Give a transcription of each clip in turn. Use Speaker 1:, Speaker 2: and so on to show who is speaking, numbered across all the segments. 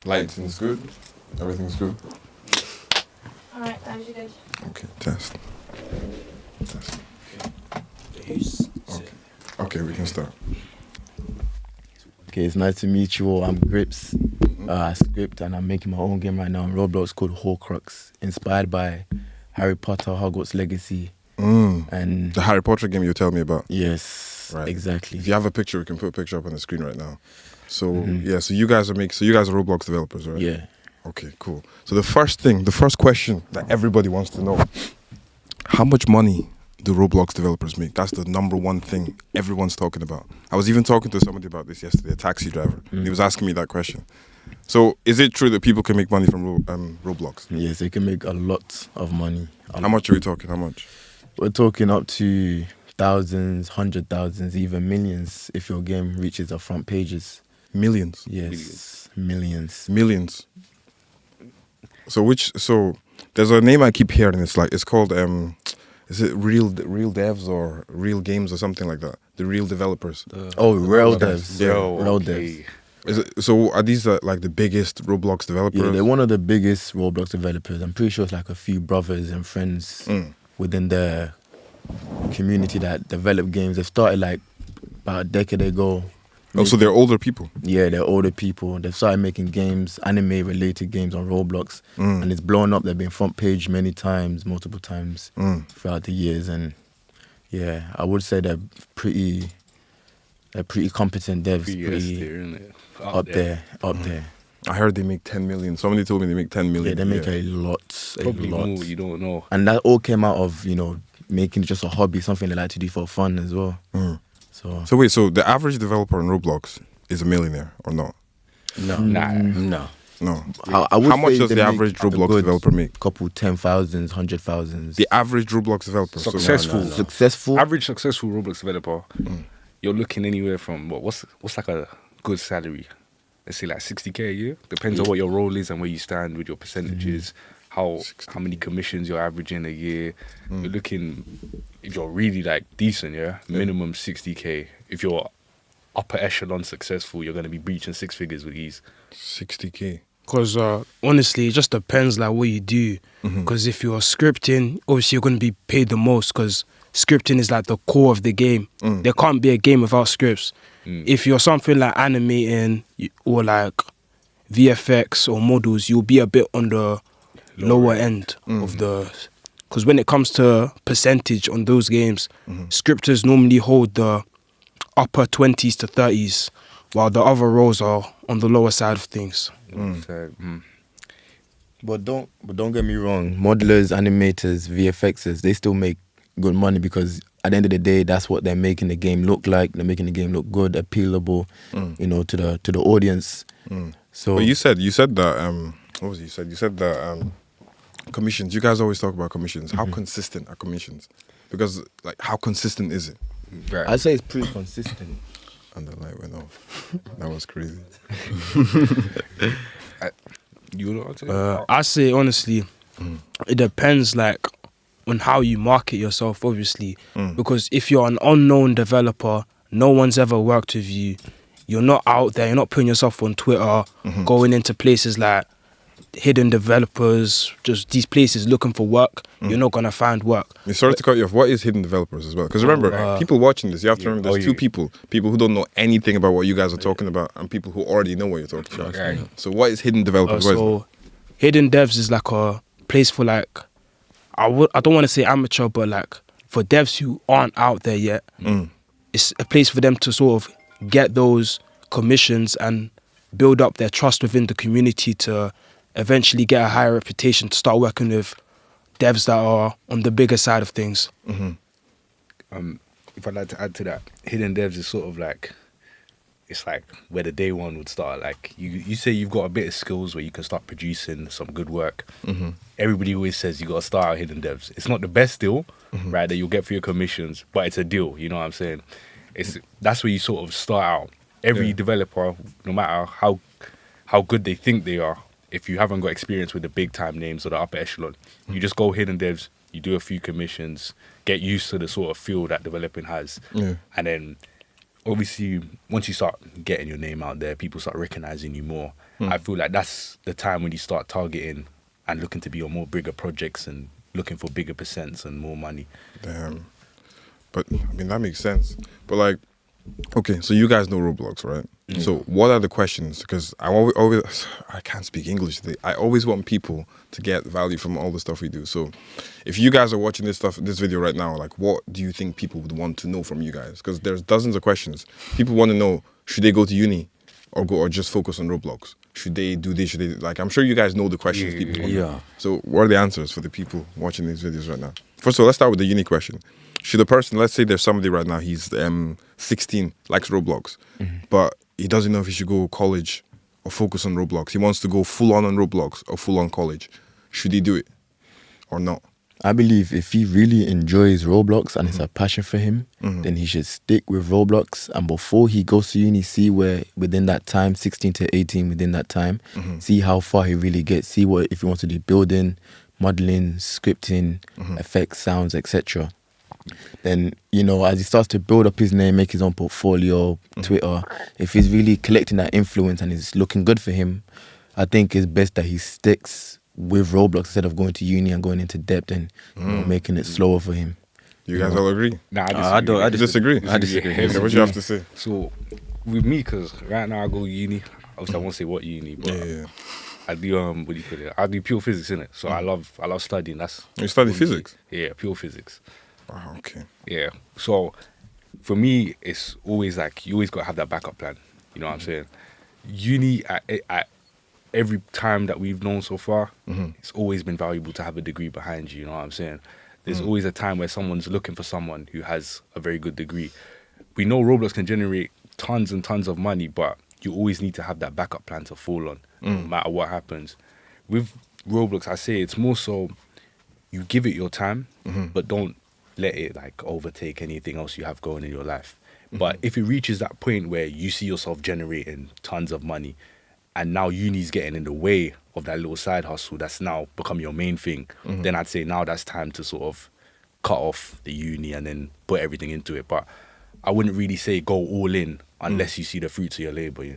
Speaker 1: Lighting's good. Everything's good.
Speaker 2: Alright, as you guys.
Speaker 1: Okay, test. Okay. Okay, we can start.
Speaker 3: Okay, it's nice to meet you all. I'm Grips, Script, and I'm making my own game right now on Roblox called Horcrux, inspired by Harry Potter, Hogwarts Legacy, and
Speaker 1: The Harry Potter game you tell me about.
Speaker 3: yes,
Speaker 1: Right.
Speaker 3: exactly.
Speaker 1: If you have a picture, we can put a picture up on the screen right now. So so you guys are Roblox developers, right?
Speaker 3: Yeah.
Speaker 1: Okay, cool. So the first question that everybody wants to know: how much money do Roblox developers make? That's the number one thing everyone's talking about. I was even talking to somebody about this yesterday, a taxi driver. He was asking me that question. So is it true that people can make money from Roblox?
Speaker 3: Yes, they can make a lot of money.
Speaker 1: How much are we talking? How much?
Speaker 3: We're talking up to thousands, 100,000s, even millions if your game reaches the front pages.
Speaker 1: Millions.
Speaker 3: Yes, millions.
Speaker 1: Millions. So there's a name I keep hearing. It's called is it real devs or real games or something like that? The real developers.
Speaker 3: Real devs.
Speaker 1: Yeah.
Speaker 3: Real devs.
Speaker 1: Is it, so are these like the biggest Roblox developers?
Speaker 3: Yeah, they're one of the biggest Roblox developers. I'm pretty sure it's like a few brothers and friends within the community that develop games. They started like about a decade ago.
Speaker 1: Oh, so they're older people.
Speaker 3: Yeah, they're older people. They've started making games, anime-related games on Roblox, and it's blown up. They've been front page multiple times throughout the years, and yeah, I would say they're pretty competent devs, up there.
Speaker 1: I heard they make 10 million. Somebody told me they make 10 million.
Speaker 3: Yeah, they make a lot.
Speaker 4: Probably more, you don't know.
Speaker 3: And that all came out of, making just a hobby, something they like to do for fun as well.
Speaker 1: So wait, so the average developer on Roblox is a millionaire or not?
Speaker 3: No.
Speaker 1: No.
Speaker 3: I would
Speaker 1: How much
Speaker 3: say
Speaker 1: does
Speaker 3: they
Speaker 1: the
Speaker 3: make
Speaker 1: average
Speaker 3: a
Speaker 1: Roblox
Speaker 3: good
Speaker 1: developer make?
Speaker 3: Couple 10,000s, 100,000s.
Speaker 1: The average Roblox developer. So-
Speaker 4: Successful.
Speaker 3: Successful.
Speaker 4: Average successful Roblox developer, you're looking anywhere from what's like a good salary? Let's say like 60k a year. Depends on what your role is and where you stand with your percentages. How many commissions you're averaging a year. You're looking, if you're really like decent, minimum 60k. If you're upper echelon successful, you're going to be breaching six figures with ease.
Speaker 1: 60k.
Speaker 5: Because honestly, it just depends like what you do. Because if you're scripting, obviously you're going to be paid the most because scripting is like the core of the game. There can't be a game without scripts. If you're something like animating or like VFX or models, you'll be a bit on the lower end of the... Because when it comes to percentage on those games, scripters normally hold the upper 20s to 30s, while the other roles are on the lower side of things.
Speaker 3: But don't get me wrong, modelers, animators, VFXers, they still make good money because at the end of the day, that's what they're making the game look like. They're making the game look good, appealable, to the audience. So
Speaker 1: But you said that what was it you said? You said that commissions. You guys always talk about commissions. How consistent are commissions? Because like how consistent is it?
Speaker 4: Right.
Speaker 3: I'd say it's pretty consistent.
Speaker 1: And the light went off. That was crazy.
Speaker 4: You know what I'm saying?
Speaker 5: I say honestly, it depends like on how you market yourself, obviously. Because if you're an unknown developer, no one's ever worked with you, you're not out there, you're not putting yourself on Twitter, going into places like hidden developers, just these places looking for work, you're not going to find work.
Speaker 1: Sorry to cut you off. What is hidden developers as well? Because remember, people watching this, you have to remember there's two people who don't know anything about what you guys are talking about and people who already know what you're talking about.
Speaker 4: Right.
Speaker 1: So what is hidden developers? What is
Speaker 5: So hidden devs is like a place for like, I don't want to say amateur, but like for devs who aren't out there yet, it's a place for them to sort of get those commissions and build up their trust within the community to eventually get a higher reputation to start working with devs that are on the bigger side of things.
Speaker 4: If I'd like to add to that, hidden devs is sort of like, it's like where the day one would start. Like you say you've got a bit of skills where you can start producing some good work. Everybody always says you got to start out hidden devs. It's not the best deal, right, that you'll get for your commissions, but it's a deal, you know what I'm saying? That's where you sort of start out. Every developer, no matter how good they think they are, if you haven't got experience with the big time names or the upper echelon, you just go hidden devs, you do a few commissions, get used to the sort of feel that developing has. And then obviously once you start getting your name out there, people start recognizing you more. I feel like that's the time when you start targeting and looking to be on more bigger projects and looking for bigger percents and more money.
Speaker 1: Damn. But I mean that makes sense. But like, okay, so you guys know Roblox, right? So what are the questions? Because always I can't speak English today. I always want people to get value from all the stuff we do. So if you guys are watching this video right now, like what do you think people would want to know from you guys? Because there's dozens of questions. People want to know, should they go to uni or just focus on Roblox? Should they do this? Should they, like, I'm sure you guys know the questions people want.
Speaker 3: Yeah.
Speaker 1: So what are the answers for the people watching these videos right now? First of all, let's start with the uni question. Should a person, let's say there's somebody right now, he's 16, likes Roblox, but he doesn't know if he should go college or focus on Roblox. He wants to go full on Roblox or full on college. Should he do it or not?
Speaker 3: I believe if he really enjoys Roblox and it's a passion for him, then he should stick with Roblox. And before he goes to uni, see where within that time, 16 to 18, within that time, see how far he really gets. See what if he wants to do building, modeling, scripting, effects, sounds, etc. Then, you know, as he starts to build up his name, make his own portfolio, Twitter, if he's really collecting that influence and it's looking good for him, I think it's best that he sticks with Roblox instead of going to uni and going into debt and you know, making it slower for him.
Speaker 1: You guys all agree?
Speaker 4: Nah,
Speaker 3: I
Speaker 1: Disagree?
Speaker 3: I disagree.
Speaker 1: Okay, what do you have to say?
Speaker 4: So with me, because right now I go uni. Obviously, I won't say what uni, but
Speaker 1: Yeah.
Speaker 4: I do what do you call it? I do pure physics in it. So I love studying. That's
Speaker 1: You study physics?
Speaker 4: Yeah, pure physics.
Speaker 1: Wow, okay.
Speaker 4: Yeah. So for me, it's always like you always got to have that backup plan. You know what I'm saying? Uni at every time that we've known so far, it's always been valuable to have a degree behind you. You know what I'm saying? There's always a time where someone's looking for someone who has a very good degree. We know Roblox can generate tons and tons of money, but you always need to have that backup plan to fall on, no matter what happens. With Roblox, I say it's more so you give it your time, but don't let it like overtake anything else you have going in your life. But if it reaches that point where you see yourself generating tons of money and now uni's getting in the way of that little side hustle that's now become your main thing, then I'd say now that's time to sort of cut off the uni and then put everything into it. But I wouldn't really say go all in unless you see the fruits of your labor. Yeah.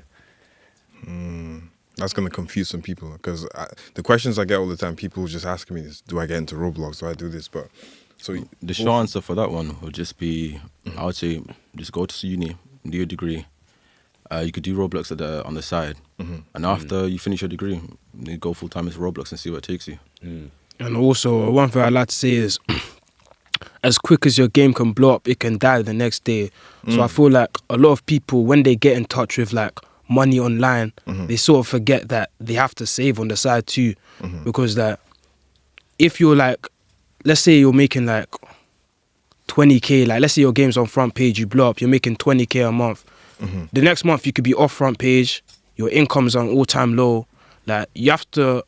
Speaker 1: That's going to confuse some people because the questions I get all the time, people just asking me is, do I get into Roblox? Do I do this? But so
Speaker 6: the short answer for that one would just be, I would say, just go to uni, do your degree. You could do Roblox on the side, and after you finish your degree, you go full time into Roblox and see where it takes you.
Speaker 5: And also, one thing I'd like to say is, as quick as your game can blow up, it can die the next day. So I feel like a lot of people, when they get in touch with like money online, they sort of forget that they have to save on the side too. Because that if you're like, let's say you're making like 20k, like let's say your game's on front page, you blow up, you're making 20k a month. The next month you could be off front page, your income's on all-time low. Like you have to,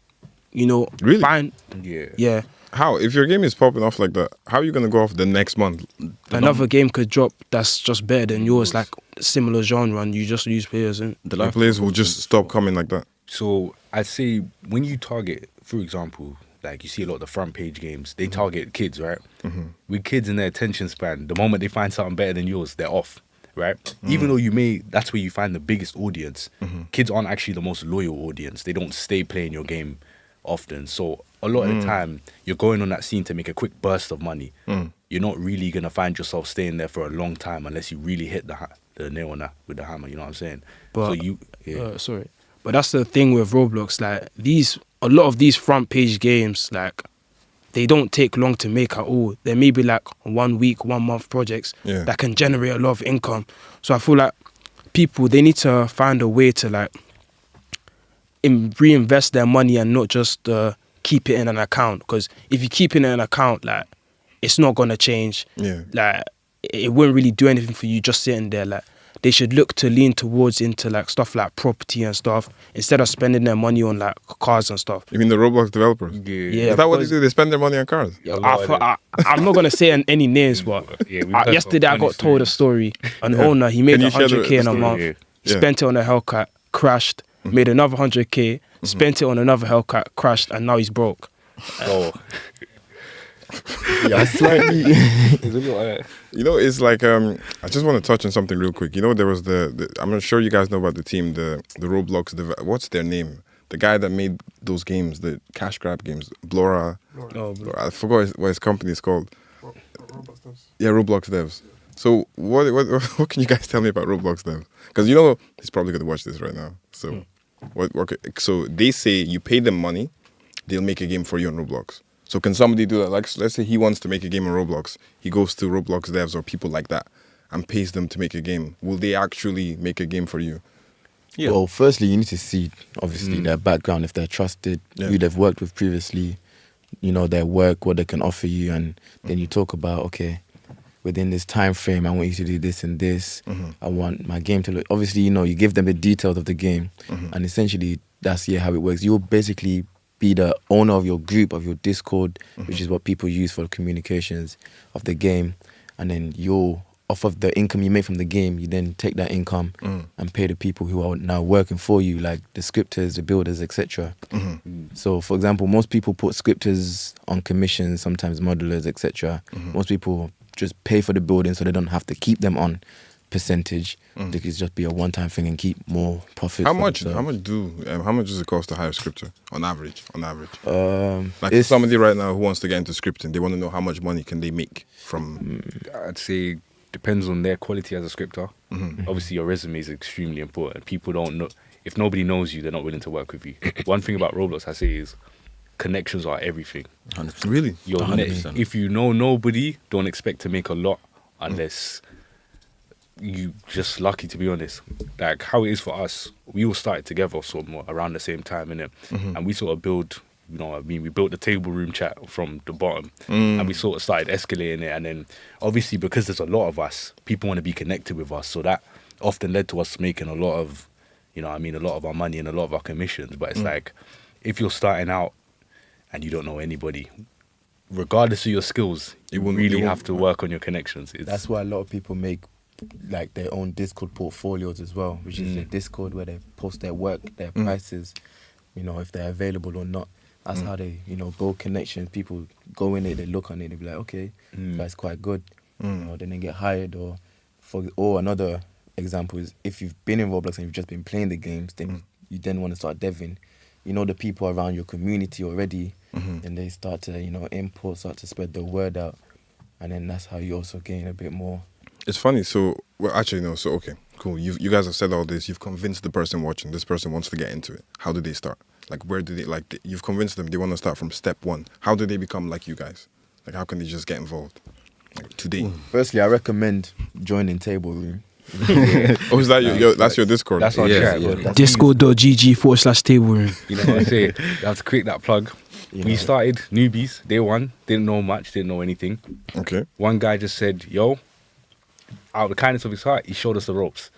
Speaker 5: you know,
Speaker 1: Really?
Speaker 5: find yeah.
Speaker 1: how, if your game is popping off like that, how are you going to go off the next month?
Speaker 5: Another game could drop that's just better than yours, like similar genre, and you just lose players. And
Speaker 1: The players will just stop coming like that.
Speaker 4: So I'd say when you target, for example, like you see a lot of the front page games, they target kids, right? With kids in their attention span, the moment they find something better than yours, they're off, right? Even though that's where you find the biggest audience, kids aren't actually the most loyal audience. They don't stay playing your game often. So a lot of the time, you're going on that scene to make a quick burst of money. You're not really going to find yourself staying there for a long time unless you really hit the nail on that with the hammer, you know what I'm saying?
Speaker 5: But,
Speaker 4: so
Speaker 5: sorry. But that's the thing with Roblox, like a lot of these front page games, like they don't take long to make at all. There may be like 1 week, 1 month projects that can generate a lot of income. So I feel like people, they need to find a way to like reinvest their money and not just keep it in an account. Because if you keep it in an account, like it's not gonna change. Like it wouldn't really do anything for you just sitting there. Like they should look to lean towards into like stuff like property and stuff instead of spending their money on like cars and stuff.
Speaker 1: You mean the Roblox developers?
Speaker 5: Yeah.
Speaker 1: Is that what they do? They spend their money on cars?
Speaker 5: I'm not gonna say any names, but yesterday I got told a story. An owner, he made
Speaker 1: Can you share
Speaker 5: 100k in a
Speaker 1: story?
Speaker 5: month, spent it on a Hellcat, crashed, made another 100k, spent it on another Hellcat, crashed, and now he's broke.
Speaker 3: Yeah, slightly.
Speaker 4: It's a bit,
Speaker 1: You know, it's like I just want to touch on something real quick. You know, there was the I'm not sure you guys know about the team, the Roblox. What's their name? The guy that made those games, the cash grab games, Blora. I forgot what his company is called.
Speaker 7: Roblox devs.
Speaker 1: Yeah, Roblox devs. So what can you guys tell me about Roblox devs? Because you know he's probably gonna watch this right now. So so they say you pay them money, they'll make a game for you on Roblox. So can somebody do that? Like let's say he wants to make a game on Roblox, he goes to Roblox devs or people like that and pays them to make a game. Will they actually make a game for you?
Speaker 6: Yeah.
Speaker 3: Well, firstly, you need to see obviously their background, if they're trusted, who they've worked with previously, you know, their work, what they can offer you, and then you talk about, okay, within this time frame, I want you to do this and this. I want my game to look. Obviously, you know, you give them the details of the game, and essentially that's how it works. You'll basically be the owner of your group, of your Discord, which is what people use for the communications of the game, and then you'll, off of the income you make from the game, you then take that income and pay the people who are now working for you, like the scripters, the builders, etc. So, for example, most people put scripters on commissions, sometimes modelers, etc. Most people just pay for the building so they don't have to keep them on percentage. They could just be a one-time thing and keep more profits.
Speaker 1: How much does it cost to hire a scripter on average? Like
Speaker 3: it's-
Speaker 1: somebody right now who wants to get into scripting, they want to know how much money can they make from.
Speaker 4: I'd say depends on their quality as a scripter. Obviously, your resume is extremely important. People don't know. If nobody knows you, they're not willing to work with you. One thing about Roblox I say is connections are everything.
Speaker 6: 100%.
Speaker 1: Really?
Speaker 4: Your
Speaker 6: 100%.
Speaker 4: if you know nobody, don't expect to make a lot unless you just lucky, to be honest. Like how it is for us, we all started together somewhat around the same time, innit? And we sort of build, you know what I mean, we built the table room chat from the bottom and we sort of started escalating it, and then obviously because there's a lot of us, people want to be connected with us, so that often led to us making a lot of, you know what I mean, a lot of our money and a lot of our commissions. But it's like, if you're starting out and you don't know anybody, regardless of your skills, you really have to work on your connections.
Speaker 3: That's why a lot of people make like their own Discord portfolios as well, which is the Discord where they post their work, their prices, you know, if they're available or not. That's how they, you know, build connections. People go in it, they look on it, they be like, okay, that's quite good. You know, then they get hired. Or another example is if you've been in Roblox and you've just been playing the games, then you then want to start deving. You know the people around your community already, and they start to, you know, start to spread the word out, and then that's how you also gain a bit more.
Speaker 1: It's funny. So, well, actually, no. So, okay, cool. You guys have said all this. You've convinced the person watching. This person wants to get into it. How do they start? Like, where do they, like, you've convinced them they want to start from step one. How do they become like you guys? Like, how can they just get involved? Like, today.
Speaker 3: Firstly, I recommend joining Table Room.
Speaker 1: Oh, is that that's your Discord?
Speaker 4: That's our
Speaker 6: Yeah,
Speaker 4: chat.
Speaker 6: yeah.
Speaker 4: But
Speaker 5: Discord.gg/table room.
Speaker 4: you know what I say? You have to create that plug.
Speaker 3: You
Speaker 4: We
Speaker 3: know.
Speaker 4: started newbies, day one, didn't know much, didn't know anything.
Speaker 1: Okay.
Speaker 4: One guy just said, yo, out of the kindness of his heart, he showed us the ropes.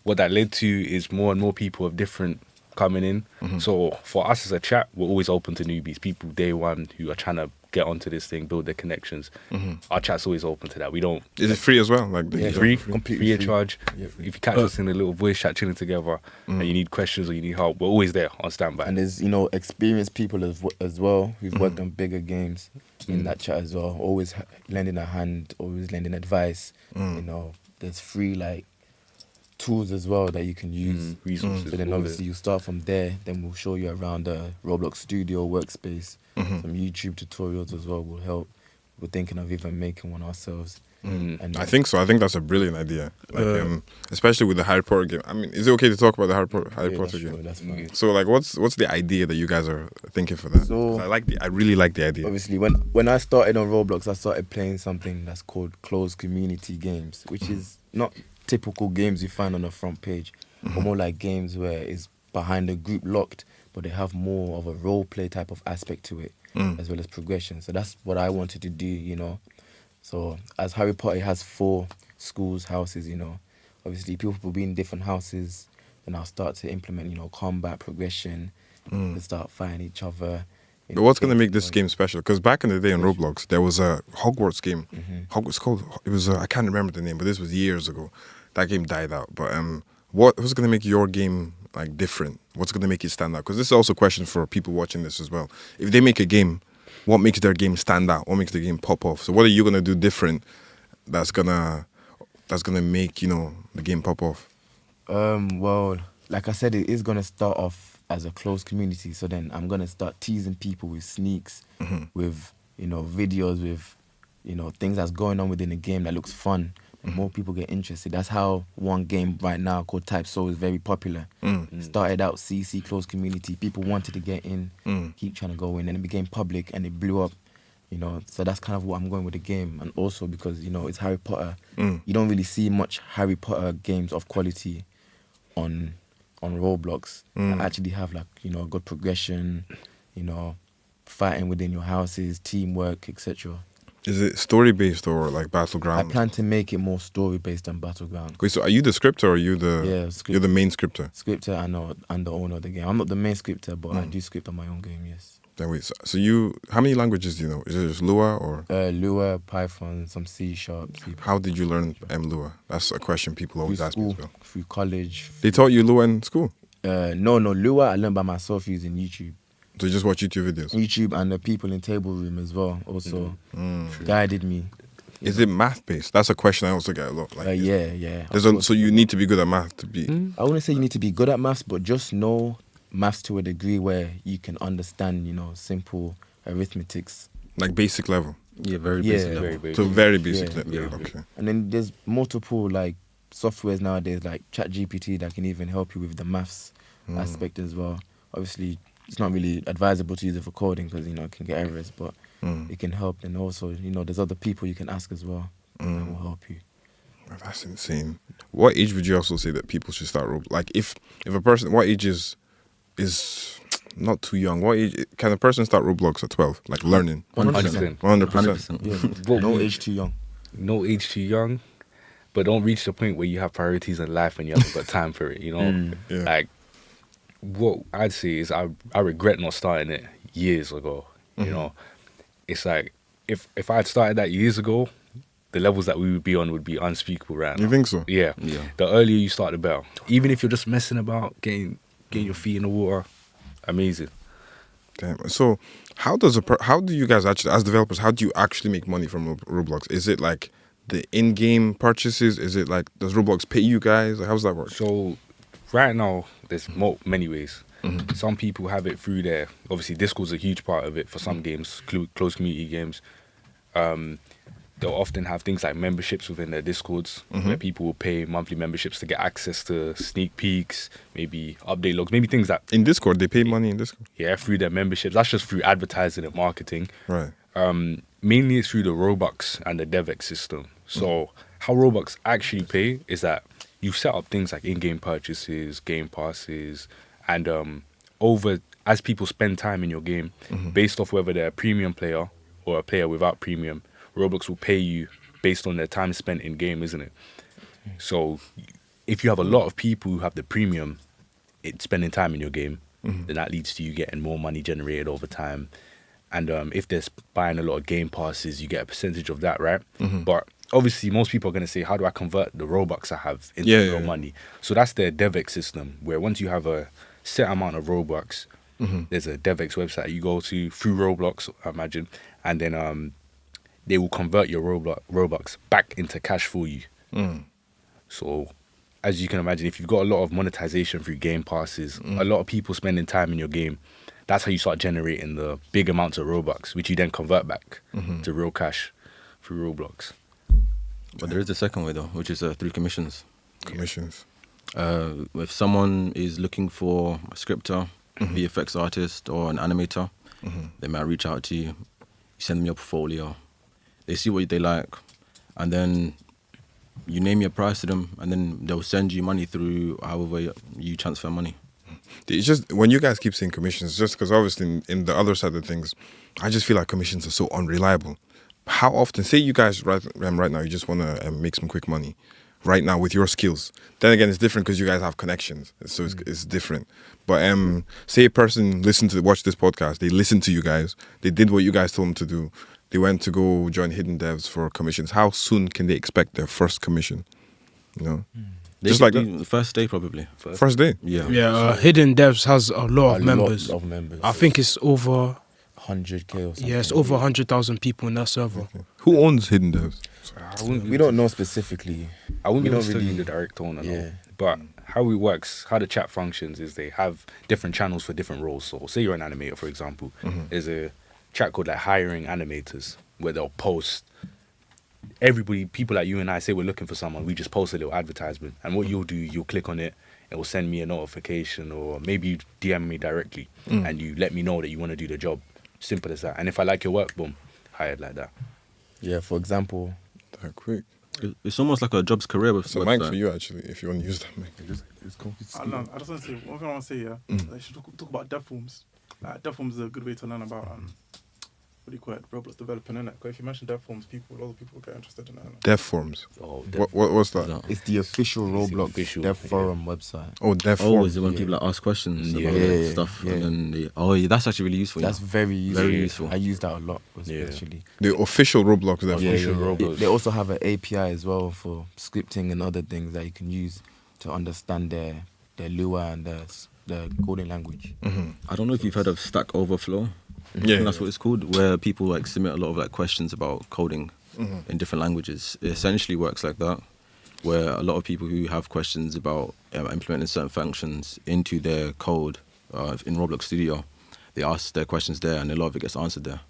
Speaker 4: What that led to is more and more people of different coming in. So for us as a chat, we're always open to newbies, people day one who are trying to get onto this thing, build their connections. Our chat's always open to that. We don't.
Speaker 1: Is it free as well? Like,
Speaker 4: Free,
Speaker 3: completely
Speaker 4: free of
Speaker 3: free.
Speaker 4: charge.
Speaker 3: Yeah,
Speaker 4: If you catch us in a little voice chat chilling together and you need questions or you need help, we're always there on standby.
Speaker 3: And there's, you know, experienced people as well who've worked on bigger games in that chat as well. Always lending a hand, always lending advice. You know, there's free like tools as well that you can use.
Speaker 4: Resources.
Speaker 3: So then
Speaker 4: all
Speaker 3: obviously you start from there. Then we'll show you around the Roblox Studio workspace. Some YouTube tutorials as well will help. We're thinking of even making one ourselves. And
Speaker 1: I think so. I think that's a brilliant idea. Like, especially with the Harry Potter game. I mean, is it okay to talk about the Harry
Speaker 3: yeah,
Speaker 1: Potter
Speaker 3: that's
Speaker 1: game?
Speaker 3: true, that's fine.
Speaker 1: So, like, what's the idea that you guys are thinking for that?
Speaker 3: So-
Speaker 1: 'Cause I really like the idea.
Speaker 3: Obviously, when I started on Roblox, I started playing something that's called closed community games, which is not typical games you find on the front page, but more like games where it's behind a group locked, but they have more of a role play type of aspect to it, as well as progression. So that's what I wanted to do, you know. So as Harry Potter has 4 schools, houses, you know, obviously people will be in different houses, and I'll start to implement, you know, combat, progression, and start fighting each other.
Speaker 1: But what's going to make this game special? Because back in the day on Roblox, there was a Hogwarts game. It was I can't remember the name, but this was years ago. That game died out. But what's going to make your game like different? What's going to make it stand out? Because this is also a question for people watching this as well. If they make a game what makes their game stand out? What makes the game pop off? So what are you gonna do different that's gonna make, you know, the game pop off?
Speaker 3: Well, like I said, it is gonna start off as a closed community. So then I'm gonna start teasing people with sneaks, with, you know, videos, with, you know, things that's going on within the game that looks fun. And more people get interested. That's how one game right now called Type Soul is very popular. Started out CC closed community. People wanted to get in, keep trying to go in, and it became public and it blew up. You know, so that's kind of what I'm going with the game. And also because, you know, it's Harry Potter. You don't really see much Harry Potter games of quality on Roblox that actually have, like, you know, good progression, you know, fighting within your houses, teamwork, etc.
Speaker 1: Is it story based or like battleground?
Speaker 3: I plan to make it more story based than battleground.
Speaker 1: Wait, so are you the scripter or are you the you're the main scripter?
Speaker 3: Scripter, I know, and the owner of the game. I'm not the main scripter, but I do script on my own game. Yes.
Speaker 1: Then wait, so you, how many languages do you know? Is it just Lua or?
Speaker 3: Lua, Python, some C#.
Speaker 1: How did you learn Lua? That's a question people always ask me as well.
Speaker 3: Through college.
Speaker 1: They taught you Lua in school?
Speaker 3: No, Lua I learned by myself using YouTube.
Speaker 1: So you just watch YouTube videos?
Speaker 3: YouTube, and the people in Table Room as well also guided me.
Speaker 1: Is it math based? That's a question I also get a lot. Like,
Speaker 3: yeah.
Speaker 1: So you need to be good at math to be.
Speaker 3: I wouldn't say you need to be good at maths, but just know maths to a degree where you can understand, you know, simple arithmetics.
Speaker 1: Like basic level.
Speaker 6: Yeah, very basic level.
Speaker 4: Very basic.
Speaker 1: So very basic level.
Speaker 3: Yeah.
Speaker 1: Okay.
Speaker 3: And then there's multiple like softwares nowadays, like ChatGPT, that can even help you with the maths aspect as well. Obviously, it's not really advisable to use it for coding because, you know, it can get errors, but it can help. And also, you know, there's other people you can ask as well that will help you.
Speaker 1: That's insane. What age would you also say that people should start Roblox? Like if a person, what age is not too young? What age can a person start Roblox at 12? Like learning?
Speaker 3: 100%.
Speaker 1: 100%.
Speaker 3: Yeah. No age too young.
Speaker 4: No age too young, but don't reach the point where you have priorities in life and you haven't got time for it, you know?
Speaker 1: Yeah.
Speaker 4: Like, what I'd say is I regret not starting it years ago, you know? It's like, if I had started that years ago, the levels that we would be on would be unspeakable right now.
Speaker 1: You think so?
Speaker 4: Yeah. The earlier you start, the better. Even if you're just messing about, getting your feet in the water, amazing.
Speaker 1: Damn. So how do you guys actually, as developers, how do you actually make money from Roblox? Is it like the in-game purchases? Is it like, does Roblox pay you guys? How does that work?
Speaker 4: So right now, there's many ways. Some people have it through their, obviously Discord's a huge part of it for some games, closed community games. They'll often have things like memberships within their Discords where people will pay monthly memberships to get access to sneak peeks, maybe update logs, maybe things that...
Speaker 1: In Discord, they pay money in Discord?
Speaker 4: Yeah, through their memberships. That's just through advertising and marketing.
Speaker 1: Right.
Speaker 4: Mainly it's through the Robux and the DevX system. So how Robux actually pay is that you set up things like in-game purchases, game passes, and as people spend time in your game, based off whether they're a premium player or a player without premium, Roblox will pay you based on their time spent in game, isn't it? So if you have a lot of people who have the premium, spending time in your game, then that leads to you getting more money generated over time. And if they're buying a lot of game passes, you get a percentage of that, right? But obviously, most people are going to say, how do I convert the Robux I have into real money? So that's their DevX system, where once you have a set amount of Robux, there's a DevX website you go to through Roblox, I imagine, and then they will convert your Robux back into cash for you. So as you can imagine, if you've got a lot of monetization through game passes, a lot of people spending time in your game, that's how you start generating the big amounts of Robux, which you then convert back to real cash through Roblox.
Speaker 6: But there is a second way though, which is through commissions.
Speaker 1: Commissions.
Speaker 6: If someone is looking for a scripter, VFX artist, or an animator, they might reach out to you. You send them your portfolio. They see what they like, and then you name your price to them, and then they'll send you money through however you transfer money.
Speaker 1: It's just, when you guys keep saying commissions, just because obviously in the other side of things, I just feel like commissions are so unreliable. How often, say you guys right now, you just want to make some quick money right now with your skills. Then again, it's different because you guys have connections, so it's different. But say a person watch this podcast, they listened to you guys, they did what you guys told them to do, they went to go join Hidden Devs for commissions. How soon can they expect their first commission? You know, just like that.
Speaker 6: The first day probably.
Speaker 1: First day.
Speaker 6: Yeah.
Speaker 5: Yeah, Hidden Devs has a lot of members.
Speaker 3: Lot of members.
Speaker 5: I think it's over
Speaker 3: 100K or something.
Speaker 5: Yeah, it's over 100,000 people in that server.
Speaker 1: Who owns Hidden Devs?
Speaker 3: We don't know specifically.
Speaker 4: I wouldn't
Speaker 3: we
Speaker 4: be able
Speaker 3: don't
Speaker 4: to tell you
Speaker 3: really-
Speaker 4: the direct owner, no.
Speaker 3: Yeah.
Speaker 4: But how it works, how the chat functions is they have different channels for different roles. So say you're an animator, for example, there's a chat called like hiring animators where they'll post everybody, people like you and I say we're looking for someone, we just post a little advertisement. And what you'll do, you'll click on it, it will send me a notification, or maybe you DM me directly and you let me know that you want to do the job. Simple as that. And if I like your work, boom, hired like that.
Speaker 3: Yeah, for example,
Speaker 1: That quick.
Speaker 6: It's almost like a jobs career with
Speaker 1: So mic for you actually, if you want to use that mic.
Speaker 7: I don't know. I just want to say one thing. I want to say, yeah, they should talk about dev forms. Dev forms is a good way to learn about what do you call it, Roblox developing, innit? Because if you mention dev forms, a lot of people get interested in it. Innit?
Speaker 1: Dev forms.
Speaker 4: Oh,
Speaker 1: What's that?
Speaker 3: it's the official
Speaker 4: It's the
Speaker 3: Roblox
Speaker 4: official,
Speaker 3: dev
Speaker 4: yeah.
Speaker 3: forum website.
Speaker 1: Oh, dev
Speaker 6: Oh,
Speaker 1: forms.
Speaker 6: is it when people like ask questions
Speaker 4: Yeah.
Speaker 6: about
Speaker 3: Yeah,
Speaker 6: stuff?
Speaker 3: yeah.
Speaker 6: And then yeah, that's actually really useful.
Speaker 3: That's very useful.
Speaker 6: Very useful.
Speaker 3: I use that a lot,
Speaker 4: Yeah.
Speaker 3: especially.
Speaker 1: The official Roblox dev
Speaker 3: Yeah,
Speaker 1: forms.
Speaker 4: Official Roblox.
Speaker 3: They also have an API as well for scripting and other things that you can use to understand their Lua and the coding language.
Speaker 6: I don't know if you've heard of Stack Overflow. I
Speaker 1: Yeah,
Speaker 6: think that's what it's called, where people like submit a lot of like questions about coding in different languages. It essentially works like that, where a lot of people who have questions about implementing certain functions into their code in Roblox Studio, they ask their questions there, and a lot of it gets answered there.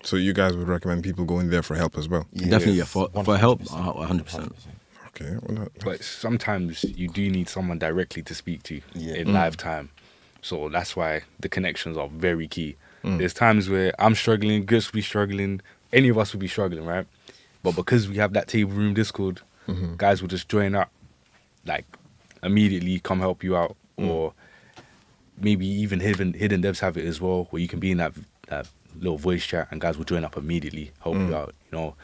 Speaker 1: So you guys would recommend people going there for help as well?
Speaker 6: Definitely, yeah, for help,
Speaker 3: 100%.
Speaker 6: 100%.
Speaker 1: Okay. Well,
Speaker 4: But sometimes you do need someone directly to speak to
Speaker 3: Yeah.
Speaker 4: in live time. So that's why the connections are very key. There's times where I'm struggling, Gus will be struggling, any of us will be struggling, right? But because we have that table room Discord, guys will just join up, like immediately come help you out. Or maybe even hidden devs have it as well, where you can be in that little voice chat and guys will join up immediately, help you out. You know,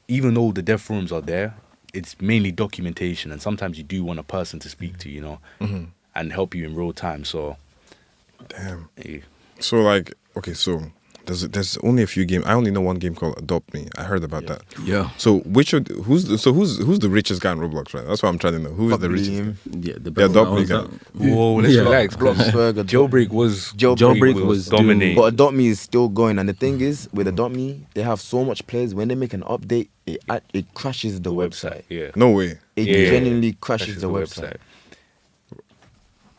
Speaker 4: even though the dev forums are there, it's mainly documentation, and sometimes you do want a person to speak to, you know, and help you in real time. So,
Speaker 1: damn.
Speaker 4: yeah.
Speaker 1: So like, okay, so there's only a few games. I only know one game called Adopt Me. I heard about that.
Speaker 6: Yeah.
Speaker 1: So who's the richest guy in Roblox, right? That's what I'm trying to know. Who is the richest?
Speaker 6: Yeah, the
Speaker 1: Yeah, Adopt Me
Speaker 6: owns
Speaker 1: guy.
Speaker 6: that.
Speaker 4: Whoa, let's
Speaker 6: Yeah.
Speaker 4: relax. 'Cause
Speaker 3: Bloxburg,
Speaker 4: Jailbreak was
Speaker 6: was
Speaker 4: dominating.
Speaker 3: But Adopt Me is still going, and the thing is, with Adopt Me, they have so much players. When they make an update, it crashes the website.
Speaker 4: Yeah.
Speaker 1: No way.
Speaker 3: It
Speaker 4: Yeah.
Speaker 3: genuinely crashes the website.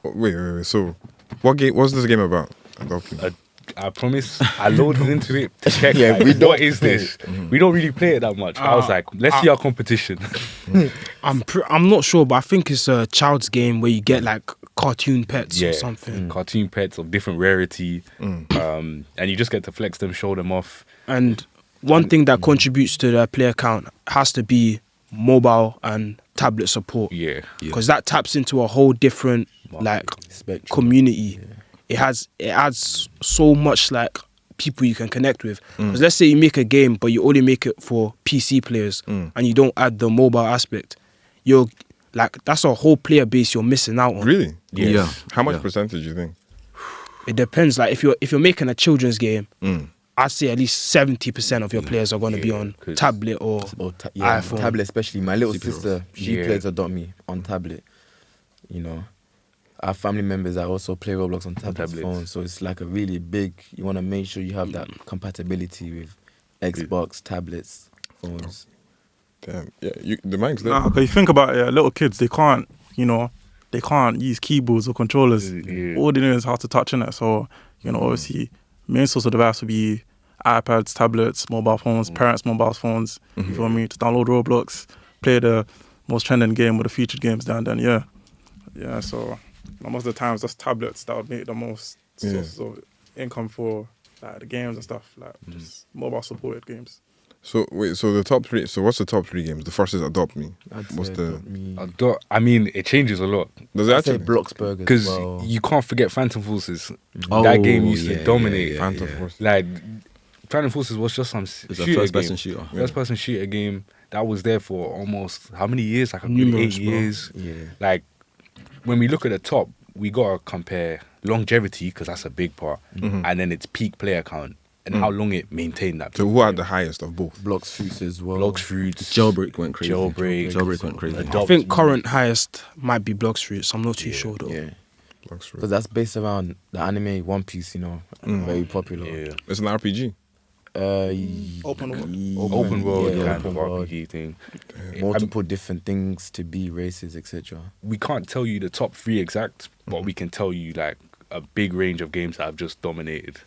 Speaker 1: Oh, wait. So what game? What's this game about? Adopt Me.
Speaker 4: I promise, I loaded into it to check.
Speaker 3: Yeah,
Speaker 4: like,
Speaker 3: we don't
Speaker 4: what is this? We don't really play it that much. I was like, let's see our competition.
Speaker 5: I'm not sure, but I think it's a child's game where you get like cartoon pets or something.
Speaker 4: Cartoon pets of different rarity, and you just get to flex them, show them off.
Speaker 5: And one thing that contributes to the player count has to be mobile and tablet support.
Speaker 4: Yeah.
Speaker 5: Because that taps into a whole different like
Speaker 3: Spectrum.
Speaker 5: community. It adds so much like people you can connect with. Because let's say you make a game, but you only make it for PC players, and you don't add the mobile aspect. You're like, that's a whole player base you're missing out on.
Speaker 1: Really?
Speaker 4: Yes.
Speaker 6: Yeah.
Speaker 1: How much
Speaker 6: Yeah.
Speaker 1: percentage do you think?
Speaker 5: It depends. Like if you're making a children's game, I'd say at least 70% of your players are going to be on
Speaker 4: 'cause-
Speaker 5: tablet or iPhone.
Speaker 3: Tablet especially. My little
Speaker 6: Super
Speaker 3: sister, she
Speaker 4: Yeah.
Speaker 3: plays Adopt Me on tablet. You know, our family members that also play Roblox on tablets,
Speaker 4: tablets.
Speaker 3: phones. So it's like a really big. You want to make sure you have that compatibility with Xbox, tablets, phones.
Speaker 1: Damn. Yeah. The mic's there.
Speaker 7: Nah, because you think about it, little kids, they can't use keyboards or controllers.
Speaker 4: Yeah.
Speaker 7: All they know is how to touch in it. So, obviously, main source of device would be iPads, tablets, mobile phones, parents' mobile phones. You feel me? To download Roblox, play the most trending game or the featured games down then, yeah. Yeah, so most of the times, that's tablets that would make the most sources of income for like, the games and stuff, like just mobile supported games.
Speaker 1: So wait. So the top three. So what's the top three games? The first is Adopt Me. What's the?
Speaker 4: I mean, it changes a lot.
Speaker 1: Does it
Speaker 3: I'd say
Speaker 1: actually?
Speaker 3: Bloxburg as
Speaker 4: Because
Speaker 3: well.
Speaker 4: you can't forget Phantom Forces.
Speaker 6: Oh,
Speaker 4: That game used to
Speaker 6: yeah,
Speaker 4: dominate.
Speaker 6: yeah,
Speaker 1: Phantom Force.
Speaker 4: Like, Phantom Forces was just some
Speaker 6: It's a
Speaker 4: shooter
Speaker 6: first-person
Speaker 4: game.
Speaker 6: shooter.
Speaker 4: First-person shooter game that was there for almost how many years? Like a good
Speaker 5: Numerous,
Speaker 4: 8
Speaker 5: bro.
Speaker 4: years.
Speaker 3: Yeah.
Speaker 4: Like, when we look at the top, we gotta compare longevity because that's a big part, and then its peak player count and how long it maintained that.
Speaker 1: So who had the highest of both?
Speaker 3: Blocks Fruits as well.
Speaker 4: Blocks Fruits,
Speaker 6: Jailbreak went crazy.
Speaker 4: Jailbreak.
Speaker 6: Jailbreak went crazy.
Speaker 5: I think current highest might be Blox Fruits. I'm not too sure though.
Speaker 3: Yeah.
Speaker 1: Roblox.
Speaker 3: Because that's based around the anime One Piece, you know, very popular.
Speaker 4: Yeah.
Speaker 1: It's an RPG.
Speaker 7: Open world.
Speaker 4: Open world
Speaker 3: yeah,
Speaker 4: kind
Speaker 3: open
Speaker 4: of
Speaker 3: world.
Speaker 4: RPG thing.
Speaker 3: Multiple different things to be, races, etc.
Speaker 4: We can't tell you the top 3 exact, but we can tell you like a big range of games that have just dominated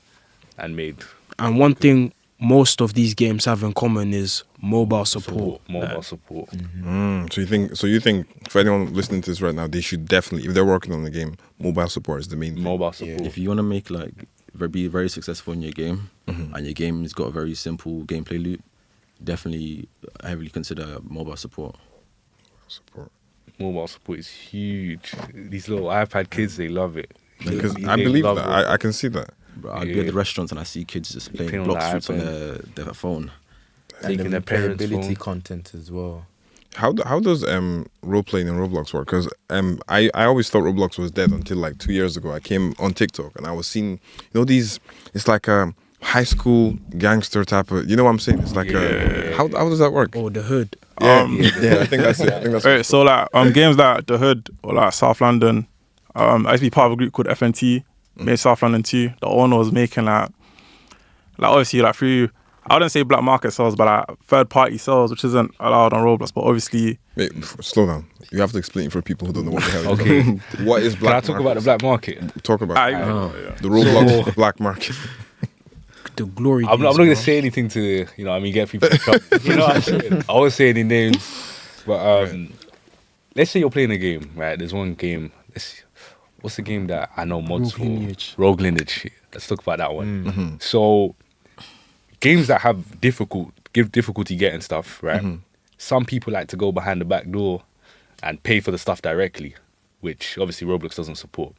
Speaker 4: and made
Speaker 5: And one thing most of these games have in common is mobile support.
Speaker 4: mobile support.
Speaker 1: So you think for anyone listening to this right now, they should definitely, if they're working on the game, mobile support is the main thing.
Speaker 4: Mobile support.
Speaker 6: If you want to make like be very successful in your game, and your game has got a very simple gameplay loop, definitely heavily consider mobile support.
Speaker 1: Support.
Speaker 4: Mobile support is huge. These little iPad kids, they love it.
Speaker 1: Because
Speaker 4: They
Speaker 1: I believe
Speaker 4: love
Speaker 1: that.
Speaker 4: it.
Speaker 1: I can see that.
Speaker 6: Bro, I'd be at the restaurants and I see kids just playing
Speaker 4: Playing on
Speaker 6: block
Speaker 4: the
Speaker 6: streets on
Speaker 4: iPad.
Speaker 6: their phone.
Speaker 4: Taking
Speaker 3: and
Speaker 4: their
Speaker 3: the
Speaker 4: parents'
Speaker 3: replayability
Speaker 4: phone.
Speaker 3: content as well.
Speaker 1: How does role playing in Roblox work? Because I always thought Roblox was dead until like 2 years ago. I came on TikTok and I was seeing, you know, these. It's like a high school gangster type of. You know what I'm saying? It's like how does that work?
Speaker 5: Or the hood.
Speaker 1: Yeah, I think that's it. I think that's
Speaker 7: Right, so like games like The Hood or like South London, I used to be part of a group called FNT, made South London 2. The owner was making like obviously like through, I wouldn't say black market sales, but like third party sales, which isn't allowed on Roblox, but obviously
Speaker 1: Wait, slow down. You have to explain for people who don't know what the hell.
Speaker 4: Okay.
Speaker 1: You're talking about. What is
Speaker 4: Can I
Speaker 1: black?
Speaker 4: talk about the black market?
Speaker 1: Talk about
Speaker 7: I,
Speaker 1: the Roblox black market.
Speaker 5: The glory.
Speaker 4: I'm not
Speaker 5: days,
Speaker 4: going
Speaker 5: bro.
Speaker 4: to say anything to, you know, I mean, get people in trouble. You know what I'm saying? I won't say any names, but let's say you're playing a game, right? There's one game. What's the game that I know mods for?
Speaker 3: Lineage.
Speaker 4: Rogue Lineage. Let's talk about that one. So, games that have difficulty getting stuff, right? Some people like to go behind the back door and pay for the stuff directly, which obviously Roblox doesn't support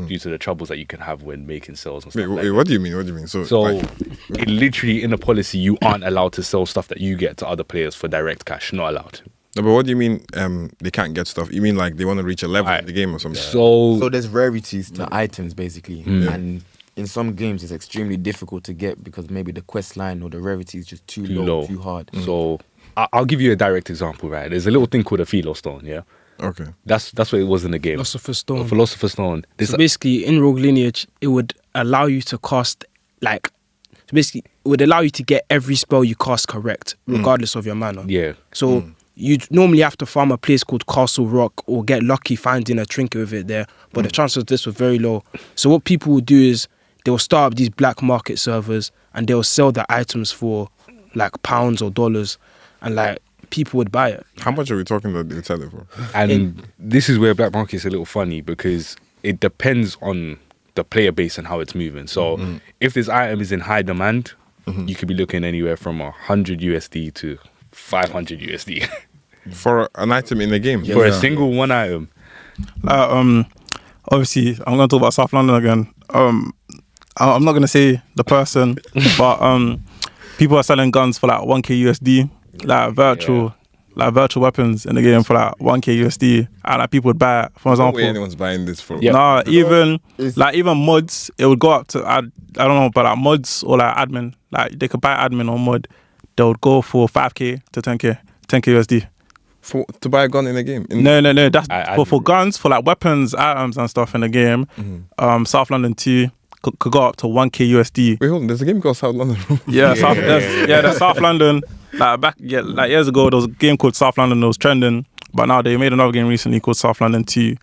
Speaker 4: due to the troubles that you can have when making sales and stuff.
Speaker 1: Wait, what do you mean? What do you mean?
Speaker 4: So,
Speaker 1: like,
Speaker 4: it literally in the policy, you aren't allowed to sell stuff that you get to other players for direct cash. Not allowed.
Speaker 1: no, but what do you mean? They can't get stuff. You mean like they want to reach a level in the game or something?
Speaker 3: So there's rarities to items basically, and in some games it's extremely difficult to get because maybe the quest line or the rarity is just too low, too hard.
Speaker 4: So I'll give you a direct example. Right, there's a little thing called a Philo Stone. Yeah,
Speaker 1: Okay.
Speaker 4: that's what it was in the game.
Speaker 5: Philosopher's
Speaker 4: A
Speaker 5: Stone.
Speaker 4: Philosopher's Stone. This
Speaker 5: So basically, in Rogue Lineage, it would allow you to cast it would allow you to get every spell you cast correct, regardless of your mana.
Speaker 4: yeah.
Speaker 5: So you'd normally have to farm a place called Castle Rock or get lucky finding a trinket with it there, but the chances of this were very low. So what people will do is they'll start up these black market servers and they'll sell the items for like pounds or dollars, and like people would buy it.
Speaker 1: How much are we talking that they sell it for?
Speaker 4: And this is where black market is a little funny because it depends on the player base and how it's moving. So if this item is in high demand, you could be looking anywhere from 100 USD to 500 USD
Speaker 1: For an item in the game?
Speaker 4: for a single one item.
Speaker 7: obviously I'm going to talk about South London again. I'm not going to say the person, but people are selling guns for like 1k USD, like virtual weapons in the game for like 1k USD, and like people would buy it. For
Speaker 1: No
Speaker 7: example,
Speaker 1: way anyone's buying this for.
Speaker 4: Yeah.
Speaker 7: nah, even mods, it would go up to I don't know, but like mods or like admin, like they could buy admin or mod, they would go for 5k to 10k USD.
Speaker 1: To buy a gun in the game?
Speaker 7: No, that's
Speaker 4: I
Speaker 7: for guns, for like weapons, items and stuff in the game. South London 2 could go up to 1k USD.
Speaker 1: Wait, hold on. There's a game called South London.
Speaker 7: There's South London. Like years ago, there was a game called South London that was trending, but now they made another game recently called South London 2.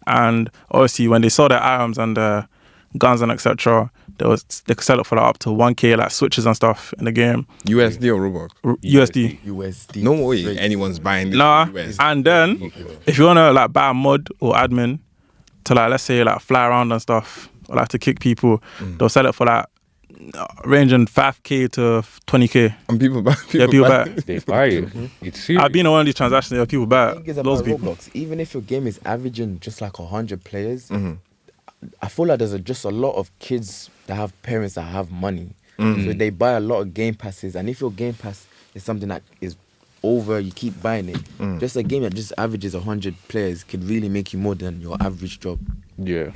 Speaker 7: And obviously, when they saw their items and the guns and etc., they could sell it for like up to 1k, like switches and stuff in the game.
Speaker 1: USD or Robux?
Speaker 3: USD.
Speaker 1: No way anyone's buying this.
Speaker 7: Nah,
Speaker 1: for USD.
Speaker 7: and then if you wanna like buy a mod or admin to like, let's say like fly around and stuff, or like to kick people, they'll sell it for like ranging 5k to 20k.
Speaker 1: And people buy.
Speaker 7: People buy it.
Speaker 4: They buy it. It's serious.
Speaker 7: I've been on one of these transactions where people buy
Speaker 3: The thing
Speaker 7: it.
Speaker 3: is
Speaker 7: Loads
Speaker 3: about
Speaker 7: of people.
Speaker 3: Roblox, even if your game is averaging just like 100 players, I feel like there's just a lot of kids that have parents that have money. So they buy a lot of game passes, and if your game pass is something that is over, you keep buying it. Just a game that just averages 100 players could really make you more than your average job.
Speaker 4: Yeah.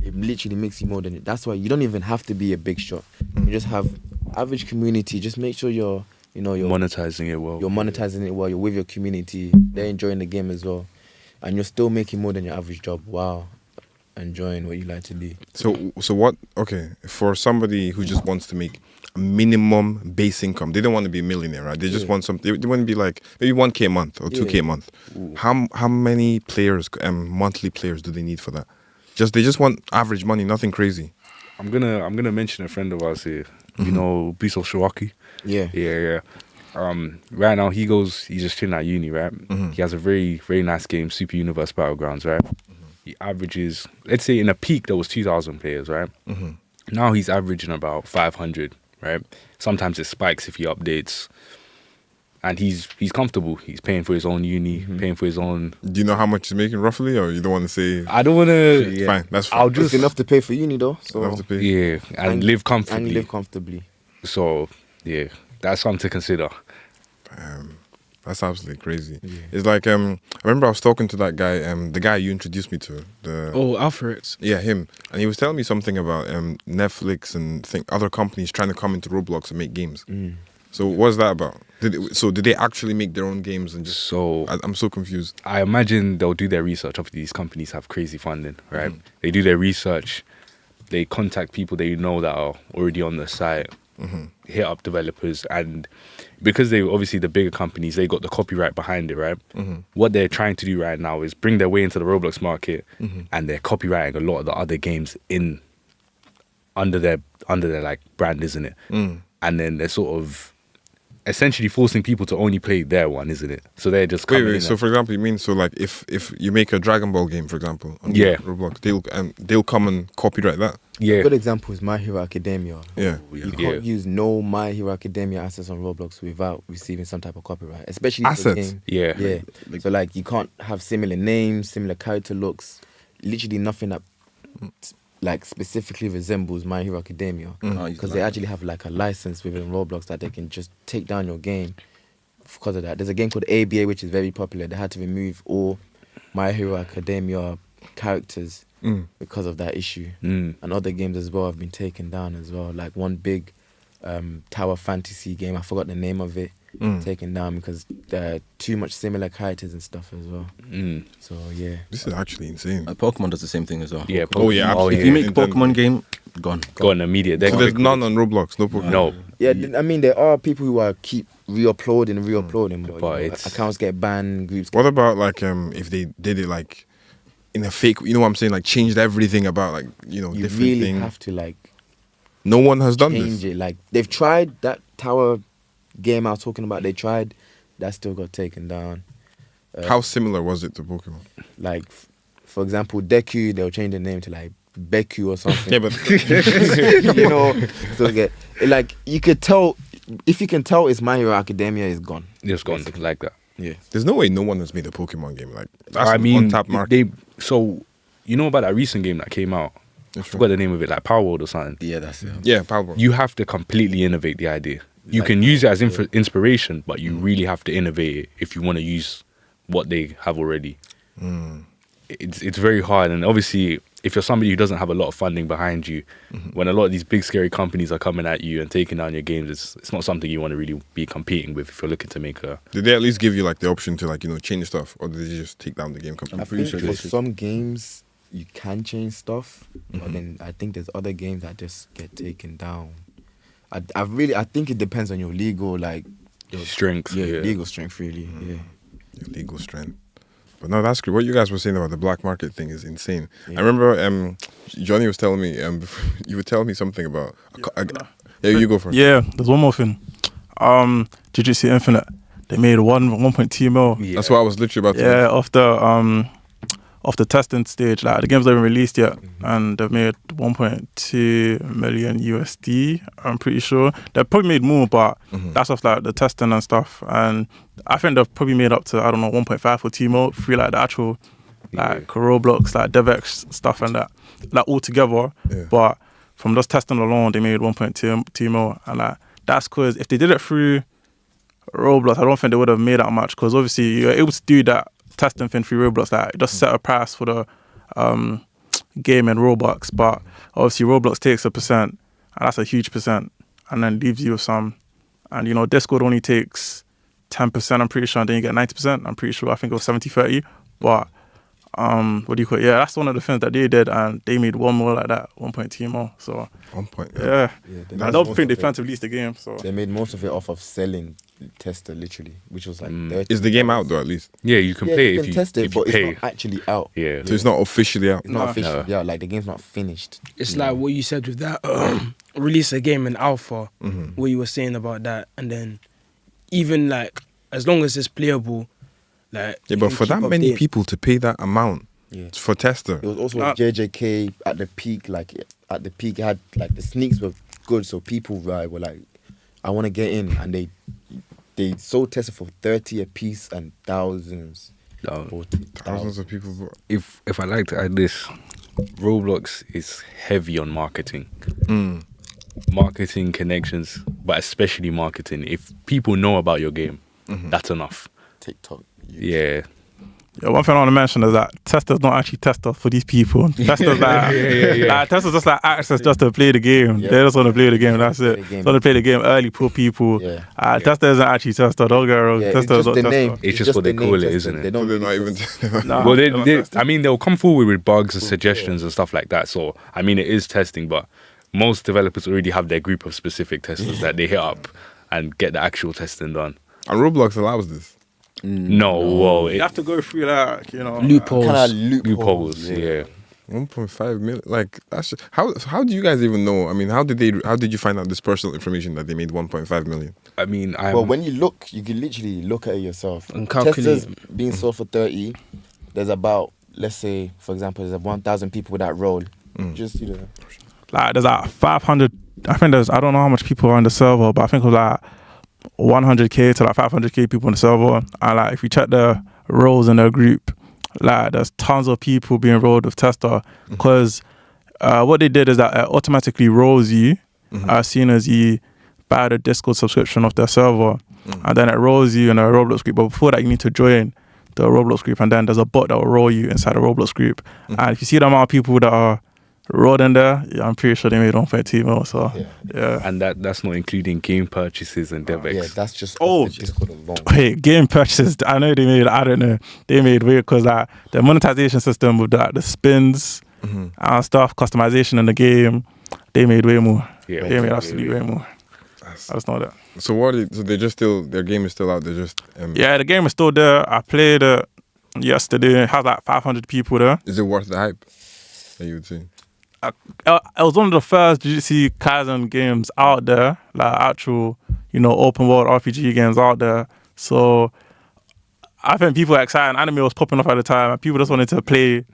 Speaker 3: It literally makes you more than it. That's why you don't even have to be a big shot. You just have average community. Just make sure you're
Speaker 4: Monetizing it well.
Speaker 3: You're monetizing it well. You're with your community. They're enjoying the game as well, and you're still making more than your average job. Wow, enjoying what you like to do.
Speaker 1: So what? Okay, for somebody who just wants to make a minimum base income, they don't want to be a millionaire, right? They just want something. They want to be like maybe 1K a month or 2K a month. How many players, monthly players, do they need for that? They just want average money, nothing crazy.
Speaker 4: I'm gonna mention a friend of ours here. You know, Biso Shawaki.
Speaker 3: Yeah.
Speaker 4: Right now he's just chilling at uni, right? He has a very, very nice game, Super Universe Battlegrounds, right? He averages, let's say in a peak there was 2,000 players, right? Now he's averaging about 500, right? Sometimes it spikes if he updates. And he's comfortable. He's paying for his own uni, paying for his own.
Speaker 1: Do you know how much he's making roughly, or you don't want to say?
Speaker 4: I don't want to.
Speaker 1: Fine, that's fine.
Speaker 4: I'll just
Speaker 3: It's enough to pay for uni though. So
Speaker 1: Enough to pay.
Speaker 4: yeah, and live comfortably.
Speaker 3: And live comfortably.
Speaker 4: So yeah, that's something to consider.
Speaker 1: That's absolutely crazy. It's like I remember I was talking to that guy, the guy you introduced me to.
Speaker 5: Alpharix.
Speaker 1: Yeah, him, and he was telling me something about Netflix and other companies trying to come into Roblox and make games. So what's that about? Did they actually make their own games and just?
Speaker 4: So
Speaker 1: I'm so confused.
Speaker 4: I imagine they'll do their research. Obviously, these companies have crazy funding, right? They do their research. They contact people they know that are already on the site, hit up developers, and because they obviously the bigger companies, they got the copyright behind it, right? What they're trying to do right now is bring their way into the Roblox market, and they're copywriting a lot of the other games under their like brand, isn't it? And then they're sort of essentially forcing people to only play their one, isn't it? So they're just coming in.
Speaker 1: So for example, you mean like if you make a Dragon Ball game, for example, on Roblox, they'll come and copyright that.
Speaker 3: A good example is My Hero Academia.
Speaker 1: Yeah.
Speaker 3: You can't use no My Hero Academia assets on Roblox without receiving some type of copyright, especially for the
Speaker 1: Assets?
Speaker 3: game.
Speaker 4: Yeah.
Speaker 3: So like you can't have similar names, similar character looks, literally nothing that like specifically resembles My Hero Academia, because they actually have like a license within Roblox that they can just take down your game because of that. There's a game called ABA which is very popular. They had to remove all My Hero Academia characters because of that issue, and other games as well have been taken down as well. Like one big tower fantasy game, I forgot the name of it, taken down because there are too much similar characters and stuff as well. So yeah,
Speaker 1: This is actually insane.
Speaker 6: Pokemon does the same thing as well.
Speaker 4: Yeah.
Speaker 1: Oh yeah, absolutely.
Speaker 6: If you make a
Speaker 1: Nintendo.
Speaker 6: Pokemon game, gone.
Speaker 4: Gone immediate.
Speaker 1: So there's none on Roblox, no Pokemon.
Speaker 4: No.
Speaker 3: yeah. I mean, there are people who are keep re-uploading, but
Speaker 4: But
Speaker 3: you know,
Speaker 4: it's-
Speaker 3: accounts get banned, groups.
Speaker 1: What about like if they did it like in a fake? You know what I'm saying? Like changed everything about like
Speaker 3: You
Speaker 1: different
Speaker 3: really
Speaker 1: thing.
Speaker 3: have to like
Speaker 1: No one has done
Speaker 3: change
Speaker 1: this.
Speaker 3: it. Like they've tried that tower game I was talking about. They tried, that still got taken down.
Speaker 1: How similar was it to Pokemon?
Speaker 3: Like, for example, Deku, they'll change the name to like Beku or something.
Speaker 1: Yeah, but
Speaker 3: You know, so like you could tell, if you can tell, it's My Hero Academia is gone.
Speaker 4: Just gone like that.
Speaker 3: Yeah.
Speaker 1: there's no way no one has made a Pokemon game like that's
Speaker 4: I
Speaker 1: an
Speaker 4: mean,
Speaker 1: untapped market.
Speaker 4: so you know about that recent game that came out? I
Speaker 1: Which
Speaker 4: forgot
Speaker 1: one?
Speaker 4: the name of it, like Power World or something.
Speaker 6: Yeah, that's it.
Speaker 1: Yeah, Powerball.
Speaker 4: You have to completely innovate the idea. You can use it as inspiration, but you really have to innovate it if you want to use what they have already. It's very hard, and obviously, if you're somebody who doesn't have a lot of funding behind you, when a lot of these big scary companies are coming at you and taking down your games, it's not something you want to really be competing with if you're looking to make a.
Speaker 1: Did they at least give you like the option to like change stuff, or did they just take down the game
Speaker 3: I
Speaker 1: completely?
Speaker 6: pretty
Speaker 3: think
Speaker 6: sure
Speaker 3: for
Speaker 6: they should.
Speaker 3: some games you can change stuff, but then I think there's other games that just get taken down. I think it depends on your legal your
Speaker 4: Strength, yeah.
Speaker 3: legal strength really. Yeah.
Speaker 1: Your legal strength. But no, that's great. What you guys were saying about the black market thing is insane. I remember Johnny was telling me you were telling me something about. Yeah, you go first.
Speaker 7: Yeah, there's one more thing. Jiu-Jitsu Infinite, they made 1.2 mil.
Speaker 4: Yeah.
Speaker 1: That's what I was literally about to.
Speaker 7: Yeah, off the testing stage, like the game's not even released yet, and they've made 1.2 million USD. I'm pretty sure they've probably made more, but that's off like the testing and stuff. And I think they've probably made up to 1.5 or 2 mil through like the actual like Roblox, like DevX stuff and that, like all together.
Speaker 1: Yeah.
Speaker 7: But from just testing alone, they made 1.2 mil, and like that's because if they did it through Roblox, I don't think they would have made that much, because obviously you're able to do that testing thing through Roblox, like just set a price for the game in Roblox, but obviously Roblox takes a percent, and that's a huge percent, and then leaves you with some. And Discord only takes 10%, I'm pretty sure, and then you get 90%. I'm pretty sure, I think it was 70-30, but what do you call it? Yeah, that's one of the things that they did, and they made one more like that, 1.2 more. So
Speaker 1: 1 point.
Speaker 7: yeah,
Speaker 3: they
Speaker 7: I
Speaker 3: made
Speaker 7: don't
Speaker 3: most
Speaker 7: think they
Speaker 3: of
Speaker 7: plan
Speaker 3: it.
Speaker 7: to release the game. So
Speaker 3: They made most of it off of selling Tester, literally, which was like 30.
Speaker 1: Is the game out though? At least,
Speaker 4: Yeah, you can
Speaker 3: Yeah,
Speaker 4: play
Speaker 3: you
Speaker 4: if
Speaker 3: can
Speaker 4: you
Speaker 3: test it,
Speaker 4: if you
Speaker 3: but
Speaker 4: pay.
Speaker 3: it's not actually out.
Speaker 4: Yeah.
Speaker 1: so it's not officially out.
Speaker 3: It's not
Speaker 7: No.
Speaker 3: official.
Speaker 4: No.
Speaker 3: Yeah, like the game's not finished.
Speaker 5: It's like what you said with that release a game in alpha, what you were saying about that, and then even like as long as it's playable, like
Speaker 1: Yeah,
Speaker 5: you
Speaker 1: but
Speaker 5: can
Speaker 1: for
Speaker 5: keep
Speaker 1: that many
Speaker 5: updating.
Speaker 1: people to pay that amount
Speaker 3: Yeah.
Speaker 1: for tester,
Speaker 3: It was also
Speaker 7: Nah.
Speaker 3: JJK at the peak. Like at the peak, it had like the sneaks were good, so people were like, "I want to get in," and they sold Tesla for 30 a piece and thousands.
Speaker 4: No.
Speaker 3: 40,000.
Speaker 1: thousands of people. Bought.
Speaker 4: If I like to add this, Roblox is heavy on marketing. Marketing connections, but especially marketing. If people know about your game, that's enough.
Speaker 3: TikTok.
Speaker 4: Yeah.
Speaker 7: yeah, one thing I want to mention is that testers don't actually test us for these people. Testers like testers just like access just to play the game.
Speaker 3: Yeah.
Speaker 7: They just want to play the game. That's
Speaker 3: Play
Speaker 7: it.
Speaker 3: the game.
Speaker 7: They want to play the game early, poor people.
Speaker 3: Yeah.
Speaker 7: Tester isn't actually tester. Don't get me wrong.
Speaker 3: Yeah, it's
Speaker 7: Tester
Speaker 3: just
Speaker 7: don't
Speaker 3: the
Speaker 7: tester.
Speaker 3: name.
Speaker 4: It's just what they
Speaker 3: the name
Speaker 4: call it,
Speaker 3: tester.
Speaker 4: isn't it?
Speaker 3: They
Speaker 1: So
Speaker 3: don't
Speaker 1: they're
Speaker 3: really
Speaker 1: not even.
Speaker 3: test.
Speaker 7: Nah,
Speaker 4: Well,
Speaker 7: they're not testing.
Speaker 4: I mean, they'll come forward with bugs and suggestions and stuff like that. So, I mean, it is testing, but most developers already have their group of specific testers that they hit up and get the actual testing done.
Speaker 1: And Roblox allows this.
Speaker 4: No, whoa.
Speaker 7: You have to go through like, you know.
Speaker 5: Loopholes.
Speaker 3: Kind of
Speaker 4: Loopholes, yeah.
Speaker 1: 1.5 million. Like that's how do you guys even know? I mean, how did you find out this personal information that they made 1.5 million?
Speaker 4: I mean,
Speaker 3: Well, when you look, you can literally look at it yourself.
Speaker 5: And calculate.
Speaker 3: Testers being sold for 30, there's about, let's say, for example, there's 1,000 people with that role. Just, you know.
Speaker 7: Like there's like 500. I think I don't know how much people are on the server, but I think it was like 100k to like 500k people on the server. And like if you check the roles in the group, like there's tons of people being rolled with tester because what they did is that it automatically rolls you as soon as you buy the Discord subscription of their server, and then it rolls you in a Roblox group. But before that, you need to join the Roblox group, and then there's a bot that will roll you inside the Roblox group. And if you see the amount of people that are rolled in there, yeah, I'm pretty sure they made 1.2 mil. So yeah.
Speaker 4: and that's not including game purchases and DevX.
Speaker 3: Yeah, that's just
Speaker 7: Oh,
Speaker 3: off the Discord alone.
Speaker 7: Hey, game purchases. I know they made. I don't know. They made weird because like the monetization system with the spins and stuff, customization in the game. They made way more.
Speaker 4: Yeah,
Speaker 7: They made
Speaker 4: yeah,
Speaker 7: absolutely
Speaker 4: yeah.
Speaker 7: way more. I just know that.
Speaker 1: So so they just their game is still out. They're just
Speaker 7: Yeah, the game is still there. I played it yesterday. It has like 500 people there.
Speaker 1: Is it worth the hype? That you would say.
Speaker 7: It was one of the first GC Kaizen games out there, like actual, open world RPG games out there. So I think people are excited. Anime was popping off at the time, and people just wanted to play,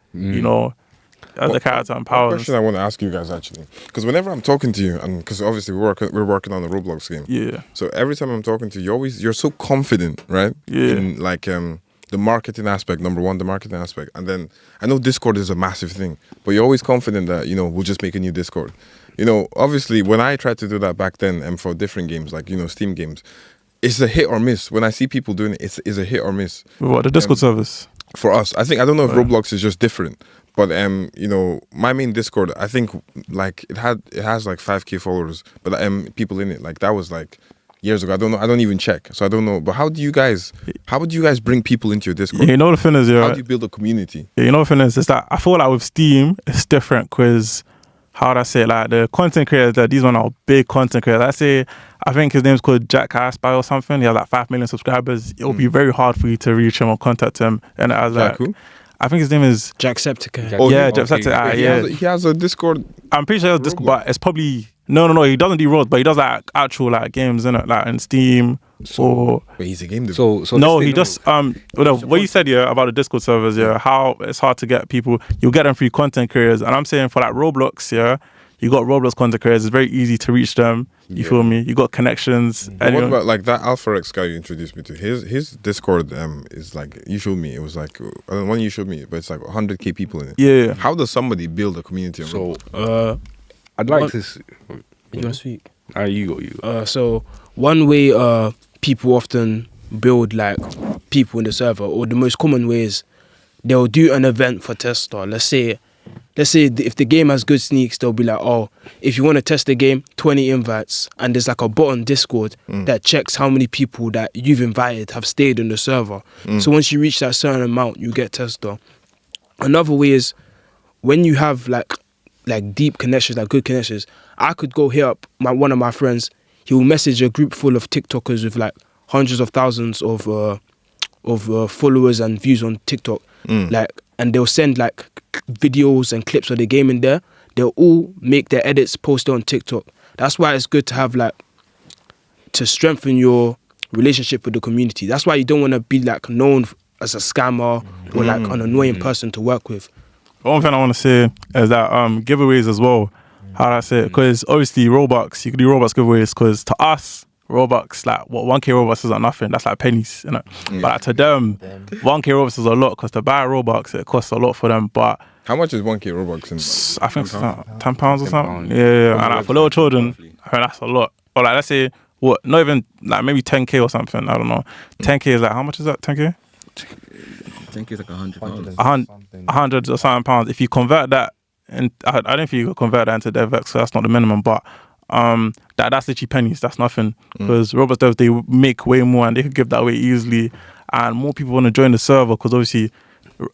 Speaker 7: as the character and
Speaker 1: One
Speaker 7: powers.
Speaker 1: question I want to ask you guys actually, because whenever I'm talking to you, and because obviously we're working on a Roblox game,
Speaker 7: Yeah,
Speaker 1: so every time I'm talking to you, you're so confident, right?
Speaker 7: Yeah.
Speaker 1: In like the marketing aspect, number one, the marketing aspect, and then I know Discord is a massive thing, but you're always confident that we'll just make a new Discord. Obviously when I tried to do that back then, and for different games like Steam games, it's a hit or miss. When I see people doing it, it's a hit or miss.
Speaker 7: what the Discord service?
Speaker 1: For us, I don't know if Roblox is just different, but my main Discord, I think like it has like 5k followers, but people in it, like that was like years ago. I don't know. I don't even check, so I don't know. But how would you guys bring people into your Discord?
Speaker 7: Yeah, the thing is,
Speaker 1: How do you build a community?
Speaker 7: Yeah, the thing is that I feel like with Steam, it's different because, how would I say it, like the content creators, that these one are big content creators. I think his name's called Jack Aspy or something. He has like 5 million subscribers. It'll be very hard for you to reach him or contact him. And as
Speaker 1: Jack who?
Speaker 7: I think his name is,
Speaker 5: Jacksepticeye.
Speaker 1: Oh,
Speaker 7: yeah,
Speaker 1: he-
Speaker 7: Jacksepticeye,
Speaker 1: He
Speaker 7: yeah.
Speaker 1: has a Discord.
Speaker 7: I'm pretty sure he has Discord,
Speaker 1: Roblox.
Speaker 7: but it's probably, no, he doesn't do roads, but he does like actual like games in it, like in Steam or.
Speaker 1: But he's a game developer.
Speaker 4: So
Speaker 7: No,
Speaker 4: this
Speaker 7: he
Speaker 4: thing-
Speaker 7: just what you said about the Discord servers, how it's hard to get people. You'll get them through content creators, and I'm saying for like Roblox, you got Roblox content creators. It's very easy to reach them. You feel me? You got connections.
Speaker 1: But what about like that Alpha X guy you introduced me to? His Discord is like, you showed me. It was like one you showed me, but it's like 100k people in it.
Speaker 7: Yeah.
Speaker 1: How does somebody build a community on
Speaker 4: So
Speaker 1: Roblox?
Speaker 4: I'd like
Speaker 5: What-
Speaker 4: to.
Speaker 5: You want to speak?
Speaker 4: You go.
Speaker 5: So one way people often build like people in the server, or the most common way is they'll do an event for tester. Let's say if the game has good sneaks, they'll be like, oh, if you want to test the game, 20 invites, and there's like a bot on Discord that checks how many people that you've invited have stayed in the server. So once you reach that certain amount, you get tester. another way is when you have like deep connections, like good connections. I could go hit up one of my friends. He will message a group full of TikTokers with like hundreds of thousands of followers and views on TikTok. And they'll send like videos and clips of the game in there. They'll all make their edits, post it on TikTok. That's why it's good to have like to strengthen your relationship with the community. That's why you don't want to be like known as a scammer or like an annoying person to work with.
Speaker 7: One thing I want to say is that giveaways as well. How do I say it? Because obviously Robux, you can do Robux giveaways. Because to us, Robux, like what 1k Robux is like nothing. That's like pennies, you know. But like, to them, 1k Robux is a lot. Because to buy Robux, it costs a lot for them. But
Speaker 1: How much is 1k Robux in?
Speaker 7: I think it's like £10 or something. Yeah. And like, for little children, I think that's a lot. Or like let's say not even like maybe 10k or something. I don't know. 10k is like how much is that? 10k?
Speaker 6: I think it's like £100.
Speaker 7: 100 or something pounds. If you convert that, and I don't think you could convert that into DevX, so that's not the minimum. But that's literally pennies. That's nothing. Because Roblox devs, they make way more and they could give that away easily. And more people want to join the server because obviously,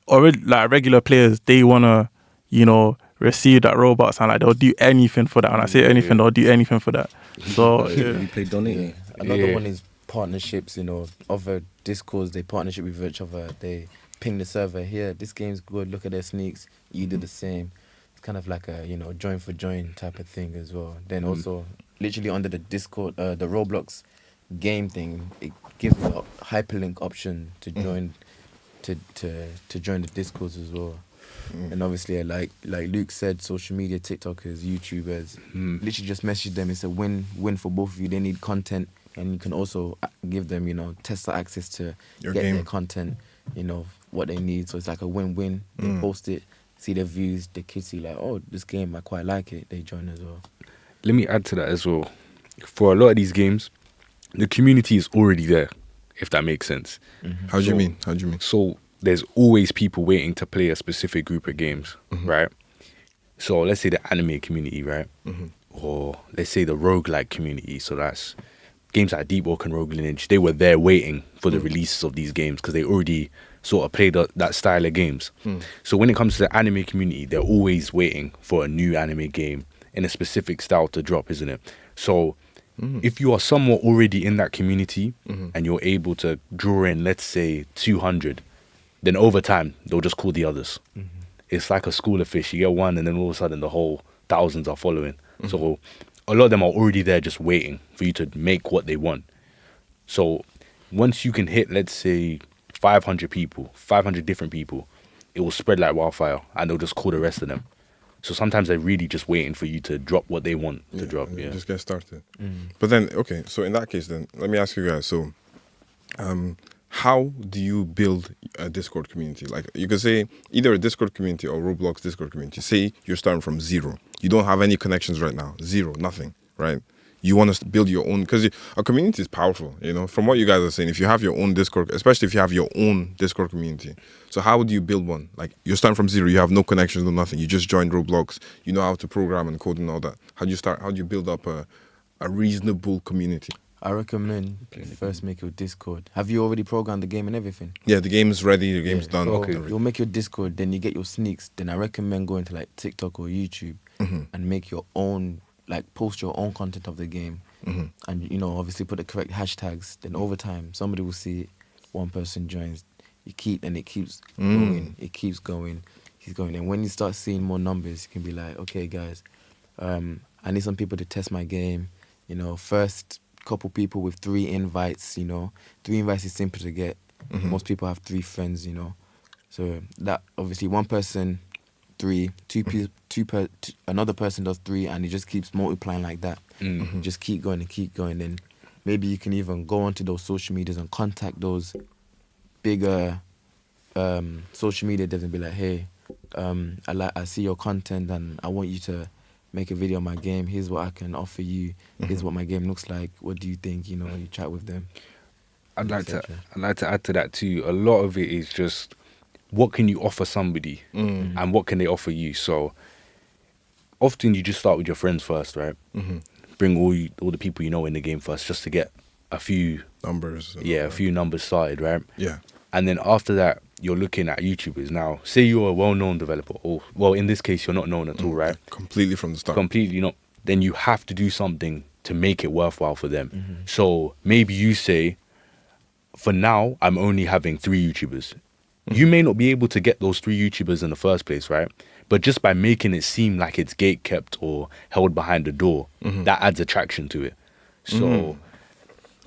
Speaker 7: already like regular players, they want to, receive that Robux and like they'll do anything for that. When I say anything, they'll do anything for that. So
Speaker 6: You play donating.
Speaker 3: Another one is partnerships, other Discords, they partnership with each other. They ping the server here, this game's good, look at their sneaks, you do the same. It's kind of like a, join for join type of thing as well. Then also, literally under the Discord, the Roblox game thing, it gives you a hyperlink option to join to join the Discords as well. And obviously, like Luke said, social media, TikTokers, YouTubers, literally just message them. It's a win for both of you. They need content, and you can also give them, tester access to
Speaker 1: Your
Speaker 3: get
Speaker 1: game.
Speaker 3: their content, what they need. So it's like a win-win. They post it, see their views, the kids see like, oh, this game, I quite like it. They join as well.
Speaker 4: Let me add to that as well. For a lot of these games, the community is already there, if that makes sense.
Speaker 1: How do you mean?
Speaker 4: So there's always people waiting to play a specific group of games, right? So let's say the anime community, right? Or let's say the roguelike community. So that's games like Deep Oak and Rogue Lineage. They were there waiting for the releases of these games because they already sort of played that style of games. So when it comes to the anime community, they're always waiting for a new anime game in a specific style to drop, isn't it? So if you are somewhat already in that community and you're able to draw in, let's say, 200, then over time, they'll just call the others. It's like a school of fish. You get one and then all of a sudden the whole thousands are following. So a lot of them are already there just waiting for you to make what they want. So once you can hit, let's say, 500 people, 500 different people, it will spread like wildfire and they'll just call the rest of them. So sometimes they're really just waiting for you to drop what they want to drop. Yeah.
Speaker 1: Just get started. But then, okay, so in that case then, let me ask you guys, so how do you build a Discord community? Like you could say either a Discord community or Roblox Discord community. Say you're starting from zero. You don't have any connections right now. Zero, nothing, right? You want to build your own, because a community is powerful, from what you guys are saying. If you have your own Discord, especially if you have your own Discord community. So how would you build one? Like you're starting from zero, you have no connections, no nothing. You just joined Roblox, you know how to program and code and all that. How do you build up a reasonable community?
Speaker 3: I recommend first make your Discord. Have you already programmed the game and everything?
Speaker 1: Yeah, the game's ready, the game's done.
Speaker 3: So you'll make your Discord, then you get your sneaks. Then I recommend going to like TikTok or YouTube and make your own, like post your own content of the game. And, obviously put the correct hashtags. Then over time, somebody will see it, one person joins. You keep, and it keeps going. It keeps going. He's going. And when you start seeing more numbers, you can be like, okay, guys, I need some people to test my game. First couple people with 3 invites, 3 invites is simple to get. Most people have 3 friends, So that obviously one person 3, another person does 3, and it just keeps multiplying like that. Just keep going and keep going. Then maybe you can even go onto those social medias and contact those bigger social media devs and be like, hey, I see your content and I want you to make a video of my game. Here's what I can offer you. Here's what my game looks like. What do you think? You chat with them.
Speaker 4: I'd like to add to that too. A lot of it is just what can you offer somebody and what can they offer you. So often you just start with your friends first, right? Bring all the people you know in the game first, just to get a few
Speaker 1: numbers.
Speaker 4: A few numbers started, right?
Speaker 1: Yeah.
Speaker 4: And then after that, you're looking at YouTubers. Now, say you're a well-known developer, or, well, in this case, you're not known at all, right?
Speaker 1: Completely from the start.
Speaker 4: Completely not. Then you have to do something to make it worthwhile for them. So maybe you say, for now, I'm only having 3 YouTubers. You may not be able to get those 3 YouTubers in the first place, right? But just by making it seem like it's gate kept or held behind the door, that adds attraction to it. So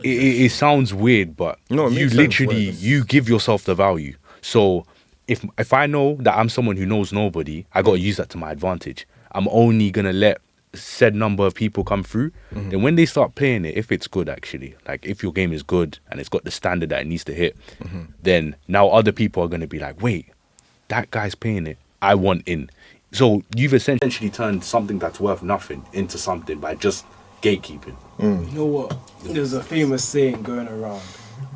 Speaker 4: it sounds weird, but
Speaker 1: No, it
Speaker 4: you
Speaker 1: makes sense.
Speaker 4: literally,
Speaker 1: Well,
Speaker 4: you give yourself the value. So if I know that I'm someone who knows nobody, I got to use that to my advantage. I'm only going to let said number of people come through. Then when they start playing it, if it's good actually, like if your game is good and it's got the standard that it needs to hit, then now other people are going to be like, wait, that guy's playing it, I want in. So you've essentially turned something that's worth nothing into something by just gatekeeping.
Speaker 5: You know what? There's a famous saying going around.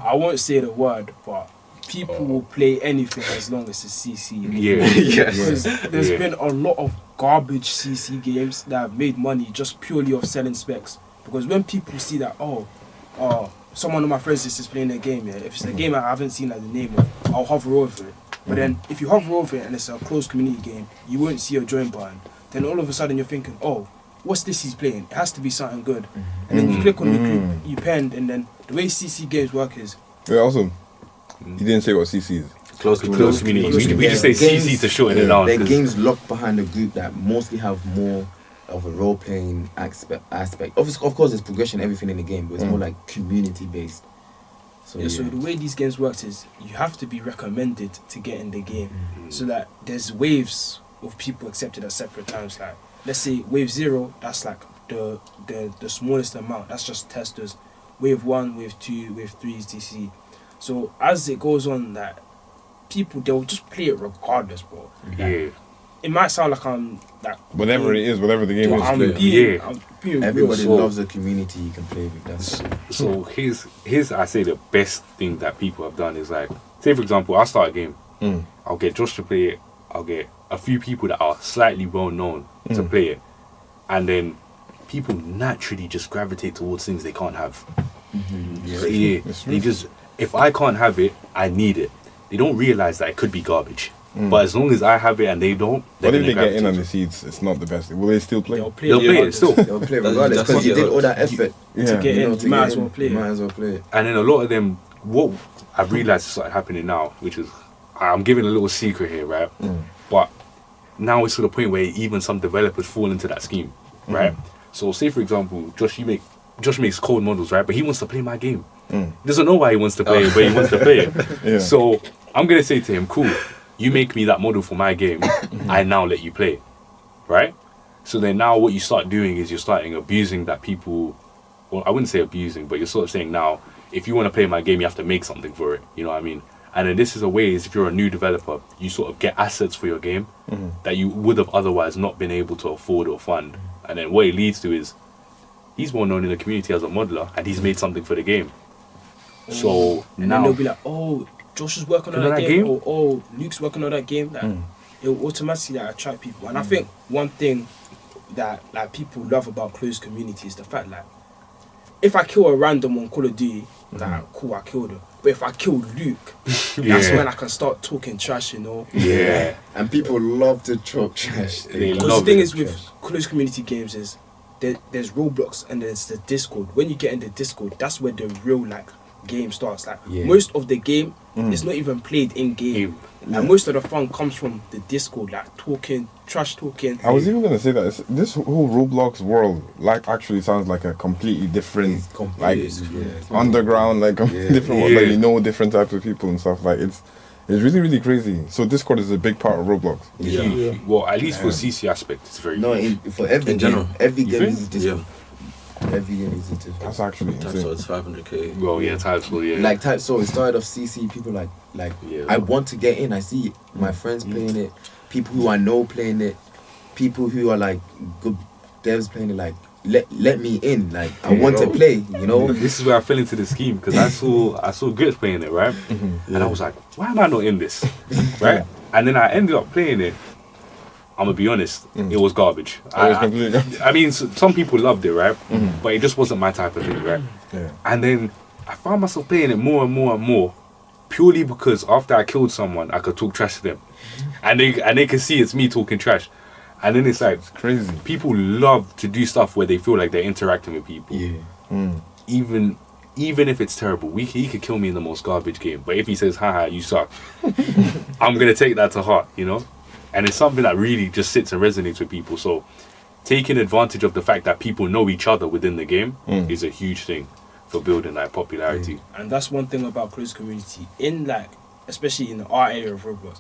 Speaker 5: I won't say the word, but people will play anything as long as it's CC.
Speaker 4: Yeah.
Speaker 5: Because there's
Speaker 4: Yeah.
Speaker 5: been a lot of garbage CC games that have made money just purely off selling specs. Because when people see that, someone of my friends is just playing a game, yeah, if it's a game I haven't seen like the name of, I'll hover over it. But then if you hover over it and it's a closed community game, you won't see a join button. Then all of a sudden you're thinking, oh, what's this he's playing? It has to be something good. And then you click on the group, you penned, and then the way CC games work is,
Speaker 1: Yeah, awesome. You didn't say what CC is.
Speaker 4: Close community. We just say
Speaker 8: Games-
Speaker 4: CC to shorten it down.
Speaker 8: They're
Speaker 4: 'cause-
Speaker 8: games locked behind a group that mostly have more of a role playing aspect. Of course, there's progression, everything in the game, but it's more like community based. So
Speaker 5: yeah, so the way these games works is you have to be recommended to get in the game, so that there's waves of people accepted at separate times. Like let's say wave 0, that's like the smallest amount. That's just testers. Wave 1, wave 2, wave 3 is DC. So as it goes on, that people they'll just play it regardless, bro.
Speaker 4: Yeah.
Speaker 5: It might sound like I'm like
Speaker 1: Whatever it is, whatever the game is.
Speaker 5: I'm
Speaker 1: play.
Speaker 5: being,
Speaker 4: Yeah.
Speaker 5: I'm being
Speaker 8: everybody
Speaker 5: real.
Speaker 8: loves a community you can play with. That's
Speaker 4: So here's I say the best thing that people have done is like, say for example, I'll start a game. I'll get Josh to play it. I'll get a few people that are slightly well known to play it, and then people naturally just gravitate towards things they can't have. Yeah, they just, if I can't have it, I need it. They don't realize that it could be garbage. But as long as I have it and they don't, they're
Speaker 1: What if
Speaker 4: gonna
Speaker 1: they get in
Speaker 4: gravitate
Speaker 1: on
Speaker 4: to
Speaker 1: the
Speaker 4: it.
Speaker 1: seeds? It's not the best. Will they still play?
Speaker 5: They'll play,
Speaker 4: They'll play it
Speaker 5: regardless.
Speaker 4: still.
Speaker 8: they'll play regardless
Speaker 6: That's
Speaker 8: because you
Speaker 6: what
Speaker 8: did all that effort
Speaker 1: Yeah.
Speaker 5: get in, you might as well play it.
Speaker 8: Might as well play it.
Speaker 4: And then a lot of them, what I've realized is started happening now, which is, I'm giving a little secret here, right? But now it's to the point where even some developers fall into that scheme, right? So say for example, Josh makes code models, right? But he wants to play my game. He doesn't know why he wants to play it, but he wants to play it.
Speaker 1: Yeah.
Speaker 4: So I'm gonna say to him, cool, you make me that model for my game, I now let you play, right? So then now what you start doing is you're starting abusing that people, well, I wouldn't say abusing, but you're sort of saying now, if you want to play my game, you have to make something for it, you know what I mean? And then this is a way, is if you're a new developer, you sort of get assets for your game that you would have otherwise not been able to afford or fund. And then what it leads to is, he's more known in the community as a modeler, and he's made something for the game. So
Speaker 5: And then
Speaker 4: now,
Speaker 5: they'll be like, oh, Josh is working on that game, or oh, Luke's working on that game. Like, it will automatically like, attract people. And I think one thing that like people love about closed community is the fact like, if I kill a random on Call of Duty, like cool, I killed him. But if I kill Luke, that's
Speaker 4: Yeah.
Speaker 5: when I can start talking trash, you know.
Speaker 4: yeah,
Speaker 8: And people love to talk trash.
Speaker 4: They
Speaker 5: Because
Speaker 4: love
Speaker 5: the thing
Speaker 4: it.
Speaker 5: is with closed community games is there's Roblox and there's the Discord. When you get in the Discord, that's where the real like game starts. Like most of the game is not even played in game. And most of the fun comes from the Discord, like talking, trash talking.
Speaker 1: I was even gonna say that this whole Roblox world like actually sounds like a completely different, like underground, like different world. Like you know different types of people and stuff. Like it's really crazy. So Discord is a big part of Roblox.
Speaker 4: Yeah. Well, at least for CC aspect, it's very
Speaker 8: No,
Speaker 4: huge.
Speaker 8: for every
Speaker 6: In
Speaker 8: game,
Speaker 6: general.
Speaker 8: every game
Speaker 4: think?
Speaker 8: is Discord. Every game is Discord.
Speaker 1: That's actually
Speaker 6: So
Speaker 1: insane.
Speaker 6: it's 500k.
Speaker 4: Well, yeah, types will, yeah.
Speaker 8: Like type, so it started off CC. People like
Speaker 4: Yeah.
Speaker 8: I want to get in. I see my friends playing it. People who I know playing it. People who are like good devs playing it. Like let me in. Like I want to play. You know.
Speaker 4: This is where I fell into the scheme because I saw Grits playing it, right? And I was like, why am I not in this, right? And then I ended up playing it. I'm gonna be honest, it was garbage.
Speaker 1: It was completely garbage.
Speaker 4: I mean, some people loved it, right? But it just wasn't my type of thing, right?
Speaker 1: Yeah.
Speaker 4: And then I found myself playing it more and more and more, purely because after I killed someone, I could talk trash to them, and they can see it's me talking trash, and then it's like
Speaker 1: Crazy.
Speaker 4: people love to do stuff where they feel like they're interacting with people.
Speaker 8: Yeah.
Speaker 4: Even if it's terrible, he could kill me in the most garbage game, but if he says haha you suck, I'm gonna take that to heart, you know. And it's something that really just sits and resonates with people. So taking advantage of the fact that people know each other within the game is a huge thing for building like popularity.
Speaker 5: And that's one thing about close community. In like, especially in our area of Roblox,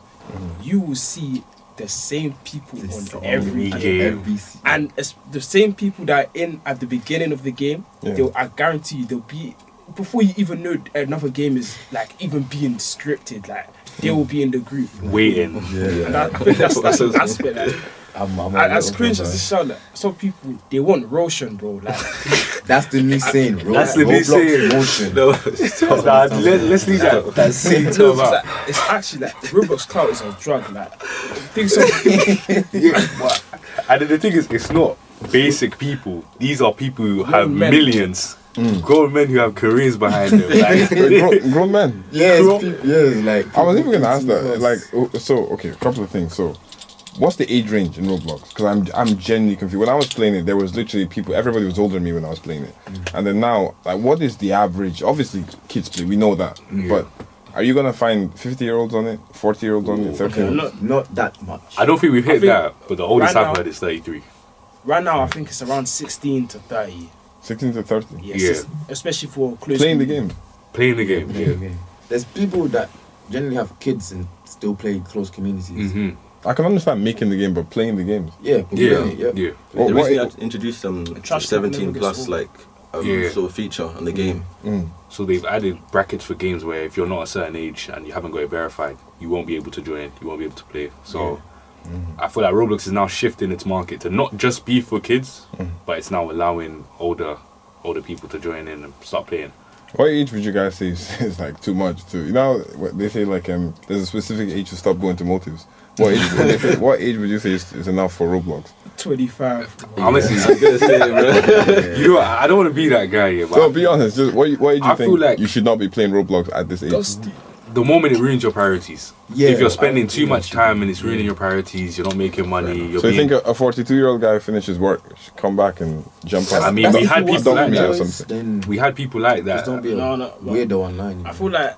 Speaker 5: you will see the same people on every game. And it's the same people that are in at the beginning of the game. I guarantee you they'll be, before you even know another game is like even being scripted, like they will be in the group
Speaker 4: waiting.
Speaker 5: And I think that's the aspect. Like, as cringe as it sounds, like, some people they want Roshan, bro. Like
Speaker 8: That's the new saying.
Speaker 4: That's the new saying.
Speaker 8: Motion.
Speaker 4: No, let's leave that saying
Speaker 5: no, it's actually like Roblox Cloud is a drug. Like think so.
Speaker 4: And the thing is, it's not basic people. These are people who have
Speaker 5: men.
Speaker 4: millions. Grown men who have careers behind them. Like,
Speaker 1: Grown men.
Speaker 8: Like
Speaker 1: I was even gonna ask that. Like, so okay, a couple of things. So, what's the age range in Roblox? Because I'm genuinely confused. When I was playing it, there was literally people. Everybody was older than me when I was playing it, and then now, like, what is the average? Obviously, kids play. We know that, but. Are you gonna find 50-year-olds on it, 40-year-olds on it, 30-year-olds?
Speaker 8: Not that much.
Speaker 4: I don't think we've hit that, but the oldest
Speaker 5: right
Speaker 4: I've
Speaker 5: now-
Speaker 4: heard is 33.
Speaker 5: Right now, I think it's around 16 to 30.
Speaker 1: 16 to 30.
Speaker 5: Yes, especially for close
Speaker 1: Playing the
Speaker 5: community.
Speaker 1: game.
Speaker 4: Playing the game, yeah.
Speaker 8: There's people that generally have kids and still play close communities.
Speaker 1: I can understand making the game, but playing the games.
Speaker 8: Yeah,
Speaker 4: Yeah,
Speaker 8: completely,
Speaker 4: yeah.
Speaker 1: What-
Speaker 6: They
Speaker 1: what-
Speaker 6: recently had to introduce some
Speaker 5: Trash
Speaker 6: 17
Speaker 5: talk
Speaker 6: plus
Speaker 5: never
Speaker 6: like
Speaker 4: Yeah.
Speaker 6: sort of feature on the game.
Speaker 4: So they've added brackets for games where if you're not a certain age and you haven't got it verified, you won't be able to join, you won't be able to play. So I feel like Roblox is now shifting its market to not just be for kids, but it's now allowing older people to join in and start playing.
Speaker 1: What age would you guys say is like too much to, you know, what they say like there's a specific age to stop going to motives. What age would you say is enough for Roblox?
Speaker 5: 25.
Speaker 4: Honestly,
Speaker 6: I was gonna say, bro.
Speaker 4: you know, I don't want to be that guy here, but
Speaker 1: So be honest, just what age do you
Speaker 4: I
Speaker 1: think
Speaker 4: feel like-
Speaker 1: you should not be playing Roblox at this age?
Speaker 4: the moment it ruins your priorities.
Speaker 8: Yeah,
Speaker 4: If you're spending
Speaker 8: I
Speaker 4: too much time and it's ruining your priorities, you're not making money. You're
Speaker 1: So you
Speaker 4: being,
Speaker 1: think a 42-year-old guy finishes work, should come back and jump out?
Speaker 4: I mean, we had people like
Speaker 1: that.
Speaker 8: that. Then
Speaker 4: we had people like
Speaker 8: just
Speaker 4: that.
Speaker 8: don't be a
Speaker 5: No, but
Speaker 8: weirdo online.
Speaker 5: I feel like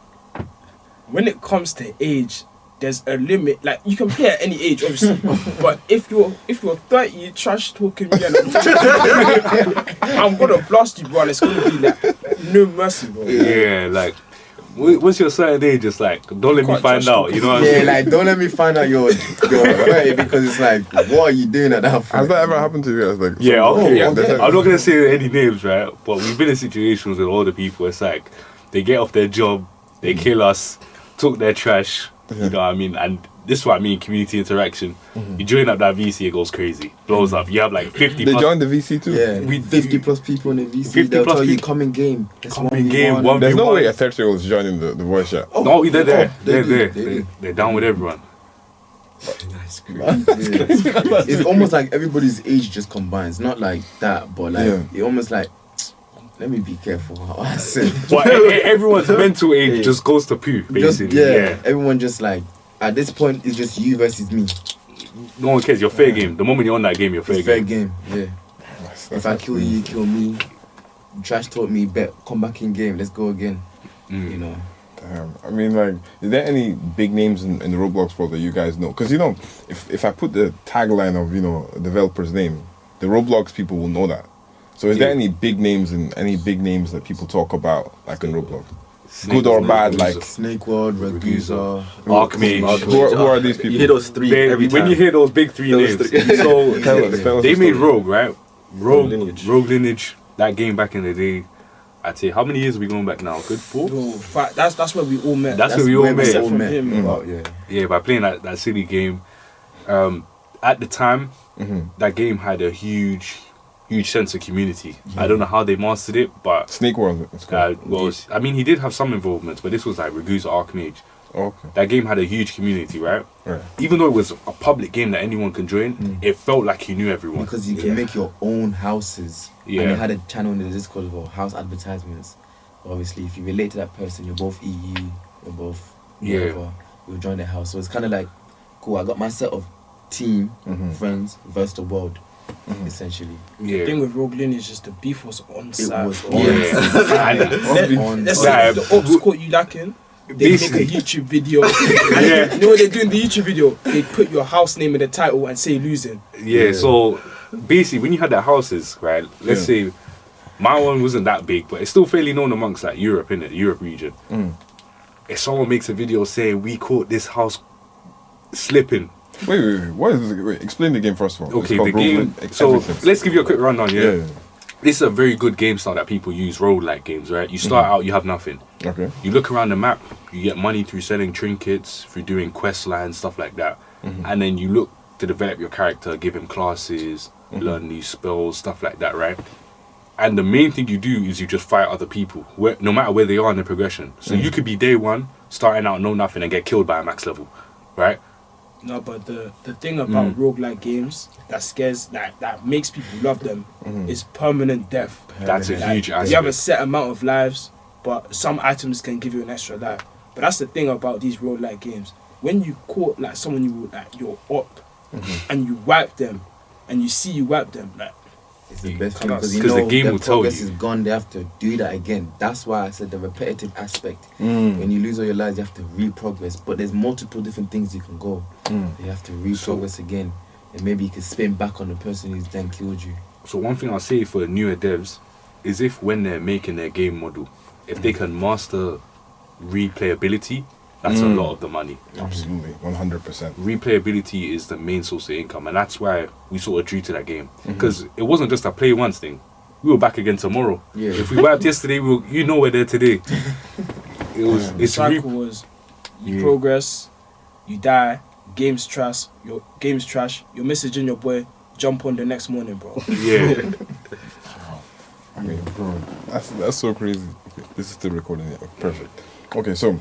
Speaker 5: when it comes to age, there's a limit. Like you can play at any age, obviously, but if you're 30, trash talking me, and I'm gonna blast you, bro. And it's gonna be like no mercy, bro.
Speaker 4: Yeah, like once you're a certain age, just like don't let me
Speaker 5: Quite
Speaker 4: find out. You know what I'm
Speaker 8: Yeah,
Speaker 4: saying?
Speaker 8: like don't let me find out you're 30 because it's like, what are you doing at that point?
Speaker 1: Has that ever happened to you guys? Like,
Speaker 4: Yeah, okay.
Speaker 8: Oh,
Speaker 1: okay.
Speaker 4: I'm not gonna say any names, right? But we've been in situations with older people. It's like they get off their job, they kill us, talk their trash. You know what I mean? And this is what I mean, community interaction. You join up that VC, it goes crazy, blows up. You have like 50.
Speaker 1: They
Speaker 4: plus-
Speaker 1: joined the VC too.
Speaker 8: Yeah,
Speaker 4: We-
Speaker 8: 50 plus people in the VC.
Speaker 4: 50
Speaker 8: They'll
Speaker 4: plus
Speaker 8: tell you
Speaker 4: people.
Speaker 8: come in game. It's
Speaker 4: Come in game,
Speaker 8: 1v1.
Speaker 4: one-
Speaker 1: There's no
Speaker 4: Everyone-
Speaker 1: way a 30-year-old is joining the voice chat.
Speaker 4: No, they're there.
Speaker 8: they
Speaker 4: They're
Speaker 8: do,
Speaker 4: there.
Speaker 8: they do.
Speaker 4: They're down with everyone.
Speaker 8: It's almost like everybody's age just combines. Not like that, but like
Speaker 1: Yeah.
Speaker 8: it almost like. Let me be careful how I say.
Speaker 4: But everyone's mental age just goes to poo,
Speaker 8: Just
Speaker 4: basically.
Speaker 8: yeah, everyone just like at this point it's just you versus me.
Speaker 4: No one cares. You're fair game. The moment you're on that game, you're fair
Speaker 8: It's fair
Speaker 4: game.
Speaker 8: game. Yeah. If I kill you, you kill me. Trash talk me, bet come back in game. Let's go again. You know.
Speaker 1: Damn. I mean, like, is there any big names in the Roblox world that you guys know? Because, you know, if I put the tagline of, you know, a developer's name, the Roblox people will know that. So is there any big names that people talk about, like in Roblox? Good or bad, like...
Speaker 8: Snake World, Ragusa.
Speaker 4: Archmage.
Speaker 1: Who are these people?
Speaker 6: You hear those three every time.
Speaker 4: When you hear those big three
Speaker 6: Those
Speaker 4: names,
Speaker 6: three.
Speaker 4: so
Speaker 1: Tell us
Speaker 4: they
Speaker 1: the
Speaker 4: made
Speaker 1: story.
Speaker 4: Rogue, right? Rogue
Speaker 6: Lineage.
Speaker 4: Lineage. That game back in the day. I'd say how many years are we going back now? Good 4.
Speaker 5: Bro, that's where we all met.
Speaker 4: That's where we all met.
Speaker 5: Except
Speaker 8: all
Speaker 5: from
Speaker 8: met.
Speaker 5: him.
Speaker 8: Oh, yeah.
Speaker 4: Yeah, by playing that silly game. At the time, that game had a huge sense of community. I don't know how they mastered it, but
Speaker 1: Snake World. It's called.
Speaker 4: I mean, he did have some involvement, but this was like Ragusa Archmage.
Speaker 1: Okay.
Speaker 4: That game had a huge community, right?
Speaker 1: Right.
Speaker 4: Even though it was a public game that anyone can join, it felt like you knew everyone.
Speaker 8: Because you can make your own houses.
Speaker 4: Yeah.
Speaker 8: And they had a channel in the Discord for house advertisements. Obviously, if you relate to that person, you're both EU. we're both
Speaker 4: Yeah.
Speaker 8: whatever. We'll join the house. So it's kind of like, cool. I got my set of team friends versus the world, essentially.
Speaker 5: The thing with Rogue Lineage is just the beef was on
Speaker 8: It
Speaker 5: site.
Speaker 8: was
Speaker 5: Let's say the ops caught you lacking. They make a YouTube video. And you know what they do in the YouTube video? They put your house name in the title and say losing.
Speaker 4: Yeah, so basically when you had the houses, right, let's say my one wasn't that big, but it's still fairly known amongst like Europe, innit? Europe region. If someone makes a video saying we caught this house slipping.
Speaker 1: Wait. What is it? Wait, explain the game first of all.
Speaker 4: Okay, the game. So let's give you a quick rundown. Yeah.
Speaker 1: Yeah.
Speaker 4: This is a very good game style that people use, road-like games, right? You start out, you have nothing.
Speaker 1: Okay.
Speaker 4: You look around the map, you get money through selling trinkets, through doing quest lines, stuff like that. And then you look to develop your character, give him classes, learn new spells, stuff like that, right? And the main thing you do is you just fight other people, no matter where they are in the progression. So you could be day one, starting out, know nothing, and get killed by a max level, right?
Speaker 5: No, but the thing about roguelike games that scares, that makes people love them is permanent death.
Speaker 4: That's a huge aspect.
Speaker 5: You have a set amount of lives, but some items can give you an extra life. But that's the thing about these roguelike games. When you caught like someone you're up and you wipe them, and you see you wipe them, like
Speaker 8: It's the best thing
Speaker 5: Come on,
Speaker 8: because you
Speaker 4: 'cause
Speaker 8: know
Speaker 4: the game
Speaker 8: their
Speaker 4: will tell
Speaker 8: progress
Speaker 4: you.
Speaker 8: is gone. They have to do that again. That's why I said the repetitive aspect. When you lose all your lives, you have to re-progress. But there's multiple different things you can go. You have to re-progress again, and maybe you can spin back on the person who's then killed you.
Speaker 4: So one thing I'll say for newer devs is if when they're making their game model, if they can master replayability, that's a lot of the money.
Speaker 1: Absolutely, 100%.
Speaker 4: Replayability is the main source of income, and that's why we sort of drew to that game. Because it wasn't just a play once thing. We were back again tomorrow.
Speaker 8: Yeah.
Speaker 4: If we wiped yesterday, we're there today.
Speaker 5: the
Speaker 4: It's
Speaker 5: cycle was you progress, you die, game's trash, you're messaging your boy, jump on the next morning, bro.
Speaker 4: yeah.
Speaker 1: I mean, bro, that's so crazy. Okay, this is still recording. Yeah, perfect. Okay, so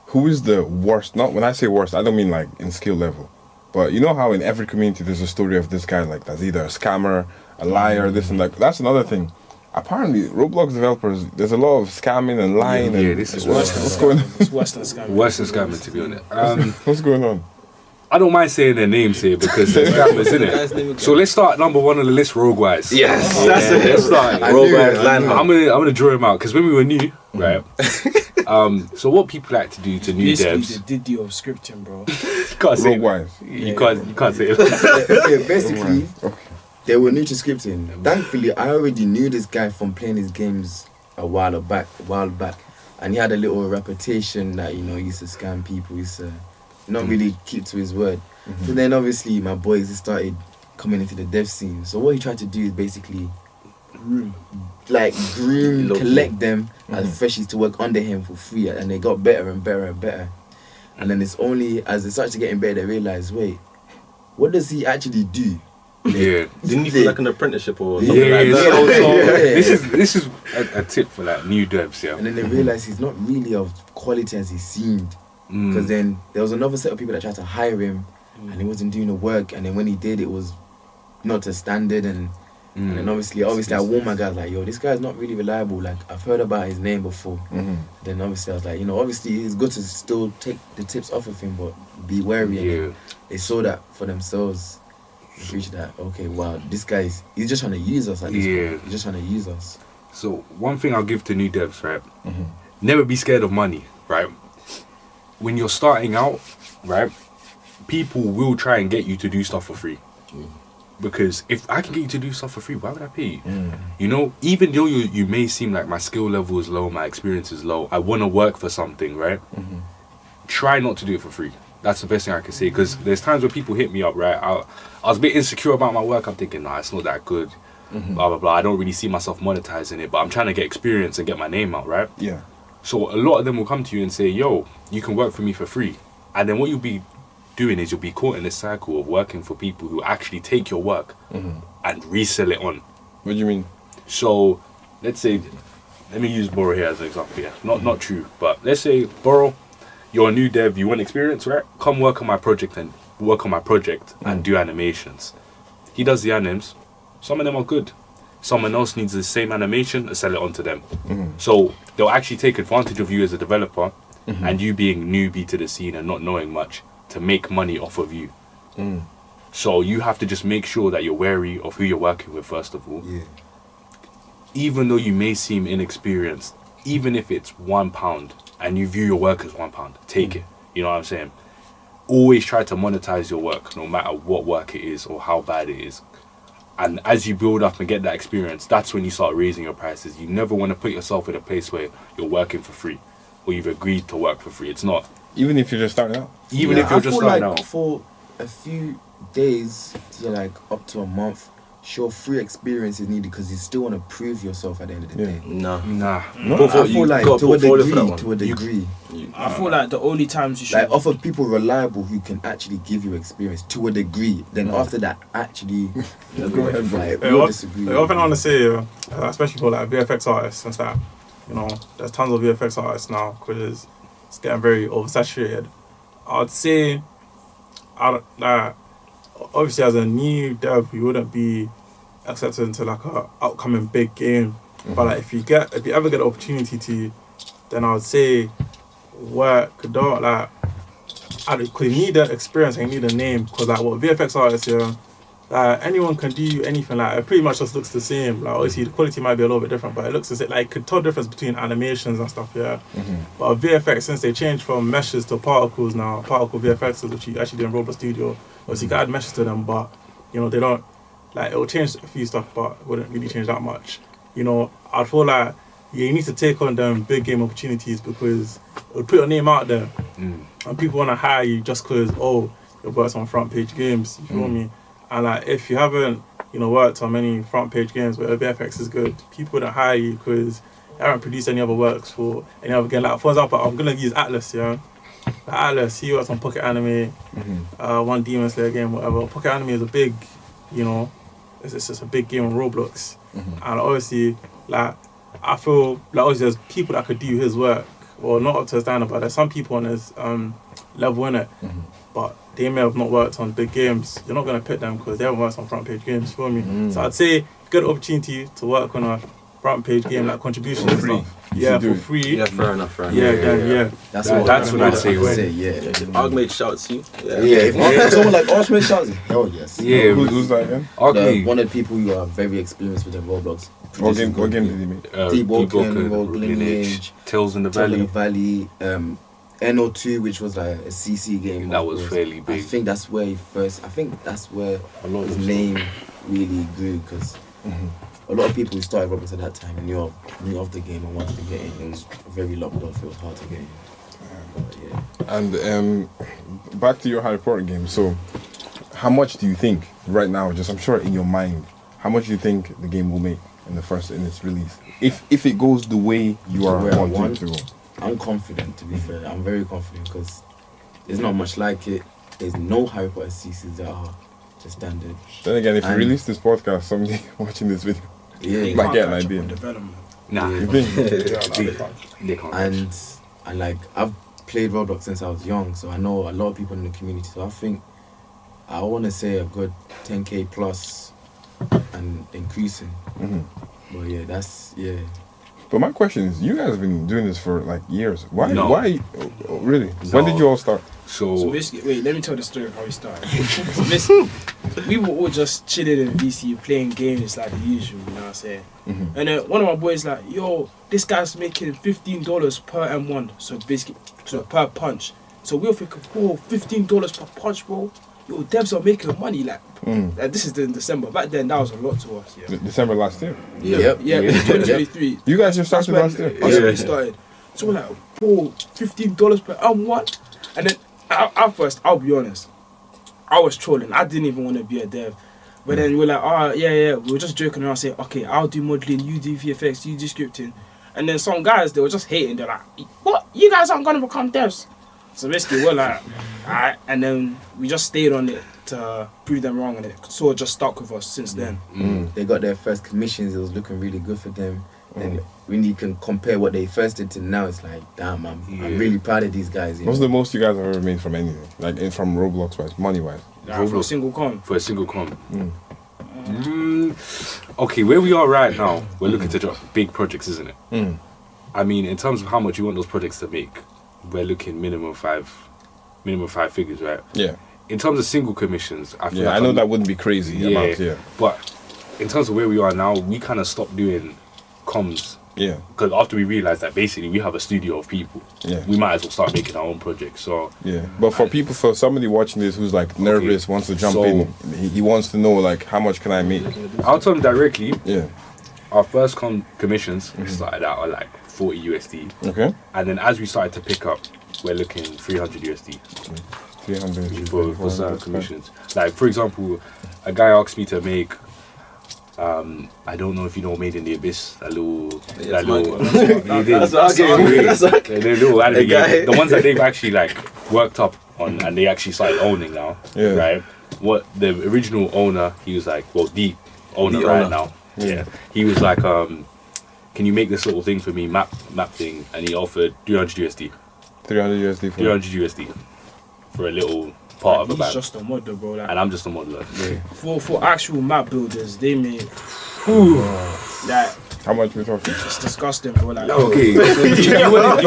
Speaker 1: who is the worst? Not when I say worst, I don't mean like in skill level, but you know how in every community there's a story of this guy like that's either a scammer, a liar, this and that. That's another thing. Apparently, Roblox developers, there's a lot of scamming and lying.
Speaker 4: Yeah,
Speaker 1: and
Speaker 4: this is
Speaker 1: what's going on?
Speaker 5: It's worse than scamming.
Speaker 4: Worse than scamming, to be honest.
Speaker 1: What's going on?
Speaker 4: I don't mind saying their names here because they're scammers, innit? So let's start number one on the list, Roguewise.
Speaker 9: Yes, that's it.
Speaker 4: Let's start.
Speaker 9: Roguewise Lionheart.
Speaker 4: I'm gonna draw him out because when we were new, right? So what people like to do to new
Speaker 5: Basically,
Speaker 4: devs,
Speaker 5: the Diddy of scripting, bro.
Speaker 4: you can't say
Speaker 1: Roguewise.
Speaker 4: you can't say it.
Speaker 8: Okay, basically, they were new to scripting. Thankfully, I already knew this guy from playing his games a while back, and he had a little reputation that he used to scam people. He used to not really keep to his word. So then, obviously, my boys started coming into the dev scene. So what he tried to do is basically groom, collect them as freshies to work under him for free, and they got better and better and better. And then it's only as they started getting better, they realized, wait, what does he actually do?
Speaker 4: Yeah.
Speaker 9: Didn't you feel like an apprenticeship or
Speaker 4: Yeah,
Speaker 9: something like that?
Speaker 4: so this is a tip for like new devs, yeah.
Speaker 8: And then they realized he's not really of quality as he seemed. Because then there was another set of people that tried to hire him, and he wasn't doing the work. And then when he did, it was not to standard. And then obviously I warned my guys like, yo, this guy's not really reliable. Like, I've heard about his name before. Then obviously I was like, obviously it's good to still take the tips off of him, but be wary. And then they saw that for themselves. They reached that, okay, wow, this guy's he's just trying to use us at this point. He's just trying to use us.
Speaker 4: So one thing I'll give to new devs, right? Never be scared of money, right? When you're starting out, right, people will try and get you to do stuff for free. Because if I can get you to do stuff for free, why would I pay you? Even though you may seem like my skill level is low, my experience is low, I want to work for something, right? Try not to do it for free. That's the best thing I can say. Because there's times where people hit me up, right? I was a bit insecure about my work. I'm thinking, nah, it's not that good. Blah, blah, blah. I don't really see myself monetizing it, but I'm trying to get experience and get my name out, right?
Speaker 1: Yeah.
Speaker 4: So a lot of them will come to you and say, yo, you can work for me for free. And then what you'll be doing is you'll be caught in this cycle of working for people who actually take your work and resell it on.
Speaker 1: What do you mean?
Speaker 4: So let's say, let me use Boro here as an example. Yeah, not true, but let's say, Boro, you're a new dev, you want experience, right? Come work on my project and do animations. He does the anims. Some of them are good. Someone else needs the same animation and sell it on to them. So they'll actually take advantage of you as a developer, and you being newbie to the scene and not knowing much to make money off of you. So you have to just make sure that you're wary of who you're working with first of all.
Speaker 8: Yeah.
Speaker 4: Even though you may seem inexperienced, even if it's £1 and you view your work as £1, take it. You know what I'm saying? Always try to monetize your work, no matter what work it is or how bad it is. And as you build up and get that experience, that's when you start raising your prices. You never want to put yourself in a place where you're working for free or you've agreed to work for free. It's not.
Speaker 1: Even if you're just starting out.
Speaker 4: Even if you're just starting out.
Speaker 8: For a few days to like up to a month, sure, free experience is needed because you still want to prove yourself at the end of the day.
Speaker 9: Nah.
Speaker 8: I feel like to a degree.
Speaker 10: I feel like the only times you should
Speaker 8: Like offer people reliable who can actually give you experience to a degree. Then after that, actually,
Speaker 1: Go ahead, bro.
Speaker 8: like,
Speaker 7: Hey,
Speaker 8: we'll
Speaker 7: what
Speaker 8: disagree.
Speaker 7: thing I want to say, especially for like VFX artists and stuff, you know, there's tons of VFX artists now because it's getting very oversaturated. I'd say, obviously as a new dev, you wouldn't be accepted into like a upcoming big game. But like if you ever get the opportunity to, then I would say don't like. Because you need that experience and you need a name. Because like what VFX artists here, anyone can do anything. Like it pretty much just looks the same. Like obviously the quality might be a little bit different, but it looks the same. Like you could tell the difference between animations and stuff. Yeah. But VFX, since they changed from meshes to particles now, particle VFX, which you actually do in Roblox Studio, obviously you can add meshes to them, but you know they don't. Like it will change a few stuff, but it wouldn't really change that much. You know, I feel like you need to take on them big game opportunities because it would put your name out there, and people want to hire you just because you worked on front page games. You feel me? And like if you haven't, you know, worked on many front page games where VFX is good, people wouldn't hire you because you haven't produced any other works for any other game. Like for example, I'm gonna use Atlas. Yeah, like, Atlas. He works on Pocket Anime, one Demon Slayer game, whatever. Pocket Anime is a big, you know. It's just a big game on Roblox, and obviously, like I feel like obviously there's people that could do his work, well not up to his standard, but there's some people on his level in it, but they may have not worked on big games. You're not gonna pick them because they haven't worked on front page games. For me, so I'd say good opportunity to work on a front page game like contribution and stuff. Yeah, for free.
Speaker 9: Yeah, fair enough.
Speaker 7: Yeah.
Speaker 8: That's
Speaker 4: what I'd say.
Speaker 8: Yeah.
Speaker 9: Archmage shouts you.
Speaker 8: If someone like Archmage shouts, hell yes.
Speaker 4: Yeah,
Speaker 1: Who's that again?
Speaker 8: One of the people who are very experienced with the Roblox.
Speaker 1: What game did he make?
Speaker 8: Deep Walking, Lineage,
Speaker 4: Tales in the Valley.
Speaker 8: NO2, which was like a CC game.
Speaker 4: That was fairly big.
Speaker 8: I think that's where his name really grew because a lot of people who started Roblox at that time knew of the game and wanted to get in. It was very locked off. It was hard to get in. But, yeah.
Speaker 1: And back to your Harry Potter game. So, how much do you think right now? Just I'm sure in your mind, how much do you think the game will make in its release? If it goes the way you are wanting to go.
Speaker 8: I'm confident, to be fair. I'm very confident because there's not much like it. There's no Harry Potter CCs that are the standard.
Speaker 1: Then again, if you release this podcast, somebody watching this video might get an idea.
Speaker 4: Nah,
Speaker 1: You think?
Speaker 4: they can't.
Speaker 8: And like I've played Roblox since I was young, so I know a lot of people in the community. So I think I want to say a good 10k plus and increasing. But yeah,
Speaker 1: But my question is, you guys have been doing this for like years. Why?
Speaker 4: No.
Speaker 1: Why? Really? When did you all start?
Speaker 10: So basically, wait, let me tell the story of how we started. So basically, we were all just chilling in VC, playing games like the usual, you know what I'm saying? And then one of my boys like, yo, this guy's making $15 per M1, so basically, per punch. So we were thinking, whoa, $15 per punch, bro. Yo, devs are making money, like this is in December. Back then, that was a lot to us. Yeah,
Speaker 1: December last year.
Speaker 10: Yeah, 2023.
Speaker 1: You guys just started last year.
Speaker 10: That's when we started. So we're like, whoa, $15 per M1, and then. At first, I'll be honest, I was trolling. I didn't even want to be a dev. But then we're like, yeah. We were just joking around saying, okay, I'll do modeling, you do VFX, you do scripting. And then some guys, they were just hating. They're like, what? You guys aren't going to become devs. So basically, we're like, alright. And then we just stayed on it to prove them wrong. And it sort of just stuck with us since then.
Speaker 8: They got their first commissions. It was looking really good for them. And when you can compare what they first did to now, it's like, damn, I'm really proud of these guys.
Speaker 1: What's the most you guys have ever made from anything? Like from Roblox wise, money wise?
Speaker 10: For a single com.
Speaker 4: For a single com. Okay, where we are right now, we're looking to drop big projects, isn't it? I mean, in terms of how much you want those projects to make, we're looking minimum five figures, right?
Speaker 1: Yeah.
Speaker 4: In terms of single commissions, I feel
Speaker 1: Yeah,
Speaker 4: like
Speaker 1: I know that wouldn't be crazy
Speaker 4: Yeah,
Speaker 1: amount, yeah.
Speaker 4: but in terms of where we are now, we kind of stopped doing comms
Speaker 1: Yeah.
Speaker 4: because after we realized that basically we have a studio of people,
Speaker 1: Yeah.
Speaker 4: we might as well start making our own projects. So
Speaker 1: Yeah. But for somebody watching this who's like nervous, wants to jump
Speaker 4: So-
Speaker 1: in, he wants to know like how much can I make?
Speaker 4: I'll tell them directly.
Speaker 1: Yeah.
Speaker 4: Our first commissions started out at like 40 USD,
Speaker 1: Okay.
Speaker 4: and then as we started to pick up, we're looking 300 USD
Speaker 1: 300
Speaker 4: for certain commissions. Like for example, a guy asked me to make. I don't know if you know Made in the Abyss, that little,
Speaker 9: Yeah,
Speaker 4: that little,
Speaker 9: That's our game. That's our game.
Speaker 4: the little anime
Speaker 9: The guy-
Speaker 4: game. The ones that they've actually like worked up on and they actually started owning now,
Speaker 1: Yeah.
Speaker 4: right? What the original owner, he was like, well, the owner
Speaker 9: The
Speaker 4: right
Speaker 9: owner.
Speaker 4: now,
Speaker 1: Yeah.
Speaker 4: he was like, can you make this little thing for me, map thing, and he offered 300 USD,
Speaker 1: 300 USD for
Speaker 4: 300 USD for a little part of a
Speaker 10: He's
Speaker 4: bag,
Speaker 10: just a model, bro. Like,
Speaker 4: and I'm just a modeler.
Speaker 10: for actual map builders, they make. Like,
Speaker 1: how much we talking?
Speaker 10: it's disgusting, bro. Like,
Speaker 4: Okay, so do you want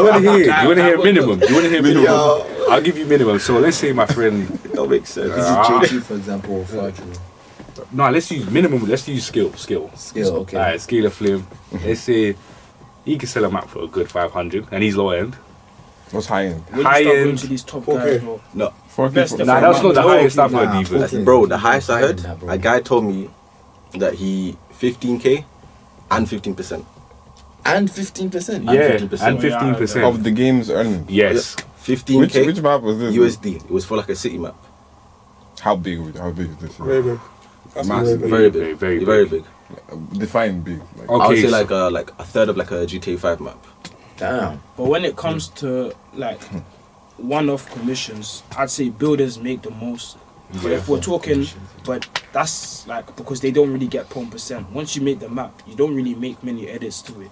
Speaker 4: to hear minimum? Do you want to hear minimum?
Speaker 9: Yo.
Speaker 4: I'll give you minimum. So let's say my friend.
Speaker 9: That makes sense.
Speaker 8: This is JT, for example, or Fudge.
Speaker 4: No, let's use minimum. Let's use skill.
Speaker 8: Scale, okay.
Speaker 4: Alright, scale of flame. Let's say he can sell a map for a good 500, and he's low end.
Speaker 1: What's high end?
Speaker 10: when you
Speaker 4: high
Speaker 10: start going
Speaker 4: end,
Speaker 10: to these top
Speaker 7: okay.
Speaker 10: guys, bro.
Speaker 9: No,
Speaker 1: 4K.
Speaker 10: Best
Speaker 1: for-
Speaker 10: of-
Speaker 4: Nah, that's not the
Speaker 10: No,
Speaker 4: highest I've
Speaker 8: nah,
Speaker 4: heard either.
Speaker 8: 4K.
Speaker 9: bro, the highest I
Speaker 8: Higher
Speaker 9: heard,
Speaker 8: than that, bro.
Speaker 9: a guy told me that he 15k and 15%.
Speaker 8: And 15%.
Speaker 4: Yeah,
Speaker 9: 15%.
Speaker 4: and 15%.
Speaker 1: of the game's earning.
Speaker 4: Yes.
Speaker 9: 15k
Speaker 1: Which map was this?
Speaker 9: USD. It was for like a city map.
Speaker 1: How big is this?
Speaker 7: Very big. That's
Speaker 1: Massive.
Speaker 9: Very
Speaker 4: Very,
Speaker 9: big.
Speaker 4: very
Speaker 9: Very
Speaker 4: big.
Speaker 9: big.
Speaker 1: Define big. Like,
Speaker 4: Okay.
Speaker 9: I would say
Speaker 4: so-
Speaker 9: like a third of like a GTA 5 map.
Speaker 8: Damn.
Speaker 10: But when it comes to like one-off commissions, I'd say builders make the most. But if we're talking, but that's like because they don't really get 1%. Once you make the map, you don't really make many edits to it.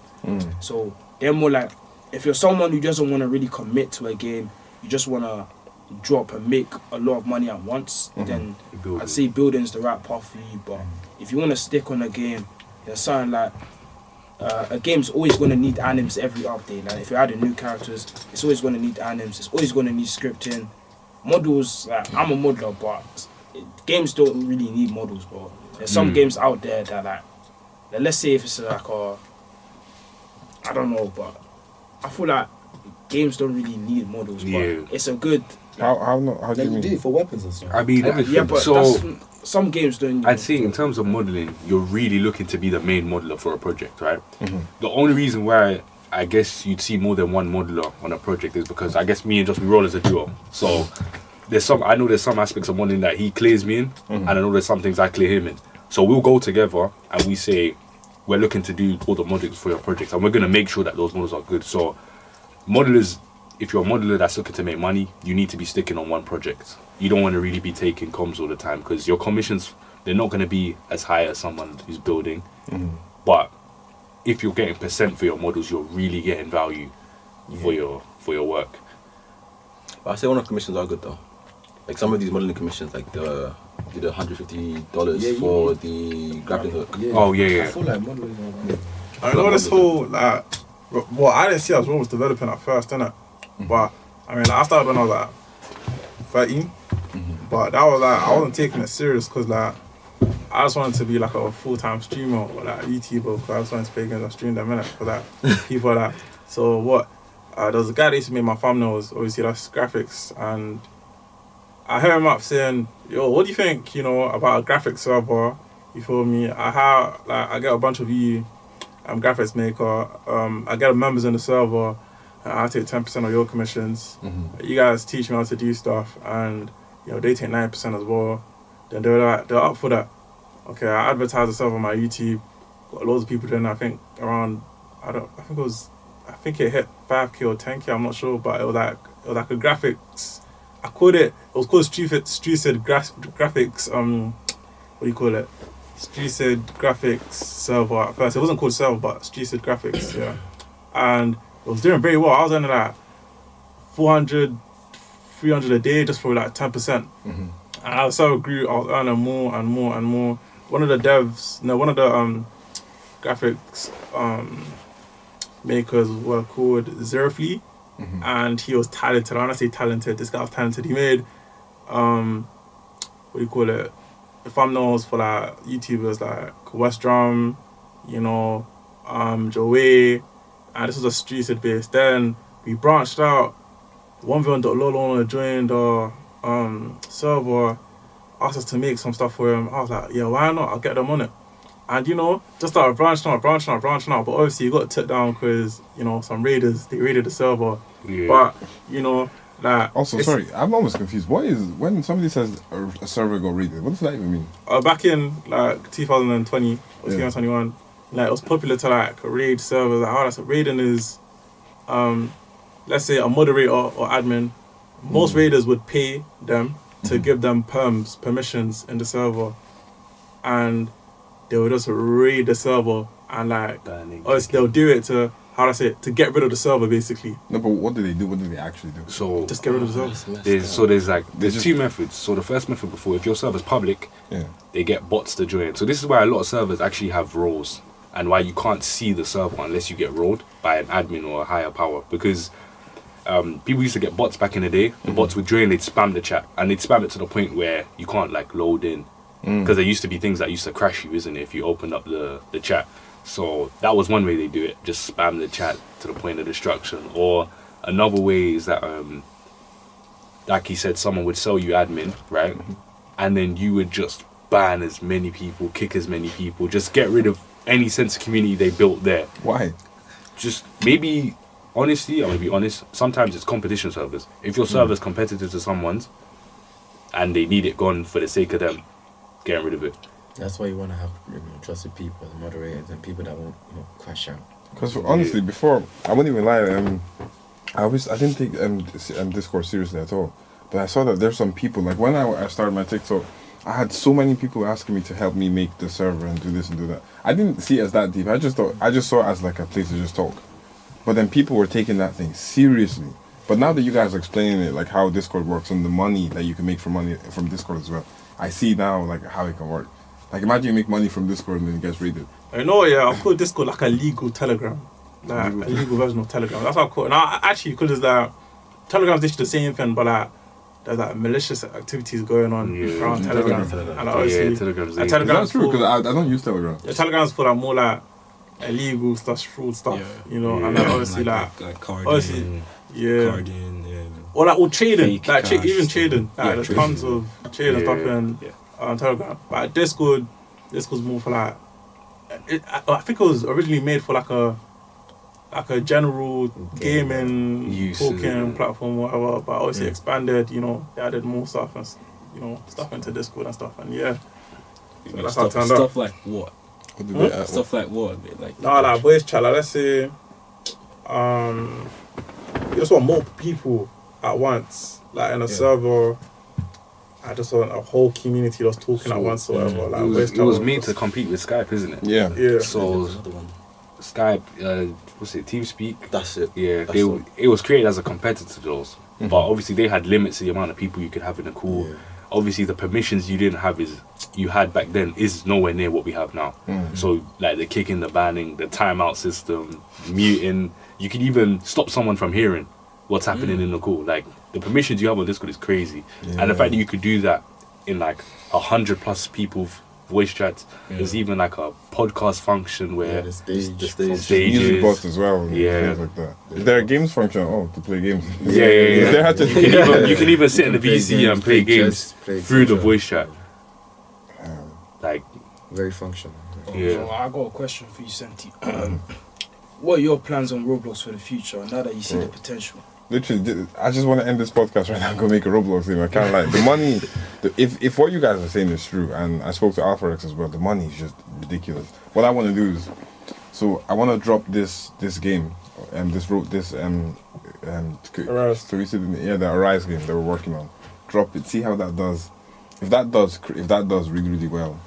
Speaker 10: So they're more like, if you're someone who doesn't want to really commit to a game, you just want to drop and make a lot of money at once, then
Speaker 4: Building.
Speaker 10: I'd say building's the right path for you. But if you want to stick on a game, there's something like a game's always going to need animes every update. Like if you're adding new characters, it's always going to need animes. It's always going to need scripting. Models, like I'm a modeler, but games don't really need models, bro. There's some games out there that like let's say if it's like I don't know, but I feel like games don't really need models.
Speaker 4: Yeah.
Speaker 10: But it's a good.
Speaker 1: how do
Speaker 8: Like
Speaker 1: you
Speaker 8: you
Speaker 1: mean?
Speaker 8: do it for weapons and stuff.
Speaker 4: I mean,
Speaker 10: Yeah, but
Speaker 4: so
Speaker 10: that's, some games don't.
Speaker 4: I'd say in terms of modeling, you're really looking to be the main modeler for a project, right? The only reason why I guess you'd see more than one modeler on a project is because I guess me and Josh, we roll as a duo. So I know there's some aspects of modeling that he clears me in, and I know there's some things I clear him in. So we'll go together and we say we're looking to do all the models for your project, and we're gonna make sure that those models are good. So modelers, if you're a modeler that's looking to make money, you need to be sticking on one project. You don't want to really be taking comms all the time because your commissions, they're not going to be as high as someone who's building. But if you're getting percent for your models, you're really getting value for your work.
Speaker 9: But I say one-off commissions are good though. Like some of these modeling commissions, like the $150
Speaker 8: Yeah,
Speaker 9: for the grappling hook.
Speaker 8: Yeah.
Speaker 4: Oh, yeah, yeah.
Speaker 8: I feel like modeling are
Speaker 7: I know this whole like, well, I didn't see as well was developing at first, innit? But I mean, I started when I was like 13, but that was like I wasn't taking it serious because like I just wanted to be like a full-time streamer or like a YouTuber because I just wanted to play games and stream them, innit? For like people like so what? There was a guy that used to make my thumbnails. Obviously, that's graphics, and I heard him up saying, "Yo, what do you think? You know about a graphics server? You feel me? I get a bunch of you." I'm graphics maker. I get members in the server. And I take 10% of your commissions. You guys teach me how to do stuff, and you know they take 9% as well. Then they're up for that. Okay, I advertise the server on my YouTube. Got loads of people doing that. I think around I think it hit 5k or 10k. I'm not sure, but it was like a graphics. It was called Streeted Graphics. What do you call it? Streeted Graphics server at first. It wasn't called server, but Streeted Graphics, yeah. And it was doing very well. I was earning like 400, 300 a day just for like 10%. And as the server grew, I was earning more and more and more. One of the graphics makers were called Zerofly. and he was talented. When I say talented, this guy was talented. He made what do you call it? The thumbnails for like YouTubers like West Drum, you know, Joey, and this was a street base. Then we branched out. 1v1.lol wanna join the server, asked us to make some stuff for him. I was like, yeah, why not? I'll get them on it. And you know, just started branching out. But obviously, you got took down because you know some raiders, they raided the server.
Speaker 4: Yeah.
Speaker 7: But you know, like
Speaker 1: Also, sorry, I'm almost confused. What is when somebody says a server got raided? What does that even mean?
Speaker 7: back in like 2020 or 2021, like it was popular to like raid servers. Like how that's raiding is, let's say a moderator or admin. Most raiders would pay them to give them permissions in the server, and they would just raid the server and like obviously they'll do it to to get rid of the server basically.
Speaker 1: No, but what do they do? What do they actually do?
Speaker 4: So
Speaker 7: Just get rid of the server.
Speaker 4: there's two methods. So the first method before, if your server's public,
Speaker 1: Yeah.
Speaker 4: they get bots to join. So this is why a lot of servers actually have roles, and why you can't see the server unless you get rolled by an admin or a higher power. Because people used to get bots back in the day. The bots would join, they'd spam the chat, and they'd spam it to the point where you can't like load in. Because there used to be things that used to crash you, isn't it, if you opened up the chat. So that was one way they do it, just spam the chat to the point of destruction. Or another way is that, like he said, someone would sell you admin, right? And then you would just ban as many people, kick as many people, just get rid of any sense of community they built there.
Speaker 1: Why?
Speaker 4: Just maybe, honestly, I'm going to be honest, sometimes it's competition servers. If your server's competitive to someone's and they need it gone for the sake of them getting rid of it.
Speaker 8: That's why you want to have trusted people, the moderators, and people that won't crash out.
Speaker 1: Because honestly, before I wouldn't even lie, I didn't take Discord seriously at all. But I saw that there's some people like when I started my TikTok, I had so many people asking me to help me make the server and do this and do that. I didn't see it as that deep. I just saw it as like a place to just talk. But then people were taking that thing seriously. But now that you guys are explaining it, like how Discord works and the money that you can make from Discord as well, I see now like how it can work. Like imagine you make money from Discord and then it gets raided.
Speaker 7: I know, yeah. I'll call Discord like a legal Telegram, like a legal version of Telegram. That's how I call it. Now, actually, because there's like Telegram's literally the same thing, but like there's like malicious activities going on around Telegram. And obviously,
Speaker 4: Telegram's
Speaker 1: That's true because I don't use Telegram.
Speaker 7: Yeah, Telegram's for like more like illegal stuff, fraud stuff, you know. And then obviously like
Speaker 11: carding,
Speaker 7: obviously,
Speaker 11: carding,
Speaker 7: or trading,
Speaker 11: fake
Speaker 7: like
Speaker 11: cash
Speaker 7: even
Speaker 11: stuff.
Speaker 7: trading. Like there's tons of trading stuff in Telegram. But Discord's more for like. I think it was originally made for like a general gaming talking platform, whatever. But obviously expanded. You know, they added more stuff and stuff into Discord and stuff. And so that's how it turned out.
Speaker 11: Stuff like what? Stuff like what? Like
Speaker 7: like voice chat. Like let's say, you just want more people at once, like in a server. I just want a whole community that's talking at once or whatever. Like
Speaker 4: it was made to compete with Skype, isn't it?
Speaker 1: Yeah.
Speaker 4: So Skype, what's it? TeamSpeak.
Speaker 9: That's it.
Speaker 4: Yeah, it was created as a competitor to those, but obviously they had limits to the amount of people you could have in a call. Yeah. Obviously, the permissions you had back then is nowhere near what we have now. So like the kicking, the banning, the timeout system, muting. You can even stop someone from hearing what's happening in the call. Like the permissions you have on Discord is crazy, and the fact that you could do that in like 100+ people voice chats. There's even like a podcast function where
Speaker 8: the stages,
Speaker 1: music bots as well.
Speaker 4: Yeah,
Speaker 1: things like that. Is there a games function? To play games.
Speaker 4: You can even sit in the VC and play games through the voice chat. Like
Speaker 8: very functional.
Speaker 10: Yeah. So I got a question for you, Senti. What are your plans on Roblox for the future now that you see the potential?
Speaker 1: Literally, I just want to end this podcast right now and go make a Roblox game. I can't lie. The money, if what you guys are saying is true, and I spoke to Alpha X as well, the money is just ridiculous. What I want to do is, I want to drop this game,
Speaker 7: Arise.
Speaker 1: So we see the Arise game that we're working on. Drop it, see how that does. If that does really, really well,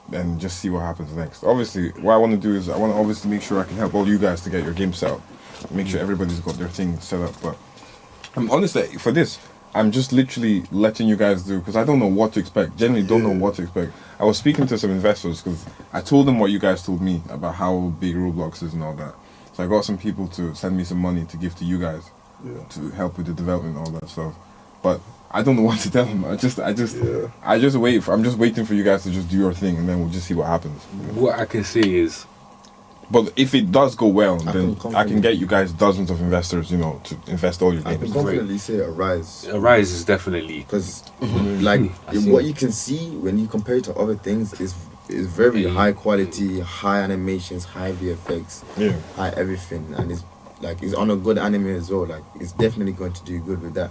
Speaker 1: then just see what happens next. Obviously, what I want to do is I want to obviously make sure I can help all you guys to get your game set up. Make sure everybody's got their thing set up. But I'm honestly, for this, I'm just literally letting you guys do, because I don't know what to expect. Generally don't know what to expect. I was speaking to some investors because I told them what you guys told me about how big Roblox is and all that. So I got some people to send me some money to give to you guys. to help with the development and all that stuff. But I don't know what to tell him. I'm just waiting for you guys to just do your thing, and then we'll just see what happens.
Speaker 4: What I can say is,
Speaker 1: but if it does go well, then
Speaker 8: can
Speaker 1: I can get you guys dozens of investors, you know, to invest all your
Speaker 8: I can
Speaker 1: games.
Speaker 8: confidently say a rise.
Speaker 4: a rise is definitely
Speaker 8: Because, like, what you can see when you compare it to other things is very high quality, high animations, high VFX, high everything, and it's on a good anime as well. Like, it's definitely going to do good with that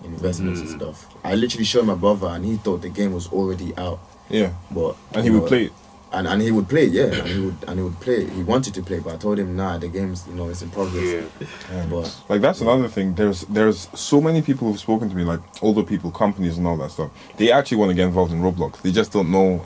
Speaker 8: investments and stuff. I literally showed my brother, and he thought the game was already out.
Speaker 1: Yeah,
Speaker 8: but
Speaker 1: and he would play it.
Speaker 8: And he would play, and he would play. He wanted to play, but I told him, nah, the game's, it's in progress. But
Speaker 1: like, that's another thing. There's so many people who've spoken to me, like older people, companies, and all that stuff. They actually want to get involved in Roblox. They just don't know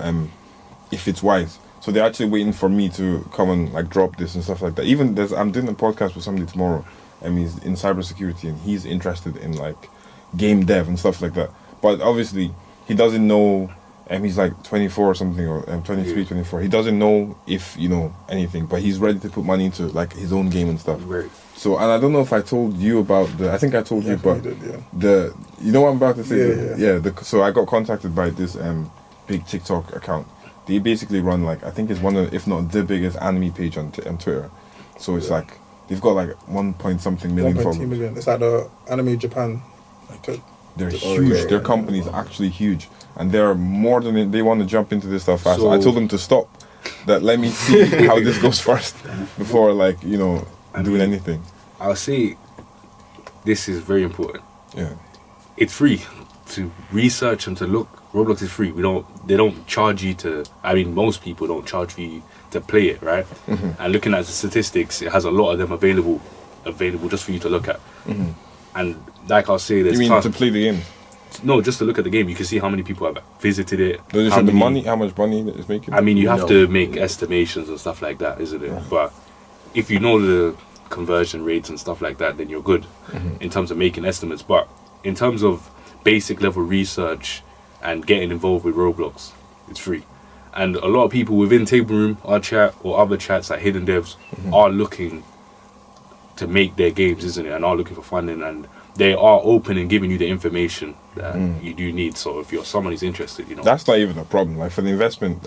Speaker 1: if it's wise. So they're actually waiting for me to come and like drop this and stuff like that. Even I'm doing a podcast with somebody tomorrow, and he's in cybersecurity, and he's interested in like game dev and stuff like that. But obviously, he doesn't know. He's like 24 or something, or 23, 24. He doesn't know if anything, but he's ready to put money into like his own game and stuff.
Speaker 4: Right.
Speaker 1: So, and I don't know if I told you about I think I told you, but you know what I'm about to say. So I got contacted by this big TikTok account. They basically run like, I think it's one of, if not the biggest anime page on Twitter. So it's like they've got like 1.something million followers.
Speaker 7: 1.2 million. It's like the Anime Japan.
Speaker 1: They're huge. Their company is actually huge, and they're more than they want to jump into this stuff fast. So I told them to stop. That let me see how this goes first before doing anything.
Speaker 4: I'll say this is very important.
Speaker 1: Yeah,
Speaker 4: it's free to research and to look. Roblox is free. They don't charge you to. I mean, most people don't charge you to play it, right? And looking at the statistics, it has a lot of them available just for you to look at. And like I'll say, there's
Speaker 1: you mean to play the game?
Speaker 4: No, just to look at the game. You can see how many people have visited it.
Speaker 1: Does it show how much money it's making?
Speaker 4: I mean, you have to make estimations and stuff like that, isn't it? Right. But if you know the conversion rates and stuff like that, then you're good in terms of making estimates. But in terms of basic level research and getting involved with Roblox, it's free. And a lot of people within Table Room, our chat, or other chats like Hidden Devs are looking to make their games, isn't it? And are looking for funding, and they are open and giving you the information that you do need. So if someone is interested,
Speaker 1: that's not even a problem. Like for the investment,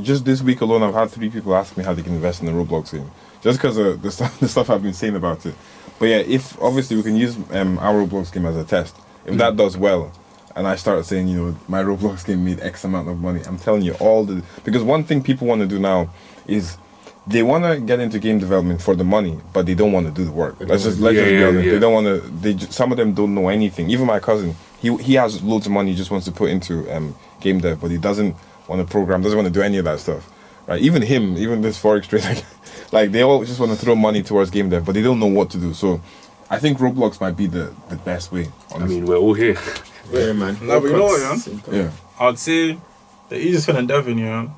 Speaker 1: just this week alone, I've had 3 people ask me how they can invest in the Roblox game, just because of the stuff I've been saying about it. But yeah, if obviously we can use our Roblox game as a test, if that does well, and I start saying, my Roblox game made X amount of money, I'm telling you because one thing people want to do now is they want to get into game development for the money, but they don't want to do the work. Let's just be honest. They don't want to. Some of them don't know anything. Even my cousin, he has loads of money. He just wants to put into game dev, but he doesn't want to program. Doesn't want to do any of that stuff. Right? Even this forex trader, like they all just want to throw money towards game dev, but they don't know what to do. So, I think Roblox might be the best way. Honestly.
Speaker 4: I mean, we're all here.
Speaker 8: Yeah, man.
Speaker 7: No, but you know what,
Speaker 1: yeah.
Speaker 7: I'd say the easiest thing in Devon,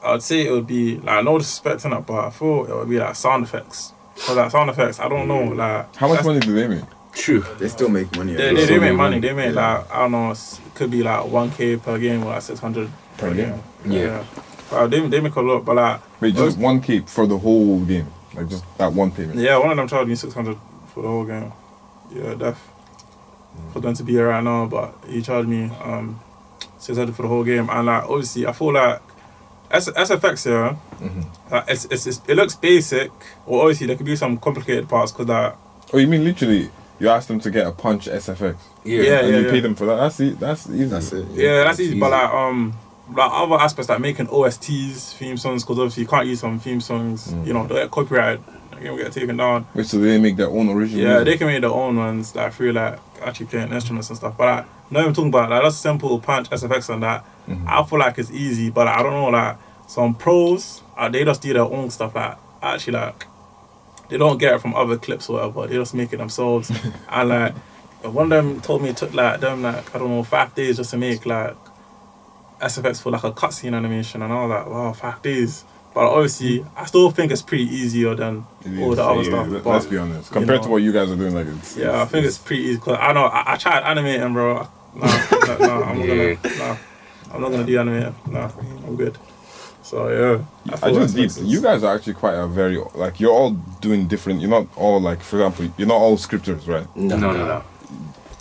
Speaker 7: I'd say it would be like, no disrespect in it, but I feel it would be like sound effects. Because like sound effects, I don't know, like
Speaker 1: how much money do they make?
Speaker 4: True.
Speaker 8: They still make money.
Speaker 7: They make money. They make like, I don't know, it could be like 1K per game or like 600 per game.
Speaker 4: Yeah.
Speaker 7: But they make a lot, but like
Speaker 1: wait, just 1K for the whole game, like just that one payment.
Speaker 7: Yeah, one of them charged me 600 for the whole game. Yeah, for them to be here right now, but he charged me 600 for the whole game, and like obviously I feel like SFX here, like it looks basic, or obviously there could be some complicated parts because like.
Speaker 1: Oh, you mean literally? You asked them to get a punch SFX.
Speaker 7: Yeah,
Speaker 1: and you pay them for that. That's easy. That's
Speaker 8: it.
Speaker 7: Yeah, that's easy. But like other aspects like making OSTs, theme songs, because obviously you can't use some theme songs. They get copyrighted. They get taken down.
Speaker 1: Wait, so they make their own original?
Speaker 7: Yeah, they can make their own ones like through like actually playing instruments and stuff. But like, now I'm talking about like that's simple punch SFX and that. I feel like it's easy, but like, I don't know, like some pros they just do their own stuff. Like actually like they don't get it from other clips or whatever. They just make it themselves. And like one of them told me it took like them like I don't know 5 days just to make like SFX for like a cutscene animation, and I was like, wow, 5 days. But obviously, I still think it's pretty easier than all the other stuff. But,
Speaker 1: let's be honest. Compared to what you guys are doing, like
Speaker 7: I think it's pretty easy. Cause I know I tried animating, bro. I'm not gonna do animating. Nah, I'm good. So yeah,
Speaker 1: I just deep. You guys are actually quite a very like you're all doing different. You're not all like, for example, you're not all scripters, right?
Speaker 4: No.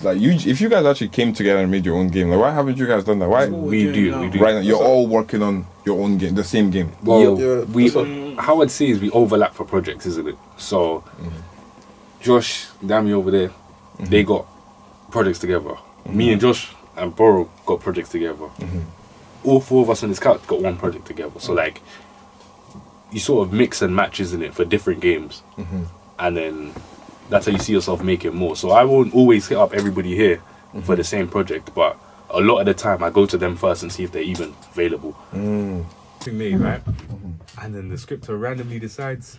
Speaker 1: Like you, if you guys actually came together and made your own game, like why haven't you guys done that? Why
Speaker 4: We do.
Speaker 1: right now? You're all working on your own game, the same game.
Speaker 4: Well, how I'd say is we overlap for projects, isn't it? So, Josh, Dami over there, they got projects together. Me and Josh and Boro got projects together. All four of us on this couch got one project together. So like, you sort of mix and match, isn't it, for different games, and then that's how you see yourself making more. So I won't always hit up everybody here for the same project, but a lot of the time I go to them first and see if they're even available. Made, right? And then the scripter randomly decides,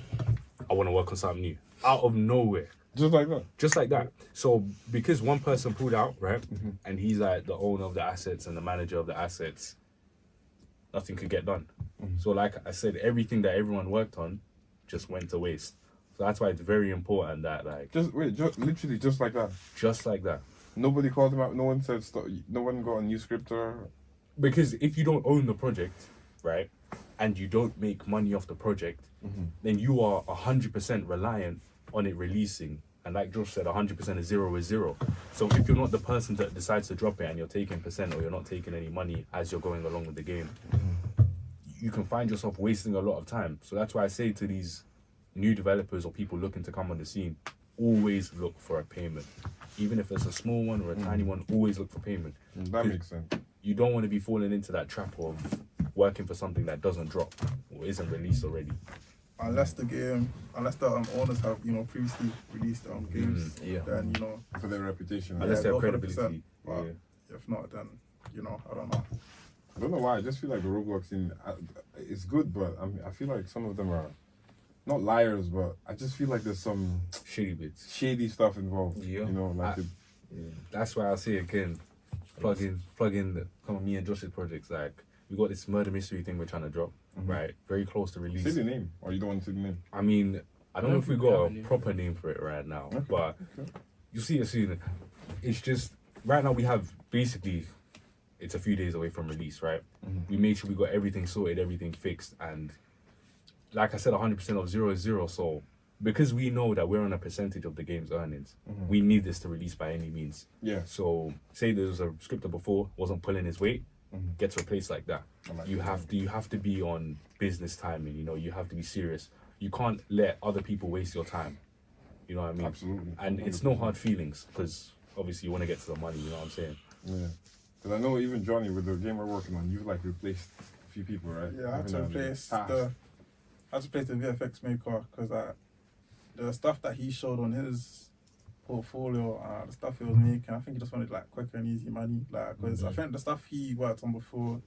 Speaker 4: I want to work on something new. Out of nowhere.
Speaker 1: Just like that.
Speaker 4: Just like that. So because one person pulled out, right? And he's like the owner of the assets and the manager of the assets, nothing could get done. So like I said, everything that everyone worked on just went to waste. So that's why it's very important that like...
Speaker 1: literally just like that.
Speaker 4: Just like that.
Speaker 1: Nobody called him out. No one said stop. No one got a new scripter.
Speaker 4: Because if you don't own the project, right, and you don't make money off the project, then you are 100% reliant on it releasing. And like Josh said, 100% of zero is zero. So if you're not the person that decides to drop it and you're taking percent or you're not taking any money as you're going along with the game, you can find yourself wasting a lot of time. So that's why I say to these new developers or people looking to come on the scene, always look for a payment. Even if it's a small one or a tiny one, always look for payment.
Speaker 1: That makes sense.
Speaker 4: You don't want to be falling into that trap of working for something that doesn't drop or isn't released already.
Speaker 7: Unless the owners have, previously released games, then,
Speaker 1: for their reputation.
Speaker 4: Unless they have
Speaker 7: go for the
Speaker 4: credibility.
Speaker 7: But if not, then, I don't know.
Speaker 1: I don't know why. I just feel like the Roblox scene is good, but I feel like some of them are not liars, but I just feel like there's some shady stuff involved.
Speaker 4: Yeah.
Speaker 1: That's
Speaker 4: why I say again, plug in some of me and Josh's projects. Like we got this murder mystery thing we're trying to drop, right? Very close to release.
Speaker 1: Say the name, or you don't want to say the name?
Speaker 4: I mean, I don't know if we got a proper name for it right now, but you'll see it soon. It's just right now we have basically. It's a few days away from release, right? We made sure we got everything sorted, everything fixed, and like I said, 100% of zero is zero. So because we know that we're on a percentage of the game's earnings, we need this to release by any means.
Speaker 1: Yeah.
Speaker 4: So say there was a scripter before wasn't pulling his weight, gets replaced like that. You have to be on business timing. You have to be serious. You can't let other people waste your time. You know what I mean?
Speaker 1: Absolutely.
Speaker 4: And 100%. It's no hard feelings because obviously you want to get to the money. You know what I'm saying?
Speaker 1: Yeah. Because I know even Johnny, with the game we're working on, you've like replaced a few people, right?
Speaker 7: Yeah, I had to replace the VFX maker because the stuff that he showed on his portfolio, the stuff he was making, I think he just wanted like quick and easy money, like because I think the stuff he worked on before,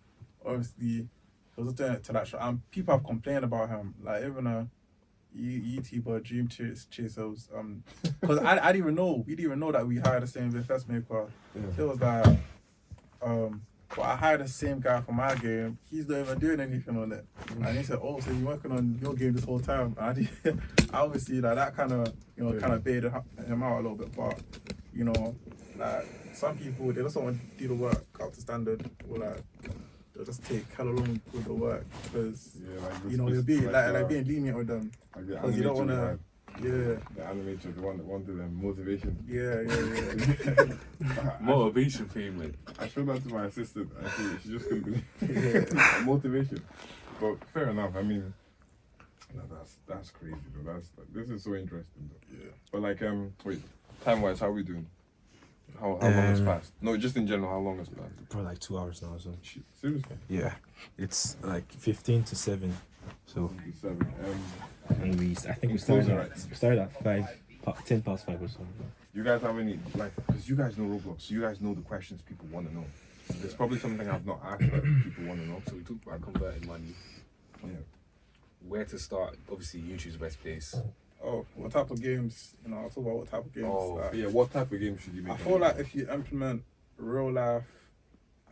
Speaker 7: obviously, he was doing it to that show, and people have complained about him, like even a YouTuber Dream Chaser was because I didn't even know, we didn't even know that we hired the same VFX maker. It was like. But I hired the same guy for my game. He's not even doing anything on it. And he said, "Oh, so you're working on your game this whole time?" And I obviously that kind of kind of baited him out a little bit. But like some people, they just don't want to do the work up to standard, or like they'll just take hella long with the work because they're being like being lenient with them because you don't want to. Yeah,
Speaker 1: the animator, the one that wanted them motivation.
Speaker 7: Yeah.
Speaker 4: Motivation payment.
Speaker 1: I showed that to my assistant. She just couldn't believe motivation. But fair enough. I mean, that's crazy though. This is so interesting though. Yeah. But like wait, time wise, how are we doing? How long has passed? No, just in general, how long has passed?
Speaker 11: Probably like 2 hours now. So
Speaker 1: seriously?
Speaker 11: Yeah, it's like 15 to 7. So.
Speaker 1: 7.
Speaker 11: And we started at 10 past 5 or something.
Speaker 1: You guys have any, because you guys know Roblox, so you guys know the questions people want to know. There's probably something I've not asked that people want to know.
Speaker 4: So we talked about converting money.
Speaker 1: Yeah.
Speaker 4: Where to start? Obviously, YouTube's the best place.
Speaker 7: Oh, what type of games? I'll talk about what type of games.
Speaker 1: What type of games should you make?
Speaker 7: I feel like if you implement real life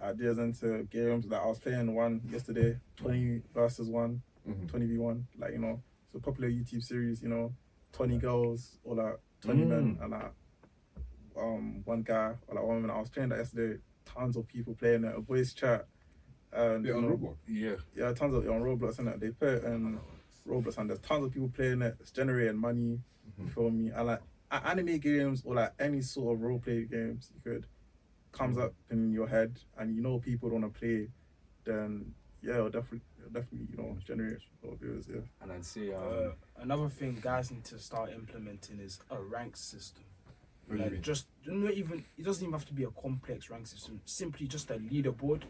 Speaker 7: ideas into games, like I was playing one yesterday, 20 versus 1, 20v1, it's a popular YouTube series, 20 girls or like 20 men and like one guy or like one woman. I was playing that yesterday, tons of people playing it, a voice chat, And
Speaker 1: Yeah,
Speaker 7: you
Speaker 1: on
Speaker 7: know,
Speaker 1: Roblox.
Speaker 7: yeah, tons of on Roblox and they put it in Roblox and there's tons of people playing it. It's generating money. You feel me? And like anime games or like any sort of role play games, you could comes up in your head and you know people don't want to play, then yeah, it'll definitely you know generate a lot of viewers. Yeah.
Speaker 4: And I'd say
Speaker 10: Another thing guys need to start implementing is a rank system.
Speaker 1: What do you
Speaker 10: Like
Speaker 1: mean?
Speaker 10: just not even it doesn't even have to be a complex rank system. Simply just a leaderboard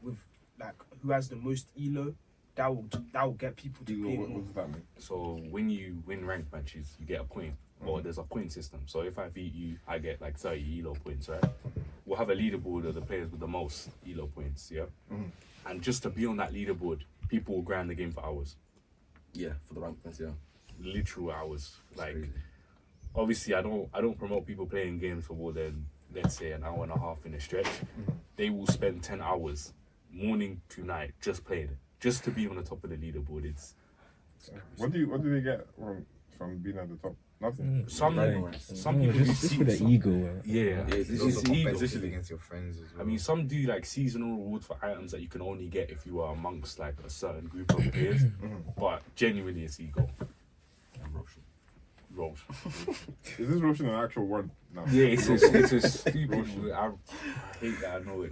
Speaker 10: with like who has the most elo. That will get people to play
Speaker 1: What
Speaker 10: more.
Speaker 1: does that mean?
Speaker 4: so when you win ranked matches, you get a point, or there's a point system. So if I beat you, I get like 30 elo points, right? We'll have a leaderboard of the players with the most elo points, yeah. And just to be on that leaderboard, people will grind the game for hours,
Speaker 9: Yeah, for the rank points, yeah.
Speaker 4: literal hours. Like,
Speaker 9: crazy.
Speaker 4: obviously, I don't promote people playing games for more than let's say an hour and a half in a stretch. They will spend 10 hours, morning to night, just playing, just to be on the top of the leaderboard. It's
Speaker 1: What do they get from being at the top? Nothing.
Speaker 4: some
Speaker 11: Some
Speaker 4: people do
Speaker 11: just for the ego.
Speaker 4: Yeah,
Speaker 8: It's
Speaker 4: it's
Speaker 8: also
Speaker 4: ego.
Speaker 8: competitive against your friends as well.
Speaker 4: I mean, some do like seasonal rewards for items that you can only get if you are amongst like a certain group of players. But genuinely, it's ego.
Speaker 9: And Roshan.
Speaker 4: Roles.
Speaker 1: Is this Roshan an actual word? No.
Speaker 4: Yeah, it's a stupid word. I hate that. I know it.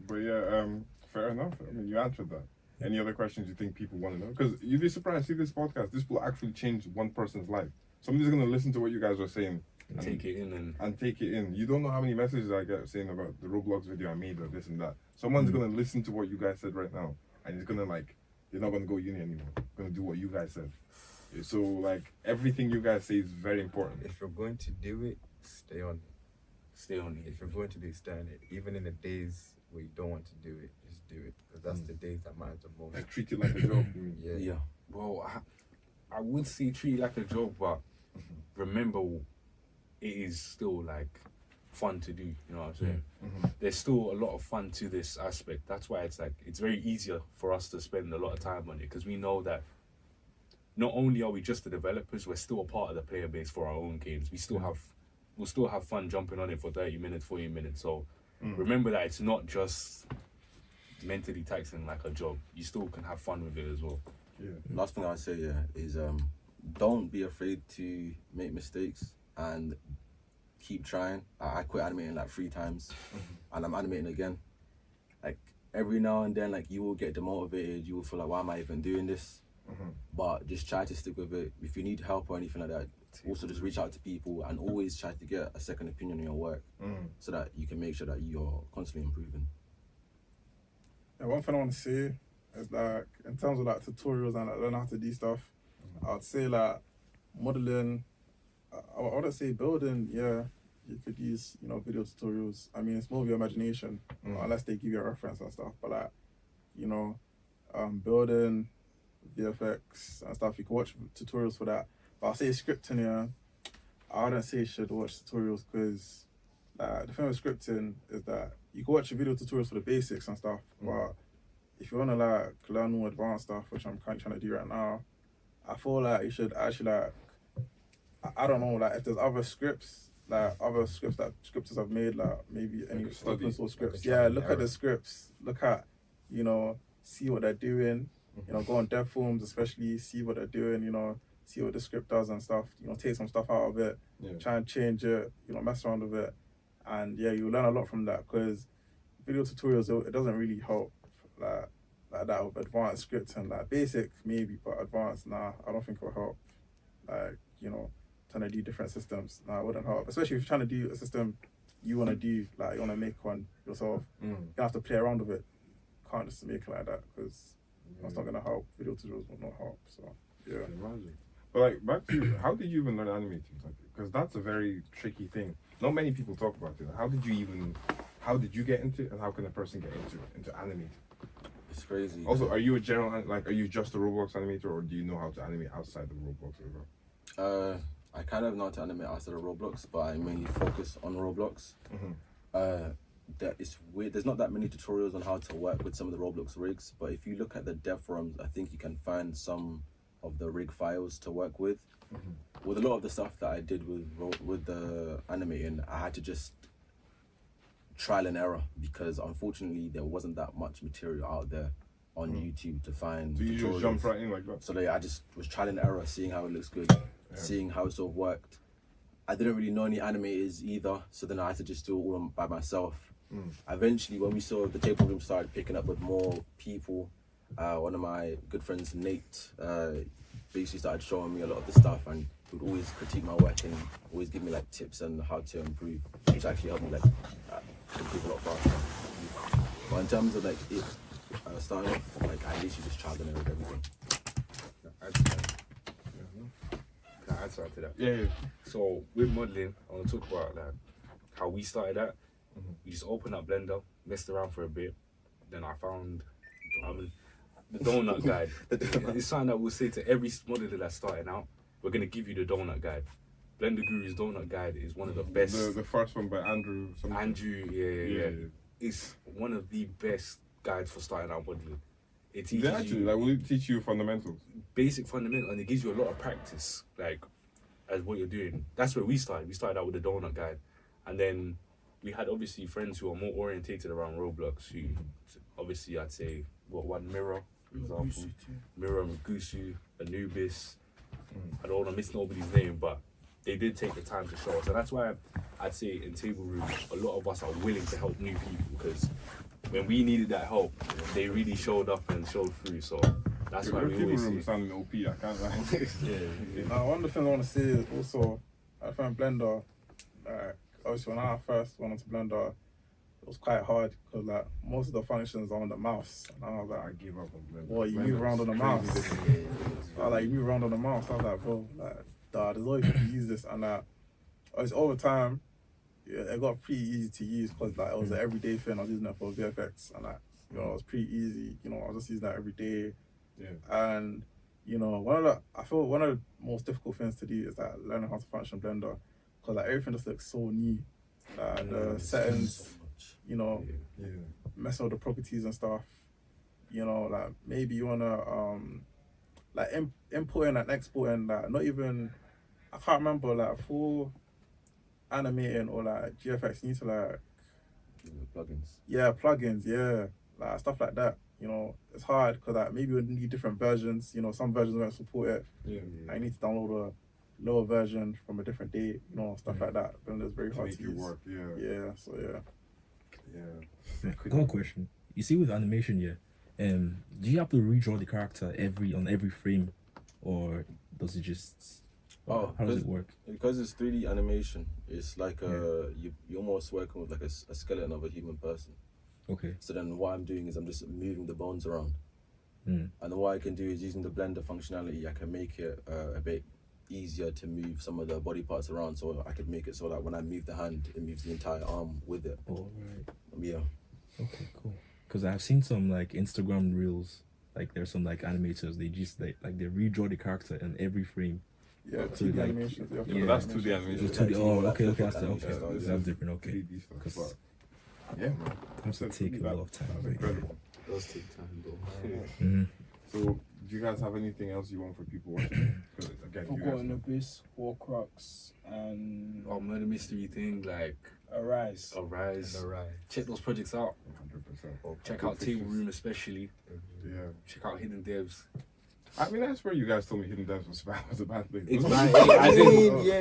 Speaker 1: But yeah, fair enough. I mean, you answered that. Any other questions you think people want to know? Because you'd be surprised. See this podcast. This will actually change one person's life. Somebody's gonna listen to what you guys are saying
Speaker 4: Take it in
Speaker 1: and take it in. You don't know how many messages I get saying about the Roblox video I made or this and that. Someone's gonna listen to what you guys said right now, and it's gonna like they're not gonna go uni anymore. Gonna do what you guys said. So like everything you guys say is very important.
Speaker 8: if you're going to do it, stay on it.
Speaker 4: Stay on it.
Speaker 8: If you're going to do it, stay on it. Even in the days where you don't want to do it, just do it. Because that's the days that matter the most.
Speaker 1: Like treat it like a job. you mean?
Speaker 8: Yeah.
Speaker 9: Yeah.
Speaker 4: Well, I would say treat it like a job, but remember, it is still like fun to do. You know what I'm saying? There's still a lot of fun to this aspect. That's why it's like it's very easier for us to spend a lot of time on it because we know that not only are we just the developers, we're still a part of the player base for our own games. We'll still have fun jumping on it for 30 minutes, 40 minutes. So remember that it's not just mentally taxing like a job. You still can have fun with it as well.
Speaker 1: Yeah.
Speaker 9: Last thing I'd say, is don't be afraid to make mistakes and keep trying. I quit animating like 3 times and I'm animating again. Like every now and then, like you will get demotivated. You will feel like, why am I even doing this? But just try to stick with it. If you need help or anything like that, also just reach out to people and always try to get a second opinion on your work so that you can make sure that you're constantly improving.
Speaker 7: And one thing I want to say is like in terms of like tutorials and like learning how to do stuff, I'd say like modeling. I wouldn't say building. Yeah, you could use video tutorials. I mean, it's more of your imagination unless they give you a reference and stuff. But like building VFX and stuff, you can watch tutorials for that. But I'll say scripting. Yeah, I wouldn't say you should watch tutorials because the thing with scripting is that you can watch video tutorials for the basics and stuff, but if you want to like learn more advanced stuff, which I'm kind of trying to do right now, I feel like you should actually like, I don't know, like if there's other scripts that scripters have made, like maybe any open source scripts. Yeah, look at the scripts, look at, see what they're doing, go on dev forums especially, see what they're doing, see what the script does and stuff, take some stuff out of it, try and change it, mess around with it. And yeah, you learn a lot from that because video tutorials, it doesn't really help like that with advanced scripting. Like basic maybe, but advanced, nah, I don't think it'll help. Like, trying to do different systems, nah, it wouldn't help. Especially if you're trying to do a system you want to do, like you want to make one yourself, you have to play around with it. Can't just make it like that because that's not going to help. Video tutorials will not help, so yeah.
Speaker 1: Imagine. But like back to how did you even learn animating? Because that's a very tricky thing. Not many people talk about it. How did you get into it, and how can a person get into animating?
Speaker 9: It's crazy.
Speaker 1: Also, are you a general are you just a Roblox animator, or do you know how to animate outside of Roblox as well?
Speaker 9: I kind of know how to animate outside of Roblox, but I mainly focus on Roblox. That it's weird. There's not that many tutorials on how to work with some of the Roblox rigs, but if you look at the dev forums, I think you can find some of the rig files to work with. With a lot of the stuff that I did with the animating, I had to just trial and error, because unfortunately there wasn't that much material out there on YouTube to find.
Speaker 1: So you just
Speaker 9: tutorials.
Speaker 1: jumped right in like that?
Speaker 9: So like, I just was trial and error, seeing how it looks good, seeing how it sort of worked. I didn't really know any animators either, so then I had to just do it all by myself. Eventually, when we saw the table room started picking up with more people, one of my good friends, Nate, basically started showing me a lot of the stuff, and he would always critique my work and always give me like tips on how to improve, which actually helped me like improve a lot faster. But in terms of like it starting off, like I literally just tried and errored everything.
Speaker 4: Can I add something to that?
Speaker 1: Yeah.
Speaker 4: So with modeling, I want to talk about like how we started that. We just opened up Blender, messed around for a bit, then I found the donut guide. It's something that we'll say to every modeler that's starting out. We're gonna give you the donut guide. Blender Guru's donut guide is one of the best.
Speaker 1: The first one by Andrew.
Speaker 4: Andrew, yeah. It's one of the best guides for starting out modeling. It teaches you
Speaker 1: will it teach you fundamentals?
Speaker 4: basic fundamental, and it gives you a lot of practice, like as what you're doing. That's where we started. We started out with the donut guide, and then we had obviously friends who are more orientated around Roblox. Who obviously I'd say one Mirror, for example, Mirror, Mugusu, Anubis. I don't want to miss nobody's name, but they did take the time to show us, and that's why I'd say in Table Room a lot of us are willing to help new people, because when we needed that help, they really showed up and showed through. So that's why we always say.
Speaker 1: Sounding OP, I can't lie.
Speaker 7: One of the things I want to say is also, I found Blender, obviously when I first went onto Blender, it was quite hard because like most of the functions are on the mouse. And I was like,
Speaker 1: I gave up on Blender.
Speaker 7: well, you move around on the mouse. You move around on the mouse. I was like, bro, there's always you can use this. And obviously over time, it got pretty easy to use because it was an everyday thing. I was using it for VFX, and it was pretty easy. I was just using that every day.
Speaker 1: Yeah.
Speaker 7: And I feel one of the most difficult things to do is learning how to function Blender, because everything just looks so new. The settings, messing with the properties and stuff. Maybe you wanna importing and exporting not even, I can't remember for animating or GFX, you need to
Speaker 9: plugins.
Speaker 7: Yeah, plugins, yeah. Stuff like that. It's hard because maybe you need different versions. Some versions won't support it. I need to download a lower version from a different date, stuff like that. Then it's very hard to use.
Speaker 1: Work,
Speaker 11: One question. You see with animation, do you have to redraw the character on every frame, or does it just? How does it work?
Speaker 9: Because it's 3D animation, it's like you're almost working with a skeleton of a human person.
Speaker 11: Okay.
Speaker 9: So then what I'm doing is I'm just moving the bones around. And then what I can do is using the blender functionality, I can make it a bit easier to move some of the body parts around, so I could make it so that when I move the hand, it moves the entire arm with it.
Speaker 11: Oh, right.
Speaker 9: Yeah.
Speaker 11: Okay, cool. Because I've seen some Instagram reels, there's some animators, they just they redraw the character in every frame.
Speaker 7: Yeah, 2D animations.
Speaker 1: That's 2D animation.
Speaker 11: 2D. Oh, okay, that's different. Okay.
Speaker 1: 3D stuff. Yeah, man.
Speaker 11: That's to take a lot of time.
Speaker 1: That's incredible.
Speaker 4: It does take time, though.
Speaker 1: So, do you guys have anything else you want for people watching? Again,
Speaker 10: Forgotten Abyss, Horcrux, and
Speaker 4: Murder Mystery thing,
Speaker 10: Arise.
Speaker 4: Check those projects out.
Speaker 1: 100%.
Speaker 4: Check out Table Room especially.
Speaker 1: Yeah.
Speaker 4: Check out Hidden Devs.
Speaker 1: I mean, that's where you guys told me Hidden Devs was a bad thing.
Speaker 4: It's bad.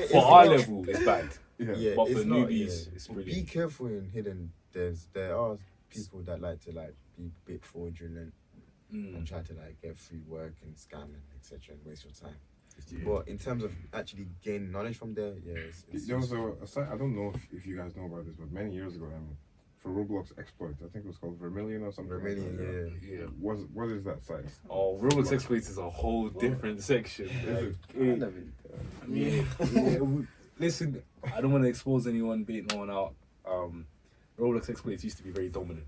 Speaker 4: For our level, it's bad.
Speaker 1: Yeah.
Speaker 4: But for
Speaker 8: it's not,
Speaker 4: newbies, it's
Speaker 8: Be
Speaker 4: brilliant.
Speaker 8: careful in Hidden Devs. There are people that like to be a bit fraudulent and try to get free work and scam and etc. and waste your time. But in terms of actually gaining knowledge from there,
Speaker 1: There was a site, I don't know if you guys know about this, but many years ago, for Roblox exploits, I think it was called Vermilion or something.
Speaker 8: Vermilion,
Speaker 4: Yeah.
Speaker 1: What is that site?
Speaker 4: Oh, Roblox Exploits is a whole different section. Listen, I don't want to expose anyone, bait no one out. Roblox Exploits used to be very dominant.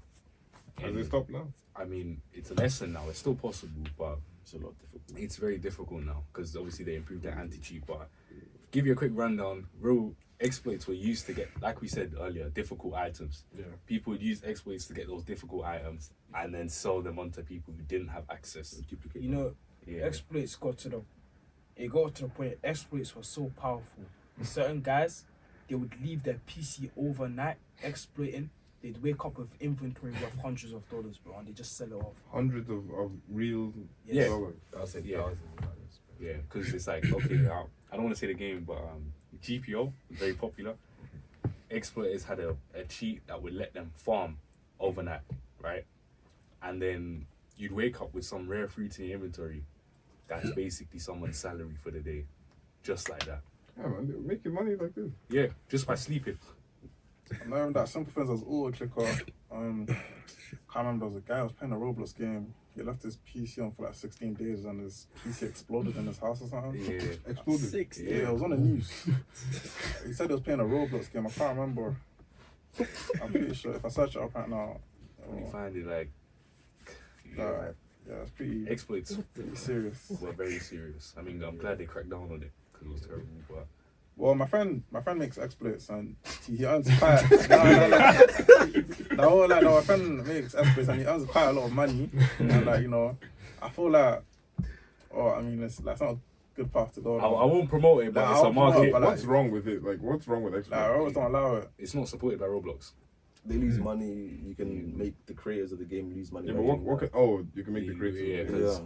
Speaker 1: Has it stopped now?
Speaker 4: I mean, it's a lesson now. It's still possible, but
Speaker 9: It's a lot difficult.
Speaker 4: it's very difficult now because obviously they improved their anti-cheat. But give you a quick rundown. Real exploits were used to get, like we said earlier, difficult items.
Speaker 1: Yeah.
Speaker 4: People would use exploits to get those difficult items and then sell them on to people who didn't have access.
Speaker 9: Duplicate.
Speaker 10: Exploits got to the point. Exploits were so powerful. Certain guys, they would leave their PC overnight exploiting. they'd wake up with inventory worth hundreds of dollars, bro, and they just sell it off.
Speaker 1: Hundreds of real
Speaker 10: Yeah.
Speaker 1: dollars.
Speaker 8: I'll say
Speaker 4: Yeah.
Speaker 8: thousands of dollars.
Speaker 4: Yeah, because it's like, okay, I don't want to say the game, but GPO, very popular. Exploiters had a cheat that would let them farm overnight, right? And then you'd wake up with some rare fruit in your inventory. That's basically someone's salary for the day. Just like that.
Speaker 1: Yeah, man, they're making money like this.
Speaker 4: Yeah, just by sleeping.
Speaker 7: I remember that simple things as auto clicker. Can't remember, there was a guy who was playing a Roblox game. He left his PC on for like 16 days and his PC exploded in his house or something.
Speaker 4: Yeah.
Speaker 1: Exploded.
Speaker 7: Yeah, it was on the news. He said he was playing a Roblox game. I can't remember. I'm pretty sure if I search it up right now.
Speaker 4: You find it like,
Speaker 7: Yeah, it's pretty
Speaker 4: exploits
Speaker 7: serious.
Speaker 4: were very serious. I mean, I'm glad they cracked down on it because it was terrible. But
Speaker 7: Well, my friend makes exploits and he earns quite. No, my friend makes exploits and he earns quite a lot of money. And I feel like, it's like it's not a good path to go.
Speaker 4: I won't promote it, but
Speaker 7: Like,
Speaker 4: it's
Speaker 7: I
Speaker 4: a
Speaker 7: won't promote
Speaker 4: market.
Speaker 7: it, but, like,
Speaker 1: What's wrong with it? Like, what's wrong with
Speaker 7: Like,
Speaker 1: exploit?
Speaker 7: I always don't allow it.
Speaker 4: It's not supported by Roblox.
Speaker 9: They lose money. You can make the creators of the game lose money.
Speaker 1: Yeah,
Speaker 9: by
Speaker 1: but
Speaker 9: doing
Speaker 1: what
Speaker 9: that.
Speaker 1: you can make the creators.
Speaker 4: Yeah,
Speaker 9: Yeah.
Speaker 4: because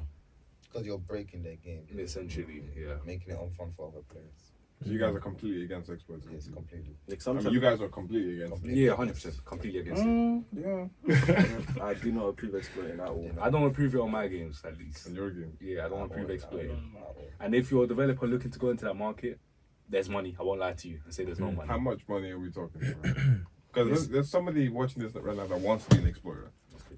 Speaker 12: Because you're breaking their game,
Speaker 4: essentially, yeah.
Speaker 12: making it unfun for other players.
Speaker 1: So you guys are completely against exploits.
Speaker 12: Yes, completely.
Speaker 9: Like
Speaker 1: I
Speaker 9: sometimes
Speaker 1: mean, you guys are completely against it.
Speaker 4: Yeah, 100%, completely against it.
Speaker 7: Yeah.
Speaker 9: I do not approve exploiting at all.
Speaker 4: I don't approve it on my games, at least.
Speaker 1: In your game.
Speaker 4: Yeah, I don't approve exploiting.
Speaker 12: At all.
Speaker 4: And if you're a developer looking to go into that market, there's money. I won't lie to you and say there's no money.
Speaker 1: How much money are we talking about? Because there's somebody watching this right now that wants to be an explorer.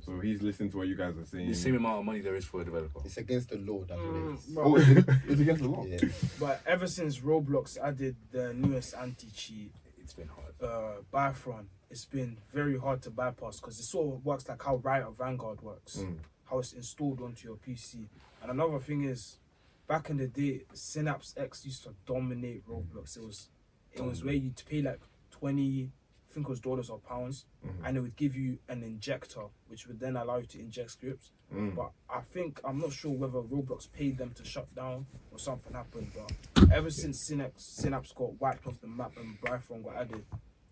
Speaker 1: So he's listening to what you guys are saying.
Speaker 4: The same amount of money there is for a developer.
Speaker 12: It's against the law that it is.
Speaker 1: Oh, it's against the law.
Speaker 12: Yeah.
Speaker 10: But ever since Roblox added the newest anti-cheat,
Speaker 4: It's been hard.
Speaker 10: Bifron, it's been very hard to bypass because it sort of works like how Riot or Vanguard works, how it's installed onto your PC. And another thing is, back in the day, Synapse X used to dominate Roblox. It was where you'd pay like 20, I think it was dollars or pounds, and it would give you an injector, which would then allow you to inject scripts. But I'm not sure whether Roblox paid them to shut down or something happened. But ever since Synapse got wiped off the map and Bifron got added,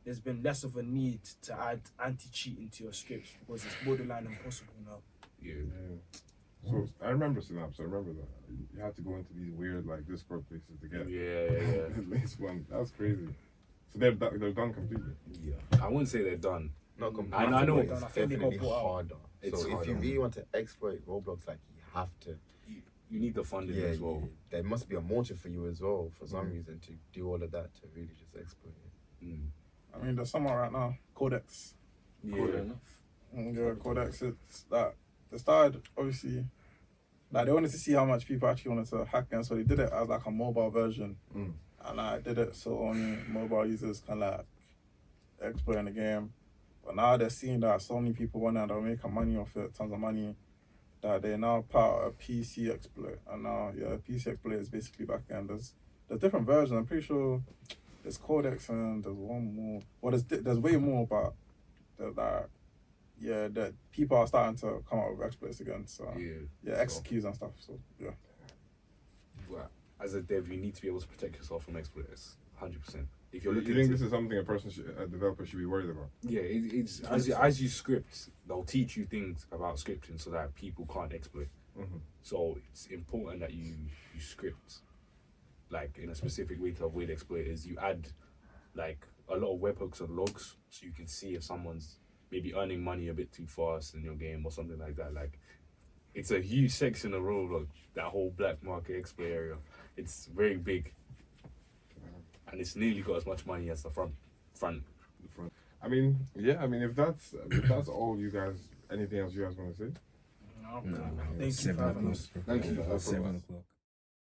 Speaker 10: there's been less of a need to add anti-cheat into your scripts because it's borderline impossible now.
Speaker 4: Yeah.
Speaker 1: So I remember Synapse. I remember that you had to go into these weird like Discord places to get
Speaker 4: Yeah.
Speaker 1: at least one. That's crazy. So they're done completely.
Speaker 4: Yeah. I wouldn't say they're done.
Speaker 8: Not completely.
Speaker 4: I know.
Speaker 8: It's
Speaker 10: I think they got
Speaker 8: definitely
Speaker 10: bought out.
Speaker 8: harder.
Speaker 4: It's
Speaker 8: So if
Speaker 4: harder.
Speaker 8: you really want to exploit Roblox, like you have to.
Speaker 4: You need the funding as well.
Speaker 8: There must be a motive for you as well, for some reason, to do all of that to really just exploit it.
Speaker 7: I mean, there's someone right now, Codex.
Speaker 4: Yeah.
Speaker 7: Yeah, Codex. It's that they started obviously. Like they wanted to see how much people actually wanted to hack in, so they did it as like a mobile version, and I did it so only mobile users can like exploit in the game. But now they're seeing that so many people want it, they're making money off it, tons of money, that they're now part of a PC exploit. And now, PC exploit is basically back end. There's different versions. I'm pretty sure there's Codex and there's one more. Well, there's way more, but that people are starting to come out with exploits again. So executes and stuff. So yeah.
Speaker 4: Well, as a dev, you need to be able to protect yourself from exploiters. 100%. If
Speaker 1: You
Speaker 4: you're looking
Speaker 1: think
Speaker 4: to,
Speaker 1: this is something a developer should be worried about?
Speaker 4: yeah, it's as you script, they'll teach you things about scripting so that people can't exploit. So it's important that you script like in a specific way to avoid exploiters. You add like a lot of webhooks and logs so you can see if someone's maybe earning money a bit too fast in your game or something like that. Like it's a huge section of Roblox, that whole black market exploit area. It's very big. And it's nearly got as much money as the front.
Speaker 1: I mean, if that's all you guys, anything else you guys want to say?
Speaker 10: Thank you for having us.
Speaker 1: Thank you.
Speaker 11: 7 o'clock.